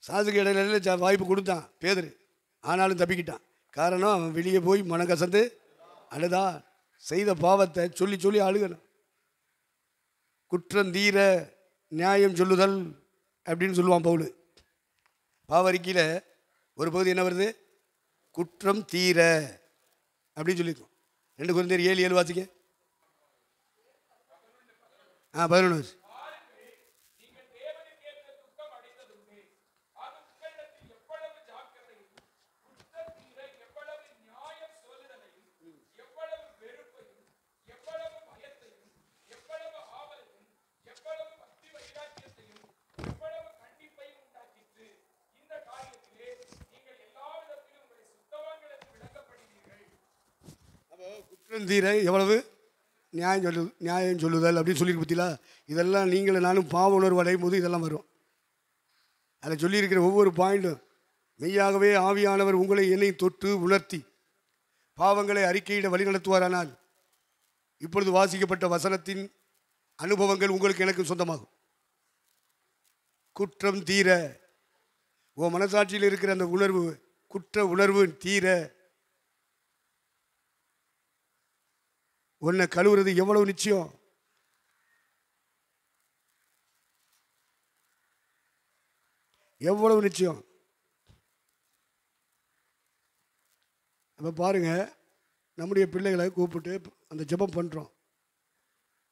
சாதுக்கு இடையில வாய்ப்பு கொடுத்தான் பேதுரு, ஆனாலும் தப்பிக்கிட்டான். காரணம், அவன் வெளியே போய் மனக்கசந்து அழுதா. செய்த பாவத்தை சொல்லி சொல்லி அழுகணும். குற்றம் தீர நியாயம் சொல்லுதல் அப்படின்னு சொல்லுவான் பவுல். பாவரிக்கையில் ஒரு பகுதி என்ன வருது? குற்றம் தீர அப்படின்னு சொல்லியிருக்கோம். 2 கொரிந்தியர் 7:7 வாசிக்க. 11. குற்றம் தீர எவ்வளவு நியாயம் சொல்லுதல் அப்படின்னு சொல்லியிருக்கு. பற்றிலா இதெல்லாம் நீங்களும் நானும் பாவ உணர்வு அடையும் போது இதெல்லாம் வரும். அதில் சொல்லியிருக்கிற ஒவ்வொரு பாயிண்ட்டும் மெய்யாகவே ஆவியானவர் உங்களை என்னை தொட்டு உணர்த்தி பாவங்களை அறிக்கையிட வழி நடத்துவாரானால் இப்பொழுது வாசிக்கப்பட்ட வசனத்தின் அனுபவங்கள் உங்களுக்கு எனக்கு சொந்தமாகும். குற்றம் தீர, உன் மனசாட்சியில் இருக்கிற அந்த உணர்வு, குற்ற உணர்வு தீர, உன்னை கழுவுறது எவ்வளவு நிச்சயம். எவ்வளவு நிச்சயம். அப்போ பாருங்க, நம்முடைய பிள்ளைகளை கூப்பிட்டு அந்த ஜெபம் பண்ணுறோம்.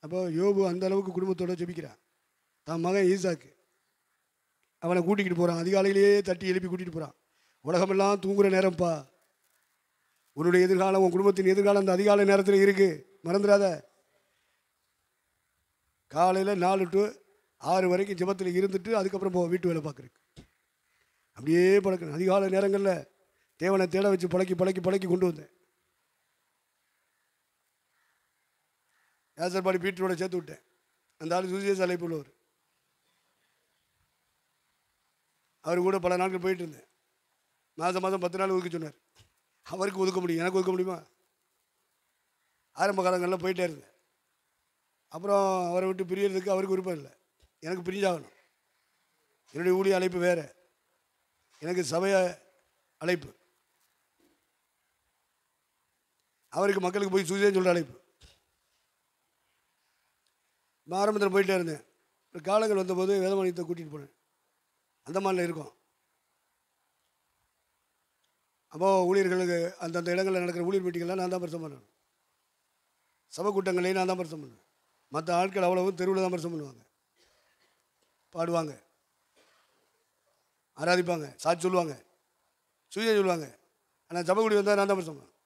அப்போ யோபு அந்த அளவுக்கு குடும்பத்தோடு ஜெபிக்கிறான். தான் மகன் ஈசாக்கு அவனை கூட்டிக்கிட்டு போகிறான். அதிகாலையிலேயே தட்டி எழுப்பி கூட்டிகிட்டு போகிறான். உலகமெல்லாம் தூங்குகிற நேரம்ப்பா, உன்னுடைய எதிர்காலம், உன் குடும்பத்தின் எதிர்காலம் அந்த அதிகாலை நேரத்தில் இருக்குது, மறந்துடாத. காலையில் 4 to 6 வரைக்கும் ஜெபத்தில் இருந்துட்டு அதுக்கப்புறம் போ வீட்டு வேலை பார்க்குறதுக்கு. அப்படியே பழக்கணும். அதிகாலை நேரங்களில் தேவனை தேட வச்சு பழக்கி கொண்டு வந்தேன். யாசர்பாடி பீட்டரோட சேர்த்து விட்டேன். அந்த ஆள் சுவிசேஷ அழைப்பு உள்ளவர். அவர் கூட பல நாட்கள் போயிட்டு இருந்தேன். மாதம் 10 நாள் ஒதுக்க சொன்னார். அவருக்கு ஒதுக்க முடியும், எனக்கு ஒதுக்க முடியுமா? ஆரம்ப காலங்களில் போயிட்டே இருந்தேன். அப்புறம் அவரை விட்டு பிரியறதுக்கு அவருக்கு விருப்பம் இல்லை. எனக்கு பிரிஞ்சாகணும். என்னுடைய ஊழிய அழைப்பு வேறு, எனக்கு சபைய அழைப்பு. அவருக்கு மக்களுக்கு போய் சுவிசேஷம் சொல்கிற அழைப்பு. ஆரம்பத்தில் போயிட்டே இருந்தேன். காலங்கள் வந்தபோது வேதமானியத்தை கூட்டிகிட்டு போனேன். அந்தமானில் இருக்கோம். அப்போது ஊழியர்களுக்கு அந்தந்த இடங்களில் நடக்கிற ஊழியர் மீட்டிங்கெல்லாம் நான் தான் பிரசங்கம் பண்ணேன். சபை கூட்டங்களையும் நான் தான் பிரசங்கம் பண்ணுவேன். மற்ற ஆட்கள் அவ்வளவு தெருவில் தான் பிரசங்கம் பண்ணுவாங்க, பாடுவாங்க, ஆராதிப்பாங்க, சாட்சி சொல்லுவாங்க, சுவிசேஷம் சொல்லுவாங்க. ஆனால் சபை கூடி வந்தால் நான் தான் பிரசங்கம் பண்ணுவேன்.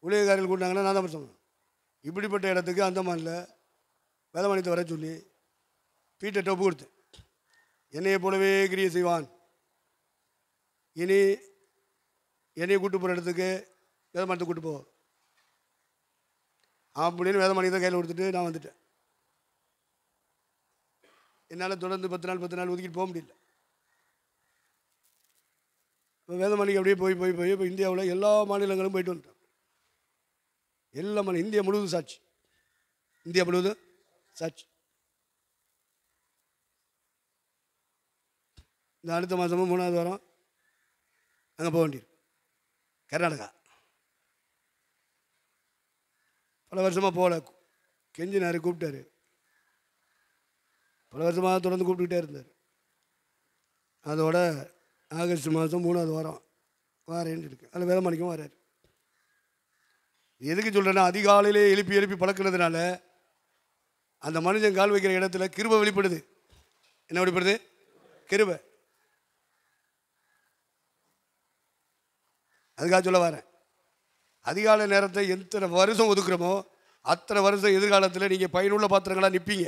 ஊழியக்காரர்கள் கூட்டினாங்கன்னா நான் தான் பிரசங்கம் பண்ணுவேன். இப்படிப்பட்ட இடத்துக்கு அந்தமானில் வேதமானியத்தை வர சொல்லி பீட்டை ஒப்பு கொடுத்தேன். என்னையை போலவே கிரியை செய்வான், இனி என்னையை கூட்டு போகிற இடத்துக்கு வேதமானியத்தை கூட்டு போ அப்படின்னு வேதமானியத்தை கையில் கொடுத்துட்டு நான் வந்துட்டேன். என்னால் தொடர்ந்து 10 நாள் ஒதுக்கிட்டு போக முடியல. இப்போ வேதமானிக்கு அப்படியே போய் இப்போ இந்தியாவில் எல்லா மாநிலங்களும் போயிட்டு வந்துட்டேன். எல்லா மாநிலம், இந்தியா முழுவதும் சாட்சி, இந்தியா முழுவதும் சாட்சி. இந்த அடுத்த மாதமும் 3வது வாரம் அங்கே போக வேண்டியிருக்கு, கர்நாடகா. பல வருஷமாக போகல, கெஞ்சினார், கூப்பிட்டாரு. பல வருஷமாக தொடர்ந்து கூப்பிட்டுக்கிட்டே இருந்தார். அதோட ஆகஸ்ட் மாதம் 3வது வாரம் வாரேன்னு இருக்கு. அதில் வேதமானிக்கும் வராரு. எதுக்கு சொல்கிறேன்னா, அதிகாலையிலே எழுப்பி பழக்கிறதுனால அந்த மனுஷன் கால் வைக்கிற இடத்துல கிருபை வெளிப்படுது. என்ன வெளிப்படுது? கிருபை. அதுக்காக சொல்ல வரேன். அதிகாலை நேரத்தை எத்தனை வருஷம் ஒதுக்குறோமோ அத்தனை வருஷம் எதிர்காலத்தில் நீங்கள் பயனுள்ள பாத்திரங்களாக நிற்பீங்க.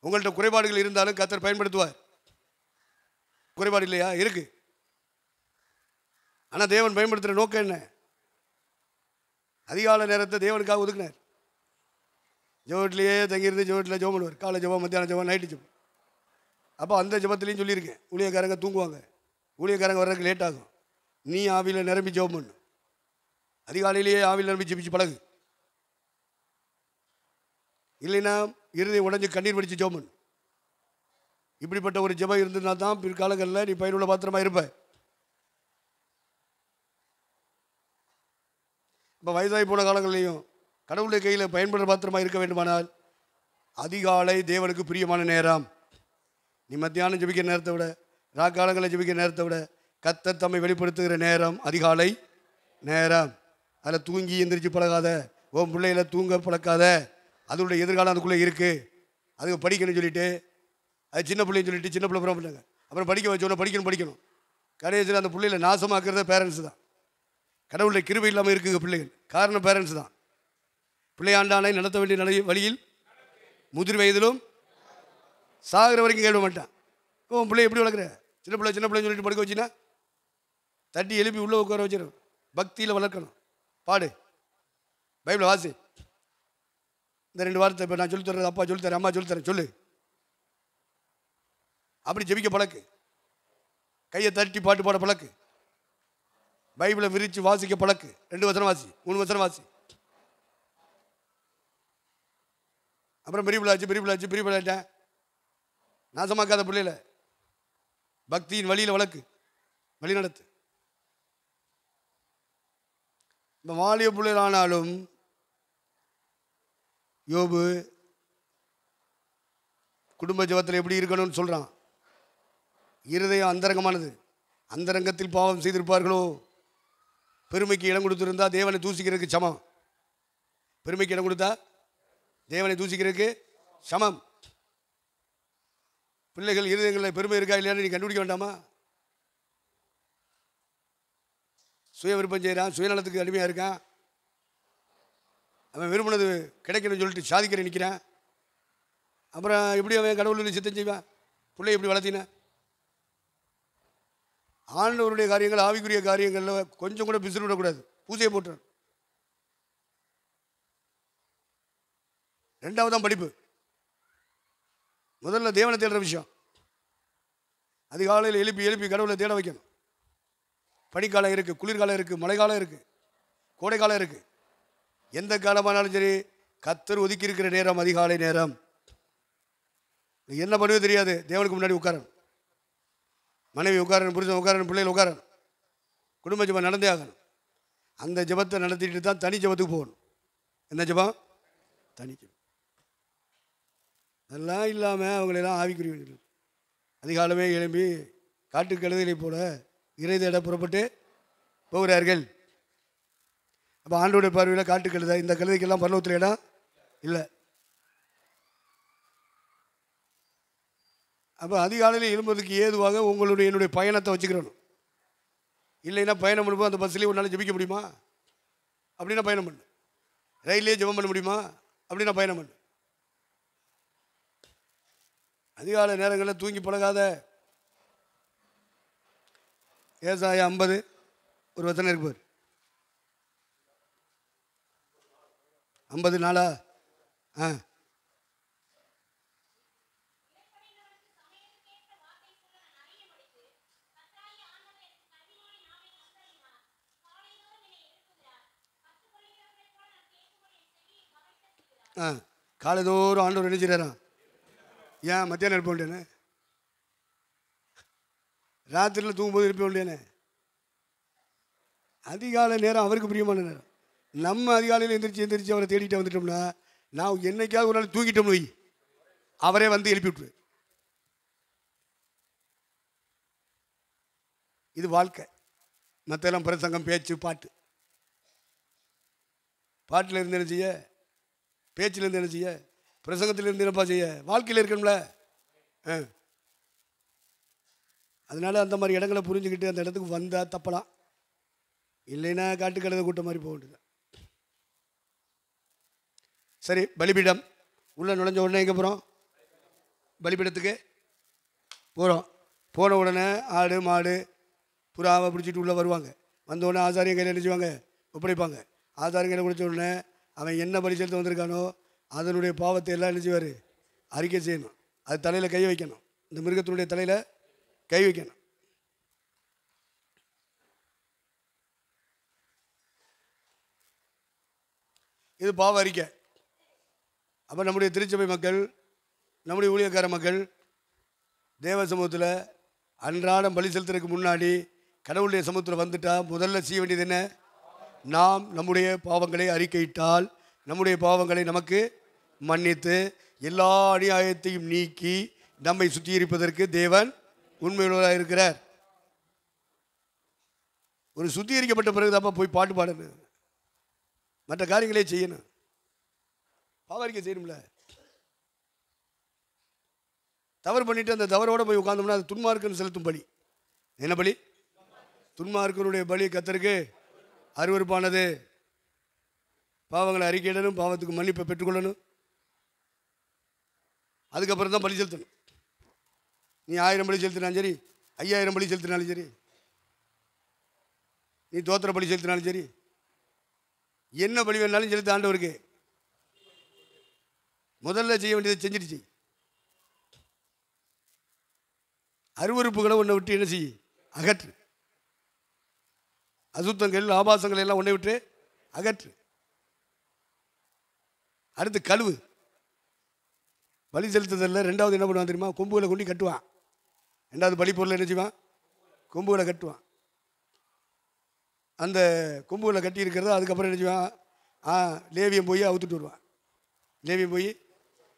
உங்கள்கிட்ட குறைபாடுகள் இருந்தாலும் கர்த்தர் பயன்படுத்துவார். குறைபாடு இல்லையா? இருக்கு. ஆனால் தேவன் பயன்படுத்துகிற நோக்கம் என்ன? அதிகாலை நேரத்தை தேவனுக்காக ஒதுக்குனார். ஜெபத்திலேயே தங்கியிருந்து ஜெபத்தில் ஜெபம் பண்ணுவார். காலை ஜெபம், மத்தியானம் ஜெபம், நைட்டு ஜெபம். அப்போ அந்த ஜெபத்திலையும் சொல்லியிருக்கேன், ஊழியக்காரங்க தூங்குவாங்க, ஊழியக்காரங்க வர்றதுக்கு லேட் ஆகும், நீ ஆவியில் நிரம்பி ஜெபம் பண்ணு. அதிகாலையிலேயே ஆவியில் நிரம்பி ஜெபிச்சு பழகு. இல்லைன்னா இருதயம் உடஞ்சி கண்ணீர் வடித்து ஜெபம் பண்ணு. இப்படிப்பட்ட ஒரு ஜெபம் இருந்ததுனா தான் பிற்காலங்களில் நீ பயனுள்ள பாத்திரமாக இருப்ப. இப்போ வயதாகி போன காலங்கள்லையும் கடவுளுடைய கையில் பயன்படுற பாத்திரமாக இருக்க வேண்டுமானால் அதிகாலை தேவனுக்கு பிரியமான நேரம். நீ மத்தியானம் ஜெபிக்கிற நேரத்தை விட, ராக்காலங்களில் ஜெபிக்கிற நேரத்தை விட கர்த்தர் தம்மை வெளிப்படுத்துகிற நேரம் அதிகாலை நேரம். அதில் தூங்கி எந்திரிச்சு பழகாத, உன் பிள்ளைகளை தூங்க பழக்காத. அதனுடைய எதிர்காலம் அதுக்குள்ளே இருக்குது. அதுக்கு படிக்கணும்னு சொல்லிட்டு, அது சின்ன பிள்ளைன்னு சொல்லிட்டு சின்ன பிள்ளை புறம் பண்ணாங்க. அப்புறம் படிக்க வச்சோன்னா படிக்கணும். கடைசியில் அந்த பிள்ளைகளை நாசமாக்குறத பேரண்ட்ஸ் தான். கடவுளுடைய கிருபை இல்லாமல் இருக்குங்க பிள்ளைகள். காரணம் பேரண்ட்ஸ் தான். பிள்ளையாண்டானை நடத்த வேண்டிய வழியில் முதிர் வயதிலும் சாகிற வரைக்கும் கேட்க மாட்டான். உன் பிள்ளை எப்படி வளர்க்குற? சின்ன பிள்ளைன்னு சொல்லிட்டு படுக்க வச்சுன்னா தட்டி எழுப்பி உள்ளே உட்கார வச்சிடும். பக்தியில் வளர்க்கணும். பாடு, பைபிளை வாசி. இந்த 2 வார்த்தை இப்போ நான் சொல்லித்தரேன், அப்பா சொல்லித்தரேன், அம்மா சொல்லித்தரேன், சொல்லு. அப்படி ஜெபிக்க பழக்கு. கையை தட்டி பாட்டு பாட பழக்கு. பைபிளை விரித்து வாசிக்க பழக்கு. 2 வசனம் வாசி, 3 வசனம் வாசி. அப்புறம் பெரிய பிள்ளையாட்டேன் நாசமாக்காத பிள்ளையில பக்தியின் வழியில் வழக்கு, வழி நடத்து. இந்த வாலிய பிள்ளைகளானாலும் யோபு குடும்ப ஜெபத்தில் எப்படி இருக்கணும்னு சொல்கிறான். இருதயம் அந்தரங்கமானது, அந்தரங்கத்தில் பாவம் செய்திருப்பார்களோ. பெருமைக்கு இடம் கொடுத்துருந்தா தேவனை தூசிக்கிறதுக்கு சமம். பெருமைக்கு இடம் கொடுத்தா தேவனை தூசிக்கிறதுக்கு சமம். பிள்ளைகள் இருதயங்களில் பெருமை இருக்கா இல்லையான்னு நீ கண்டுபிடிக்க வேண்டாமா? சுய விருப்பம் செய்கிறான், சுயநலத்துக்கு அடிமையாக இருக்கான். அவன் விரும்பினது கிடைக்கணும்னு சொல்லிட்டு சாதிக்கிற நிற்கிறான். அப்புறம் எப்படி அவன் கடவுளுக்கு சித்தம் செய்வான்? பிள்ளை எப்படி வளர்த்தின? ஆண்டவருடைய காரியங்கள், ஆவிக்குரிய காரியங்களில் கொஞ்சம் கூட பிசுறு விடக்கூடாது. பூஜையை போட்டுறான். 2வது தான் படிப்பு. முதல்ல தேவனை தேடுற விஷயம். அதிகாலையில் எழுப்பி எழுப்பி கடவுளை தேட வைக்கணும். பனிக்காலம் இருக்குது, குளிர்காலம் இருக்குது, மழைக்காலம் இருக்குது, கோடைக்காலம் இருக்குது. எந்த காலமானாலும் சரி கர்த்தர் ஒதுக்கி இருக்கிற நேரம் அதிகாலை நேரம். என்ன பண்ணுவது தெரியாது, தேவனுக்கு முன்னாடி உட்காரணும். மனைவி உட்காரணும், புருஷன் உட்காரணும், பிள்ளைகள் உட்காரணும். குடும்ப ஜெபம் நடந்தே ஆகணும். அந்த ஜெபத்தை நடத்திட்டு தான் தனி ஜெபத்துக்கு போகணும். என்ன ஜெபம்? தனி ஜெபம். அதெல்லாம் இல்லாமல் அவங்களெல்லாம் ஆவிக்குரிய அதிகாலமே எழும்பி காட்டு கழுதைகளை போல இறை தேட புறப்பட்டு போகிறார்கள். அப்போ ஆண்டோடைய பார்வையில் காட்டு கழுதை, இந்த கழுதைக்கெல்லாம் பரலோகத்தில் இடம் இல்லை. அப்போ அதிகாலையில் எழும்புவதற்கு ஏதுவாக உங்களுடைய என்னுடைய பயணத்தை வச்சுக்கிறணும். இல்லைன்னா பயணம் பண்ணும்போது அந்த பஸ்லேயே ஒரு நாள் ஜெபிக்க முடியுமா? அப்படின்னா பயணம் பண்ணு. ரயிலே ஜெபம் பண்ண முடியுமா? அப்படின்னா பயணம் பண்ணு. அதிகாலை நேரங்களில் தூங்கி பழகாத. ஏசாயா 50 ஒரு வசனம் இருப்பார். 54 காலைதோறும் ஆண்டவர் நினைச்சிடறான். ஏன் மத்தியானம் எழுப்ப வேண்டியனே? ராத்திரியில் தூங்கும்போது எழுப்ப வேண்டியனே? அதிகாலை நேரம் அவருக்கு பிரியமான நேரம். நம்ம அதிகாலையில் எந்திரிச்சு அவரை தேடிட்டு வந்துட்டோம்னா, நான் என்னைக்காவது ஒரு நாள் தூங்கிட்டோம்னு வை, அவரே வந்து எழுப்பி விட்டுரு. இது வாழ்க்கை. மற்றெல்லாம் பிரசங்கம், பேச்சு, பாட்டு. பாட்டில் இருந்து என்ன செய்ய, பேச்சில் இருந்து என்ன செய்ய, பிரசங்கத்தில் இருந்து என்னப்பா செய்ய, வாழ்க்கையில் இருக்கணும்ல. அதனால அந்த மாதிரி இடங்களை புரிஞ்சுக்கிட்டு அந்த இடத்துக்கு வந்தால் தப்பலாம். இல்லைன்னா காட்டு கழுதை கூட்டம் மாதிரி போக வேண்டியது. சரி, பலிபீடம் உள்ளே நுழைஞ்ச உடனே எங்கே போகிறோம்? பலிபீடத்துக்கு போகிறோம். போன உடனே ஆடு மாடு புறாவை பிடிச்சிட்டு உள்ளே வருவாங்க. வந்த உடனே ஆசாரியம் கையில் நினைச்சுவாங்க, ஒப்படைப்பாங்க. ஆசாரியம் கையில் குடித்த உடனே அவன் என்ன பலி செலுத்த வந்திருக்கானோ அதனுடைய பாவத்தை எல்லாம் நினைச்சுவார், அறிக்கை செய்யணும். அது தலையில் கை வைக்கணும். இந்த மிருகத்தினுடைய தலையில் கை வைக்கணும். இது பாவ அறிக்கை. அப்போ நம்முடைய திருச்சபை மக்கள், நம்முடைய ஊழியக்கார மக்கள் தேவ சமூகத்தில் அன்றாடம் பலி செலுத்துறதுக்கு முன்னாடி கடவுளுடைய சமூகத்தில் வந்துட்டா முதல்ல செய்ய வேண்டியது என்ன? நாம் நம்முடைய பாவங்களை அறிக்கையிட்டால் நம்முடைய பாவங்களை நமக்கு மன்னித்து எல்லா அநியாயத்தையும் நீக்கி நம்மை சுத்திகரிப்பதற்கு தேவன் உண்மையுள்ளவராக இருக்கிறார். ஒரு சுத்திகரிக்கப்பட்ட பிறகு தாப்பா போய் பாட்டு பாடணும், மற்ற காரியங்களே செய்யணும். பாவரிக்கை செய்யணும்ல. தவறு பண்ணிட்டு அந்த தவறோட போய் உட்கார்ந்தோம்னா அது துன்மார்க்கன் செலுத்தும் பலி. என்ன பலி? துன்மார்க்கனுடைய பலி கர்த்தருக்கு அருவருப்பானது. பாவங்களை அறிக்கையிடணும், பாவத்துக்கு மன்னிப்பை பெற்றுக்கொள்ளணும், அதுக்கப்புறம் தான் பலி செலுத்தணும். நீ 1000 பலி செலுத்தினாலும் சரி, 5000 பலி செலுத்தினாலும் சரி, நீ தோத்திர பலி செலுத்தினாலும் சரி, என்ன பலி வேணாலும் செலுத்த ஆண்டவருக்கு. முதல்ல செய்ய வேண்டியதை செஞ்சிடுச்சு. அருவருப்புகளை உன்னை விட்டு என்ன செய்ய? அகற்று. அசுத்தங்கள் ஆபாசங்கள் எல்லாம் உன்னை விட்டு அகற்று. அடுத்து கழுவு. பலி செலுத்துதல்ல ரெண்டாவது என்ன பண்ணுவான் தெரியுமா? கொம்புகளை கொண்டு கட்டுவான். ரெண்டாவது பலி பொருள் என்ன செய்வான்? கொம்புகளை கட்டுவான். அந்த கொம்புகளை கட்டி இருக்கிறத அதுக்கப்புறம் என்ன செய்வான்? லேவியம் போய் அவுத்துட்டு வருவான். லேவியம் போய்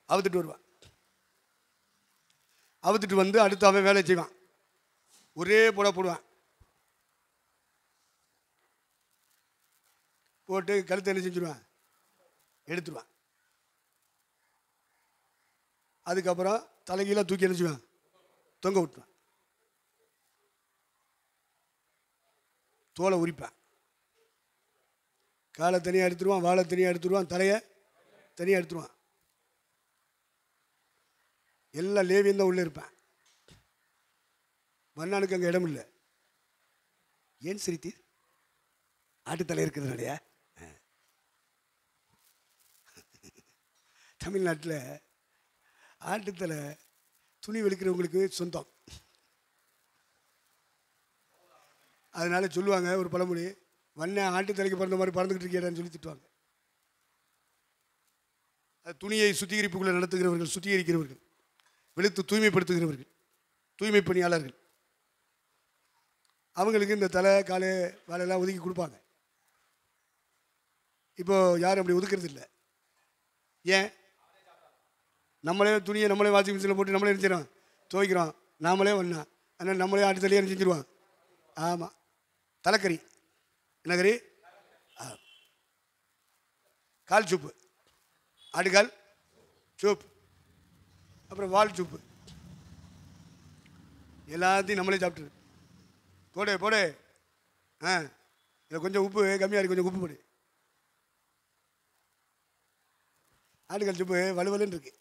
அவுத்துட்டு வருவான். அவுத்துட்டு வந்து அடுத்து அவன் வேலை செய்வான். ஒரே போடுவான். போட்டு கழுத்தை என்ன செஞ்சுருவான்? எடுத்துருவான். அதுக்கப்புறம் தலைகீழ தூக்கி என்ன செய்வான்? தொங்க விட்டுருவான். தோலை உரிப்பான். காலை தனியாக எடுத்துருவான், வாழை தனியாக எடுத்துருவான், தலையை தனியாக எடுத்துருவான். எல்லாம் லேவியம் தான் உள்ளே இருப்பான். மன்னானுக்கு அங்கே இடம் இல்லை. ஏன் சிரித்தீர்? ஆட்டுத்தலை இருக்கிறதுனாலயா? தமிழ்நாட்டில் ஆட்டுத்தலை துணி வெளுக்கிறவங்களுக்கு சொந்தம். அதனால சொல்லுவாங்க ஒரு பழமொழி, வண்ண ஆட்டு தலைக்கு பிறந்த மாதிரி பறந்துக்கிட்டு இருக்கேடான்னு சொல்லி திட்டுவாங்க. அது துணியை சுத்திகரிப்புக்குள்ளே நடத்துகிறவர்கள், சுத்திகரிக்கிறவர்கள், வெளுத்து தூய்மைப்படுத்துகிறவர்கள், தூய்மை பணியாளர்கள், அவங்களுக்கு இந்த தலை காலை வேலையெல்லாம் ஒதுக்கி கொடுப்பாங்க. இப்போது யாரும் அப்படி ஒதுக்கிறது இல்லை. ஏன்? நம்மளே துணியை நம்மளே வாஷிங் மிஷினில் போட்டு நம்மளே நினைச்சிடறோம், துவைக்கிறோம், நாமளே வண்ணா, அதனால் நம்மளே ஆட்டு தலையாக செஞ்சுருவோம். ஆமாம், தலைக்கறி என்ன கறி? கால் சூப்பு, ஆட்டுக்கால் சூப்பு, அப்புறம் வால் சூப்பு, எல்லாத்தையும் நம்மளே சாப்பிட்டுரு. போடு போடு, இதில் கொஞ்சம் உப்பு கம்மியாக இருக்குது, கொஞ்சம் உப்பு போடு. ஆட்டுக்கால் சூப்பு வலுவலுன்னு இருக்கு,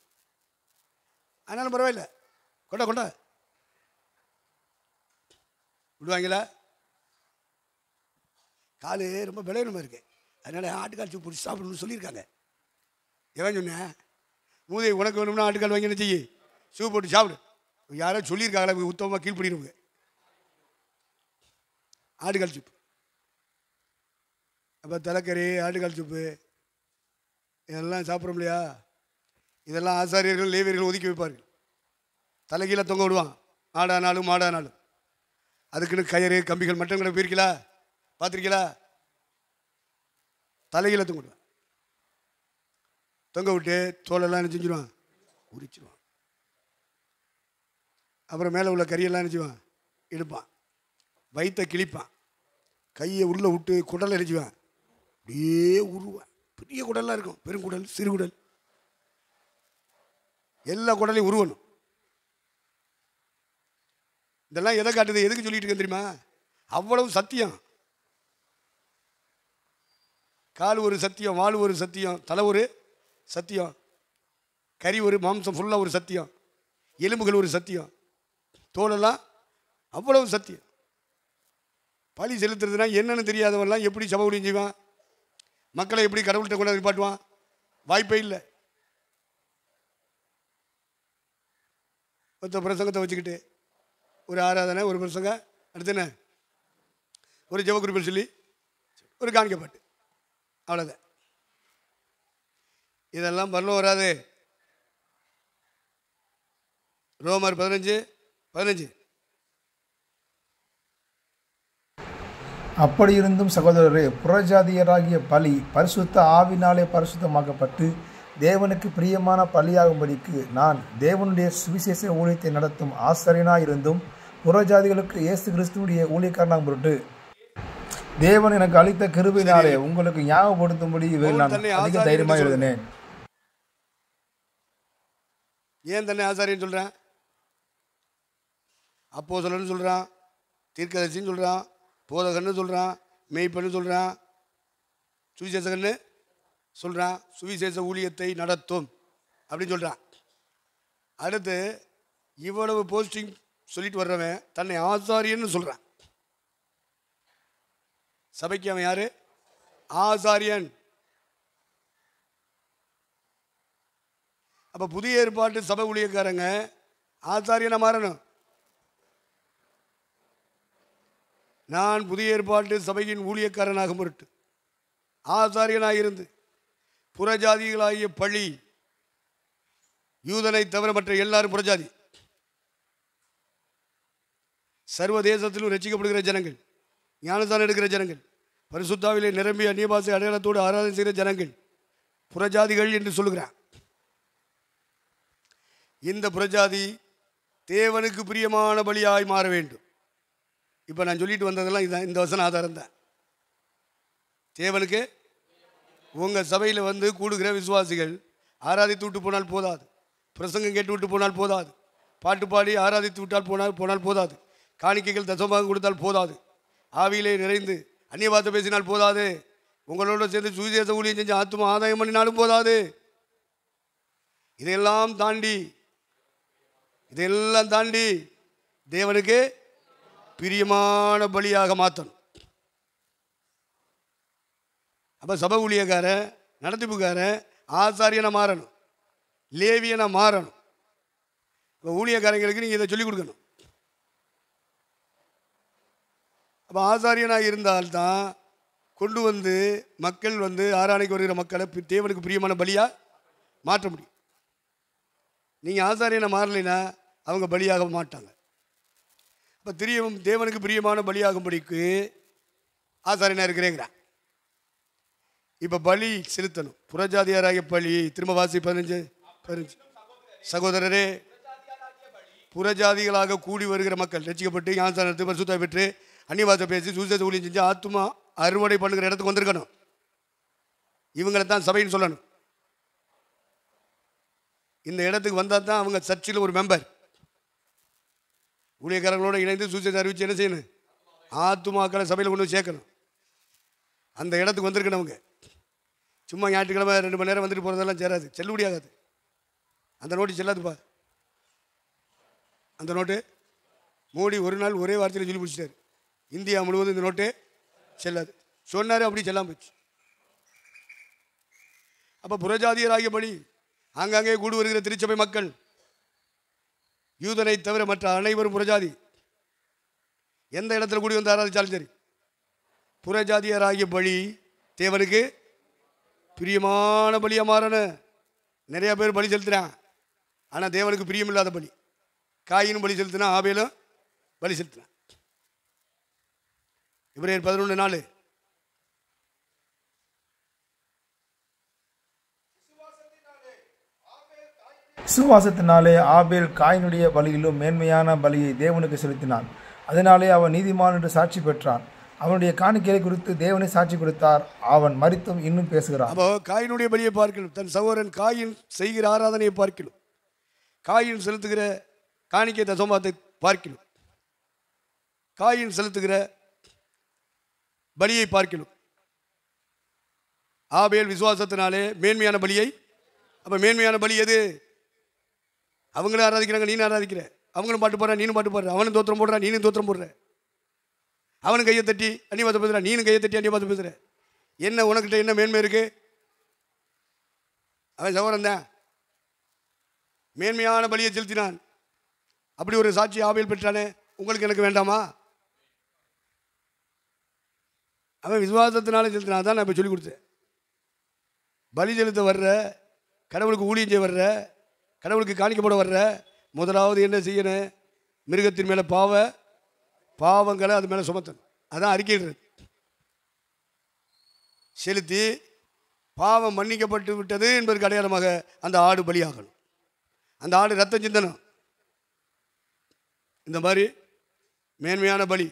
ஆனாலும் பரவாயில்ல, கொண்டா கொண்டா விடுவாங்களா? கால் ரொம்ப விளையணுமா இருக்குது, அதனால் ஆட்டுக்கால் சூப்பு பிடிச்சி சாப்பிடணும்னு சொல்லியிருக்காங்க. எவன் சொன்னேன்? மூதை உனக்கு வேணும்னா ஆட்டுக்கால் வாங்கி என்ன செய்ய, சூப் போட்டு சாப்பிடு. யாரோ சொல்லியிருக்காங்களா, உத்தமமாக கீழ்படிடுங்க. ஆட்டுக்கால் சூப்பு, அப்போ தலைக்கறி, ஆட்டுக்கால் சூப்பு இதெல்லாம் சாப்பிட்றோம் இல்லையா? இதெல்லாம் ஆசாரியர்கள் லேவியர்கள் ஒதுக்கி வைப்பார்கள். தலைகீழ தொங்க விடுவான், ஆடானாலும் மாடானாலும். அதுக்குன்னு கயிறு கம்பிகள் மட்டும் கூட போயிருக்கீங்களா, பார்த்துருக்கீங்களா? தலைகீழ தொங்க விடுவான், தொங்க விட்டு தோலெல்லாம் என்ன செஞ்சிடுவான், உரிச்சிடுவான். அப்புறம் மேலே உள்ள கறியெல்லாம் என்ன செய்வான், எடுப்பான், வயிற்றை கிழிப்பான், கையை உள்ளே விட்டு குடலை எரிச்சுவான், அப்படியே உருவான். பெரிய குடல்லாம் இருக்கும், பெருங்குடல், சிறுகுடல், எல்லா குடலையும் உருவணும். இதெல்லாம் எதை காட்டுது, எதுக்கு சொல்லிட்டு இருக்கேன் தெரியுமா? அவ்வளவு சத்தியம். கால் ஒரு சத்தியம், வால் ஒரு சத்தியம், தலை ஒரு சத்தியம், கறி ஒரு மாம்சம் ஃபுல்லாக ஒரு சத்தியம், எலும்புகள் ஒரு சத்தியம், தோலெல்லாம் அவ்வளவு சத்தியம். பழி செலுத்துறதுனா என்னன்னு தெரியாதவெல்லாம் எப்படி சபை ஊழியம் செய்வான்? மக்களை எப்படி கடவுள்கிட்ட கொண்டாந்து நிப்பாட்டுவான்? வாய்ப்பே இல்லை. மொத்த பிரசங்கத்தை வச்சுக்கிட்டு ஒரு ஆராதனை, ஒரு பிரசங்க, அடுத்து என்ன, ஒரு ஜெபக்குறிப்பில் சொல்லி ஒரு காணிக்கை பாட்டு, அவ்வளோதான். இதெல்லாம் பரலோகம் வராது. ரோமர் 15:15. அப்படியிருந்தும் சகோதரரே, புறஜாதியராகிய பலி பரிசுத்த ஆவினாலே பரிசுத்தமாக்கப்பட்டு தேவனுக்கு பிரியமான பலியாகும்படிக்கு நான் தேவனுடைய சுவிசேஷ ஊழியத்தை நடத்தும் ஆசாரியனாயிருந்தும் புறஜாதிகளுக்கு இயேசு கிறிஸ்துவுடைய ஊழியக்காரனாகும் பொருட்டு தேவன் எனக்கு அளித்த கிருபையினாலே உங்களுக்கு ஞாபகப்படுத்தும்படி நான் அதிக தைரியமாக எழுதினேன். ஏன் தன்னை ஆசாரியன்னு சொல்கிறான்? அப்போஸ்தலன்னு சொல்கிறான், தீர்க்கதரிசின்னு சொல்கிறான், போதகன்னு சொல்கிறான், மெய்ப்பன்னு சொல்கிறான், சுவிசேஷகன்னு சொல்கிறான், சுவிசேஷ ஊழியத்தை நடத்தும் அப்படின்னு சொல்கிறான். அடுத்து இவ்வளவு போஸ்டிங் சொல்லிட்டு வர்றவன் தன்னை ஆசாரியன்னு சொல்கிறான். சபைக்கு அவன் யாரு? ஆசாரியன். அப்போ புதிய ஏற்பாட்டு சபை ஊழியக்காரங்க ஆசாரியனை மாறணும். நான் புதிய ஏற்பாட்டு சபையின் ஊழியக்காரனாக பொருட்டு ஆசாரியனாக இருந்து புறஜாதிகளாகிய பழி, யூதனை தவிர மற்ற எல்லாரும் புறஜாதி, சர்வதேசத்திலும் ரட்சிக்கப்படுகிற ஜனங்கள், ஞானஸ்தானம் எடுக்கிற ஜனங்கள், பரிசுத்தாவிலே நிரம்பி அந்நிய பாஷை அடையாளத்தோடு ஆராதனை செய்கிற ஜனங்கள் புறஜாதிகள் என்று சொல்லுகிறான். இந்த புறஜாதி தேவனுக்கு பிரியமான பலியாய் மாற வேண்டும். இப்போ நான் சொல்லிட்டு வந்ததெல்லாம் இதுதான், இந்த வசன ஆதாரம் தான். தேவனுக்கு உங்கள் சபையில் வந்து கூடுகிற விசுவாசிகள் ஆராதித்து விட்டு போனால் போதாது, பிரசங்கம் கேட்டு விட்டு போனால் போதாது, பாட்டு பாடி ஆராதித்து விட்டால் போனால் போதாது, காணிக்கைகள் தசமாக கொடுத்தால் போதாது, ஆவியிலே நிறைந்து அந்நிய வார்த்தை பேசினால் போதாது, உங்களோட சேர்ந்து சுவிசேஷ ஊழியம் செஞ்சு ஆத்தும ஆதாயம் பண்ணினாலும் போதாது. இதையெல்லாம் தாண்டி தேவனுக்கு பிரியமான பலியாக மாற்றணும். அப்போ சபை ஊழியக்காரன், நடத்திப்புக்காரன் ஆசாரியனை மாறணும், லேவியனை மாறணும். இப்போ ஊழியக்காரங்களுக்கு நீங்கள் இதை சொல்லிக் கொடுக்கணும். அப்போ ஆசாரியனாக இருந்தால்தான் கொண்டு வந்து மக்கள் வந்து ஆராதனைக்கு வருகிற மக்களை தேவனுக்கு பிரியமான பலியாக மாற்ற முடியும். நீங்கள் ஆசாரியனை மாறலைன்னா அவங்க பலியாக மாட்டாங்க. அப்போ தேவனுக்கு பிரியமான பலியாகும்படிக்கு ஆசாரியனாக இருக்கிறேங்கிறான். இப்போ பலி செலுத்தணும். புறஜாதியாராகிய பலி திரும்ப வாசி 15 சகோதரரே, புறஜாதிகளாக கூடி வருகிற மக்கள் ரட்சிக்கப்பட்டு ஞானஸ்நானத்தை பரிசுத்தம் பெற்று அந்நிய பேசி சுவிசேஷ ஊழியம் செஞ்சு ஆத்துமா அறுவடை பண்ணுகிற இடத்துக்கு வந்திருக்கணும். இவங்களை தான் சபைன்னு சொல்லணும். இந்த இடத்துக்கு வந்தால் தான் அவங்க சர்ச்சில் ஒரு மெம்பர். ஊழியக்காரங்களோடு இணைந்து சுவிசேஷம் அறிவிச்சு என்ன செய்யணும்? ஆத்துமாக்களை சபையில் கொண்டு சேர்க்கணும். அந்த இடத்துக்கு வந்திருக்கணும். அவங்க சும்மா ஞாயிற்றுக்கிழமை 2 மணி நேரம் வந்துட்டு போகிறதெல்லாம் சேராது, செல்லுபடி ஆகாது. அந்த நோட்டு செல்லாதுப்பா. அந்த நோட்டு மோடி ஒரு நாள் ஒரே வார்த்தையில் சொல்லி முடிச்சிட்டார், இந்தியா முழுவதும் இந்த நோட்டு செல்லாது சொன்னார். அப்படி செல்லாமல் போச்சு. அப்போ புறஜாதியராகிய பலி ஆங்காங்கே கூடி வருகிற திருச்சபை மக்கள், யூதனை தவிர மற்ற அனைவரும் புறஜாதி. எந்த இடத்துல கூடி வந்து ஆராதிச்சாலும் சரி, புறஜாதியராகிய பலி தேவனுக்கு பிரியமான பலியாக மாறணும். நிறைய பேர் பலி செலுத்துகிறான், ஆனால் தேவனுக்கு பிரியமில்லாத பலி. காயினும் பலி செலுத்தினா, ஆபேலும் பலி செலுத்தினான். எபிரேயர் 11:4 விசுவாசத்தினாலே ஆபேல் காயினுடைய பலியிலும் மேன்மையான பலியை தேவனுக்கு செலுத்தினான். அதனாலே அவன் நீதிமான் என்று சாட்சி பெற்றான். அவனுடைய காணிக்கையை குறித்து தேவனை சாட்சி கொடுத்தார். அவன் மரித்தும் இன்னும் பேசுகிறான். அப்போ காயினுடைய பலியை பார்க்கணும், தன் சகோதரன் காயின் செய்கிற ஆராதனையை பார்க்கணும், காயின் செலுத்துகிற காணிக்கை தசமத்தை பார்க்கணும், காயின் செலுத்துகிற பலியை பார்க்கணும். ஆபேல் விசுவாசத்தினாலே மேன்மையான பலியை. அப்போ மேன்மையான பலி எது? அவங்களும் ஆராதிக்கிறாங்க, நீனும் ஆராதிக்கிற. அவங்களும் பாட்டு போடுற, நீனும் பாட்டு போடுற. அவனும் தோத்திரம் போடுற, நீனும் தோத்திரம் போடுற. அவனும் கையை தட்டி அந்நிய பாத்து பேசுற, நீனும் கையை தட்டி அந்நிய பாத்து பேசுற. என்ன உனக்கிட்ட என்ன மேன்மை இருக்கு? அவன் சகோதரன் தான் மேன்மையான பலியை செலுத்தினான். அப்படி ஒரு சாட்சி ஆபேல் பெற்றானே, உங்களுக்கு எனக்கு வேண்டாமா? அவன் விசுவாசத்தினால செலுத்தினான். அதான் நான் இப்போ சொல்லிக் கொடுத்தேன். பலி செலுத்த வர்ற, கடவுளுக்கு ஊழியம் செய்ய வர்ற, கடவுளுக்கு காணிக்கப்பட வர்ற, முதலாவது என்ன செய்யணும்? மிருகத்தின் மேலே பாவங்களை அது மேலே சுமத்தணும். அதான் அறிக்கையிடுறது. செலுத்தி பாவம் மன்னிக்கப்பட்டு விட்டது என்பதற்கு அடையாளமாக அந்த ஆடு பலியாகணும். அந்த ஆடு ரத்தம் சிந்தணும். இந்த மாதிரி மேன்மையான பலி,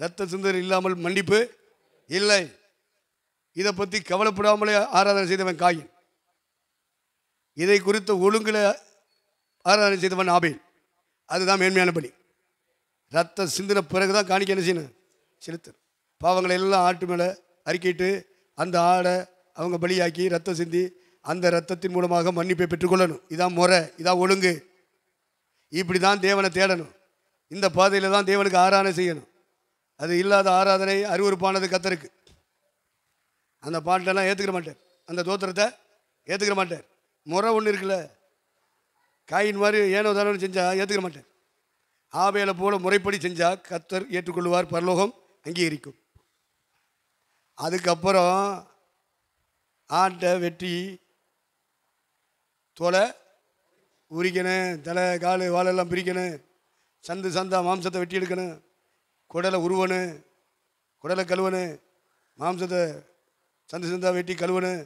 ரத்த சிந்தனை இல்லாமல் மன்னிப்பு இல்லை. இதை பற்றி கவலைப்படாமலே ஆராதனை செய்தவன் காயின். இதை குறித்த ஒழுங்கில் ஆராதனை செய்தவன் ஆபேல். அதுதான் மேன்மையான பலி. ரத்த சிந்தின பிறகு தான் காணிக்க என்ன செய்யணும்? செலுத்து. பாவங்களை எல்லாம் ஆட்டு மேலே அறிக்கிட்டு அந்த ஆடை அவங்க பலியாக்கி ரத்தம் சிந்தி அந்த ரத்தத்தின் மூலமாக மன்னிப்பை பெற்றுக்கொள்ளணும். இதான் முறை, இதான் ஒழுங்கு. இப்படி தான் தேவனை தேடணும். இந்த பாதையில் தான் தேவனுக்கு ஆராதனை செய்யணும். அது இல்லாத ஆராதனை அருவருப்பானது கர்த்தருக்கு. அந்த பாட்டெல்லாம் ஏற்றுக்கிற மாட்டார், அந்த தோத்திரத்தை ஏற்றுக்கிற மாட்டார். முறை ஒன்று இருக்குல்ல, காயின் மாதிரி ஏனோ தானோன்னு செஞ்சால் ஏற்றுக்கிற மாட்டார். ஆபேலை போல முறைப்படி செஞ்சால் கர்த்தர் ஏற்றுக்கொள்வார், பரலோகம் அங்கீகரிக்கும். அதுக்கப்புறம் ஆட்டை வெட்டி தோலை உரிக்கணும், தலை கால் வாழெல்லாம் பிரிக்கணும், சந்தா மாம்சத்தை வெட்டி எடுக்கணும், குடலை உருவணும், குடலை கழுவணும், மாம்சத்தை சந்தா வெட்டி கழுவணும்,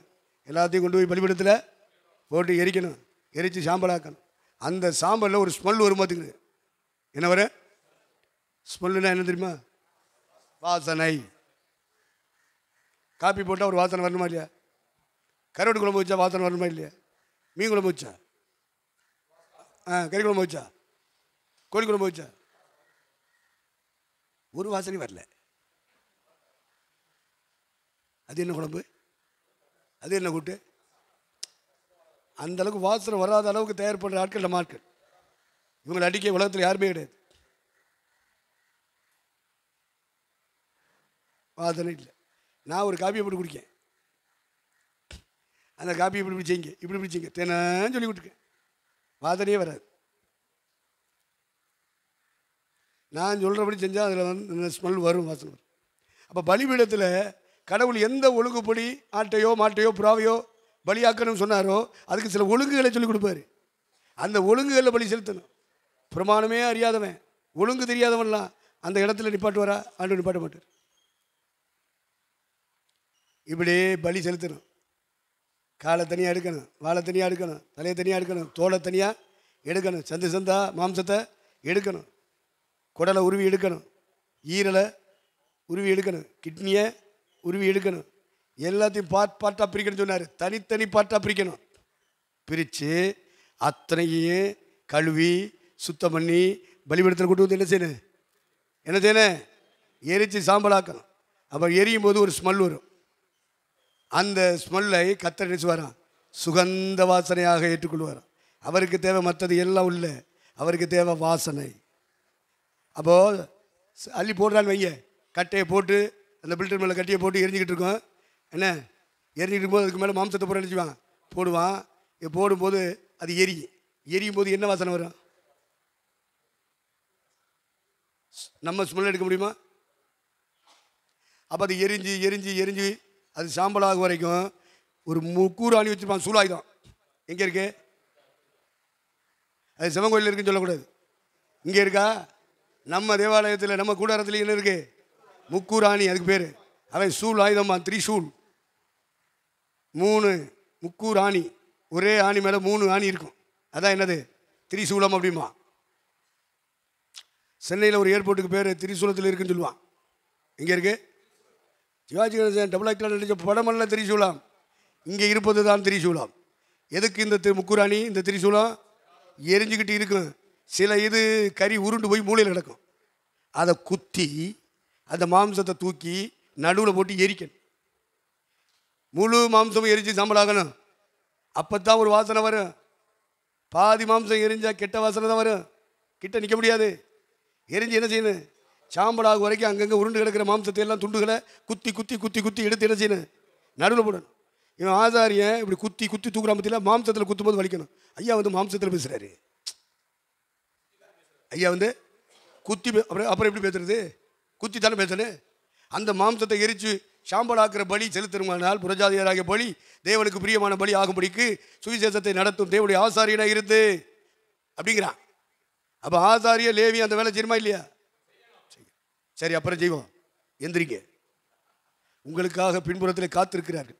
எல்லாத்தையும் கொண்டு போய் பலிபீடத்தில் போட்டு எரிக்கணும், எரித்து சாம்பலாக்கணும். அந்த சாம்பலில் ஒரு ஸ்மெல் வரும் பார்த்துக்குது. என்ன வர ஸ்மெல்லுன்னா என்ன தெரியுமா? வாசனை. காப்பி போட்டால் ஒரு வாசனை வரணுமா இல்லையா? கருவாட்டு குழம்பு வச்சா வாசனை வரணுமா இல்லையா? மீன் குழம்பு வச்சா, கறி குழம்பு வச்சா, கோழி குழம்பு வச்சா ஒரு வாசனை வரல. அது என்ன குழம்பு? அது என்ன கூட்டு? அந்த அளவுக்கு வாசனை வராத அளவுக்கு தயார் பண்ணுற ஆட்கள் நம்ம ஆட்கள். இவங்களை அடிக்க உலகத்தில் யாருமே கிடையாது. வாசனை இல்லை. நான் ஒரு காப்பியை போட்டு குடிக்கேன், அந்த காப்பியை இப்படி பிடிச்சிங்க, இப்படி பிடிச்சிங்க தேனான்னு சொல்லி கொடுத்துருக்கேன், வாசனையே வராது. நான் சொல்கிறபடி செஞ்சால் அதில் வந்து ஸ்மெல் வரும், வாசனை வரும். அப்போ பலிபீடத்தில் கடவுள் எந்த ஒழுங்குப்படி ஆட்டையோ மாட்டையோ புறாவையோ பலியாக்கணும்னு சொன்னாரோ அதுக்கு சில ஒழுங்குகளை சொல்லிக் கொடுப்பாரு. அந்த ஒழுங்குகளில் பலி செலுத்தணும். பிரமாணமே அறியாதவன், ஒழுங்கு தெரியாதவன்லாம் அந்த இடத்துல நிப்பாட்டு வரா, ஆண்டு நிப்பாட்ட மாட்டார். இப்படியே பலி செலுத்தணும். காலை தனியாக எடுக்கணும், வாழை தனியாக எடுக்கணும், தலையை தனியாக எடுக்கணும், தோலை தனியாக எடுக்கணும், சந்தா மாம்சத்தை எடுக்கணும், குடலை உருவி எடுக்கணும், ஈரலை உருவி எடுக்கணும், கிட்னியை உருவி எடுக்கணும், எல்லாத்தையும் பார்ட்டாக பிரிக்கணும்னு சொன்னார். தனித்தனி பார்ட்டாக பிரிக்கணும். பிரித்து அத்தனையும் கழுவி சுத்தம் பண்ணி பலிபீடத்தில் கொண்டு வந்து என்ன செய்யணும்? எரித்து சாம்பலாக்கணும். அப்புறம் எரியும் போது ஒரு ஸ்மெல் வரும். அந்த ஸ்மெல்லை கர்த்தர் நினைச்சுவாராம், சுகந்த வாசனையாக ஏற்றுக்கொள்வாராம். அவருக்கு தேவை மற்றது எல்லாம் உள்ள, அவருக்கு தேவை வாசனை. அப்போது அள்ளி போடுறான்னு வைங்க, கட்டையை போட்டு அந்த பில்டர் மேலே கட்டையை போட்டு எரிஞ்சிக்கிட்டு இருக்கோம். என்ன எரிஞ்சிக்கிட்டு இருக்கும்போது அதுக்கு மேலே மாம்சத்தை போட நினச்சிவான் போடுவான். போடும்போது அது எரியும் போது என்ன வாசனை வரும்? நம்ம ஸ்மெல் எடுக்க முடியுமா? அப்போ அது எரிஞ்சு எரிஞ்சு எரிஞ்சு அது சாம்பலாக வரைக்கும் ஒரு முக்கூறு ஆணி வச்சுருப்பான், சூலாயுதம். எங்கே இருக்கு? அது சிவன் கோயிலில் இருக்குன்னு சொல்லக்கூடாது. இங்கே இருக்கா? நம்ம தேவாலயத்தில் நம்ம கூடாரத்தில் என்ன இருக்கு? முக்கூறு ஆணி, அதுக்கு பேர். அவன் சூல் ஆயுதம்மா, திரிசூல். 3 முக்கூறு ஆணி, ஒரே ஆணி மேலே 3 ஆணி இருக்கும். அதான் என்னது? திரிசூலம் அப்படிமா. சென்னையில் ஒரு ஏர்போர்ட்டுக்கு பேர் திரிசூலத்தில் இருக்குன்னு சொல்லுவான். எங்கே இருக்கு? சிவாஜி கணேசன் டபுள் ஆக்டர் நடித்த படமல்ல திரிசூலம். இங்கே இருப்பது தான் திரிசூலம். எதுக்கு இந்த முக்கூராணி? இந்த திரிசூலம் எரிஞ்சுக்கிட்டு இருக்கும். சில இது கறி உருண்டு போய் மூளையில் கிடக்கும். அதை குத்தி அந்த மாம்சத்தை தூக்கி நடுவில் போட்டு எரிக்கணும். முழு மாம்சமும் எரிஞ்சு சாம்பலாகணும். அப்போ தான் ஒரு வாசனை வரும். பாதி மாம்சம் எரிஞ்சால் கெட்ட வாசனை தான் வரும். கிட்ட நிற்க முடியாது. எரிஞ்சு என்ன செய்யணும்? சாம்பலாக வரைக்கும் அங்கங்கே உருண்டு கிடக்கிற மாம்சத்தை எல்லாம் துண்டுகளை குத்தி குத்தி குத்தி குத்தி எடுத்து என்ன செய்யணும்? நடுவில் போடணும். இவன் ஆசாரியன் இப்படி குத்தி குத்தி தூக்குற பற்றியில் மாம்சத்தில் குத்தும் போது வலிக்கணும். ஐயா வந்து மாம்சத்தில் பேசுகிறாரு. ஐயா வந்து குத்தி அப்புறம் எப்படி பேசுறது? குத்தி தானே பேசணும். அந்த மாம்சத்தை எரித்து சாம்பலாக்குற பலி செலுத்தணுமானால் புறஜாதியராகிய பலி தேவனுக்கு பிரியமான பலி ஆகும்படிக்கு சுவிசேஷத்தை நடத்தும் தேவனுடைய ஆசாரியனாக இருந்து அப்படிங்கிறான். அப்போ ஆசாரிய லேவி அந்த வேலை செய்யுமா இல்லையா? சரி, அப்புறம் செய்வோம். எந்திரிங்க, உங்களுக்காக பின்புறத்தில் காத்திருக்கிறார்கள்.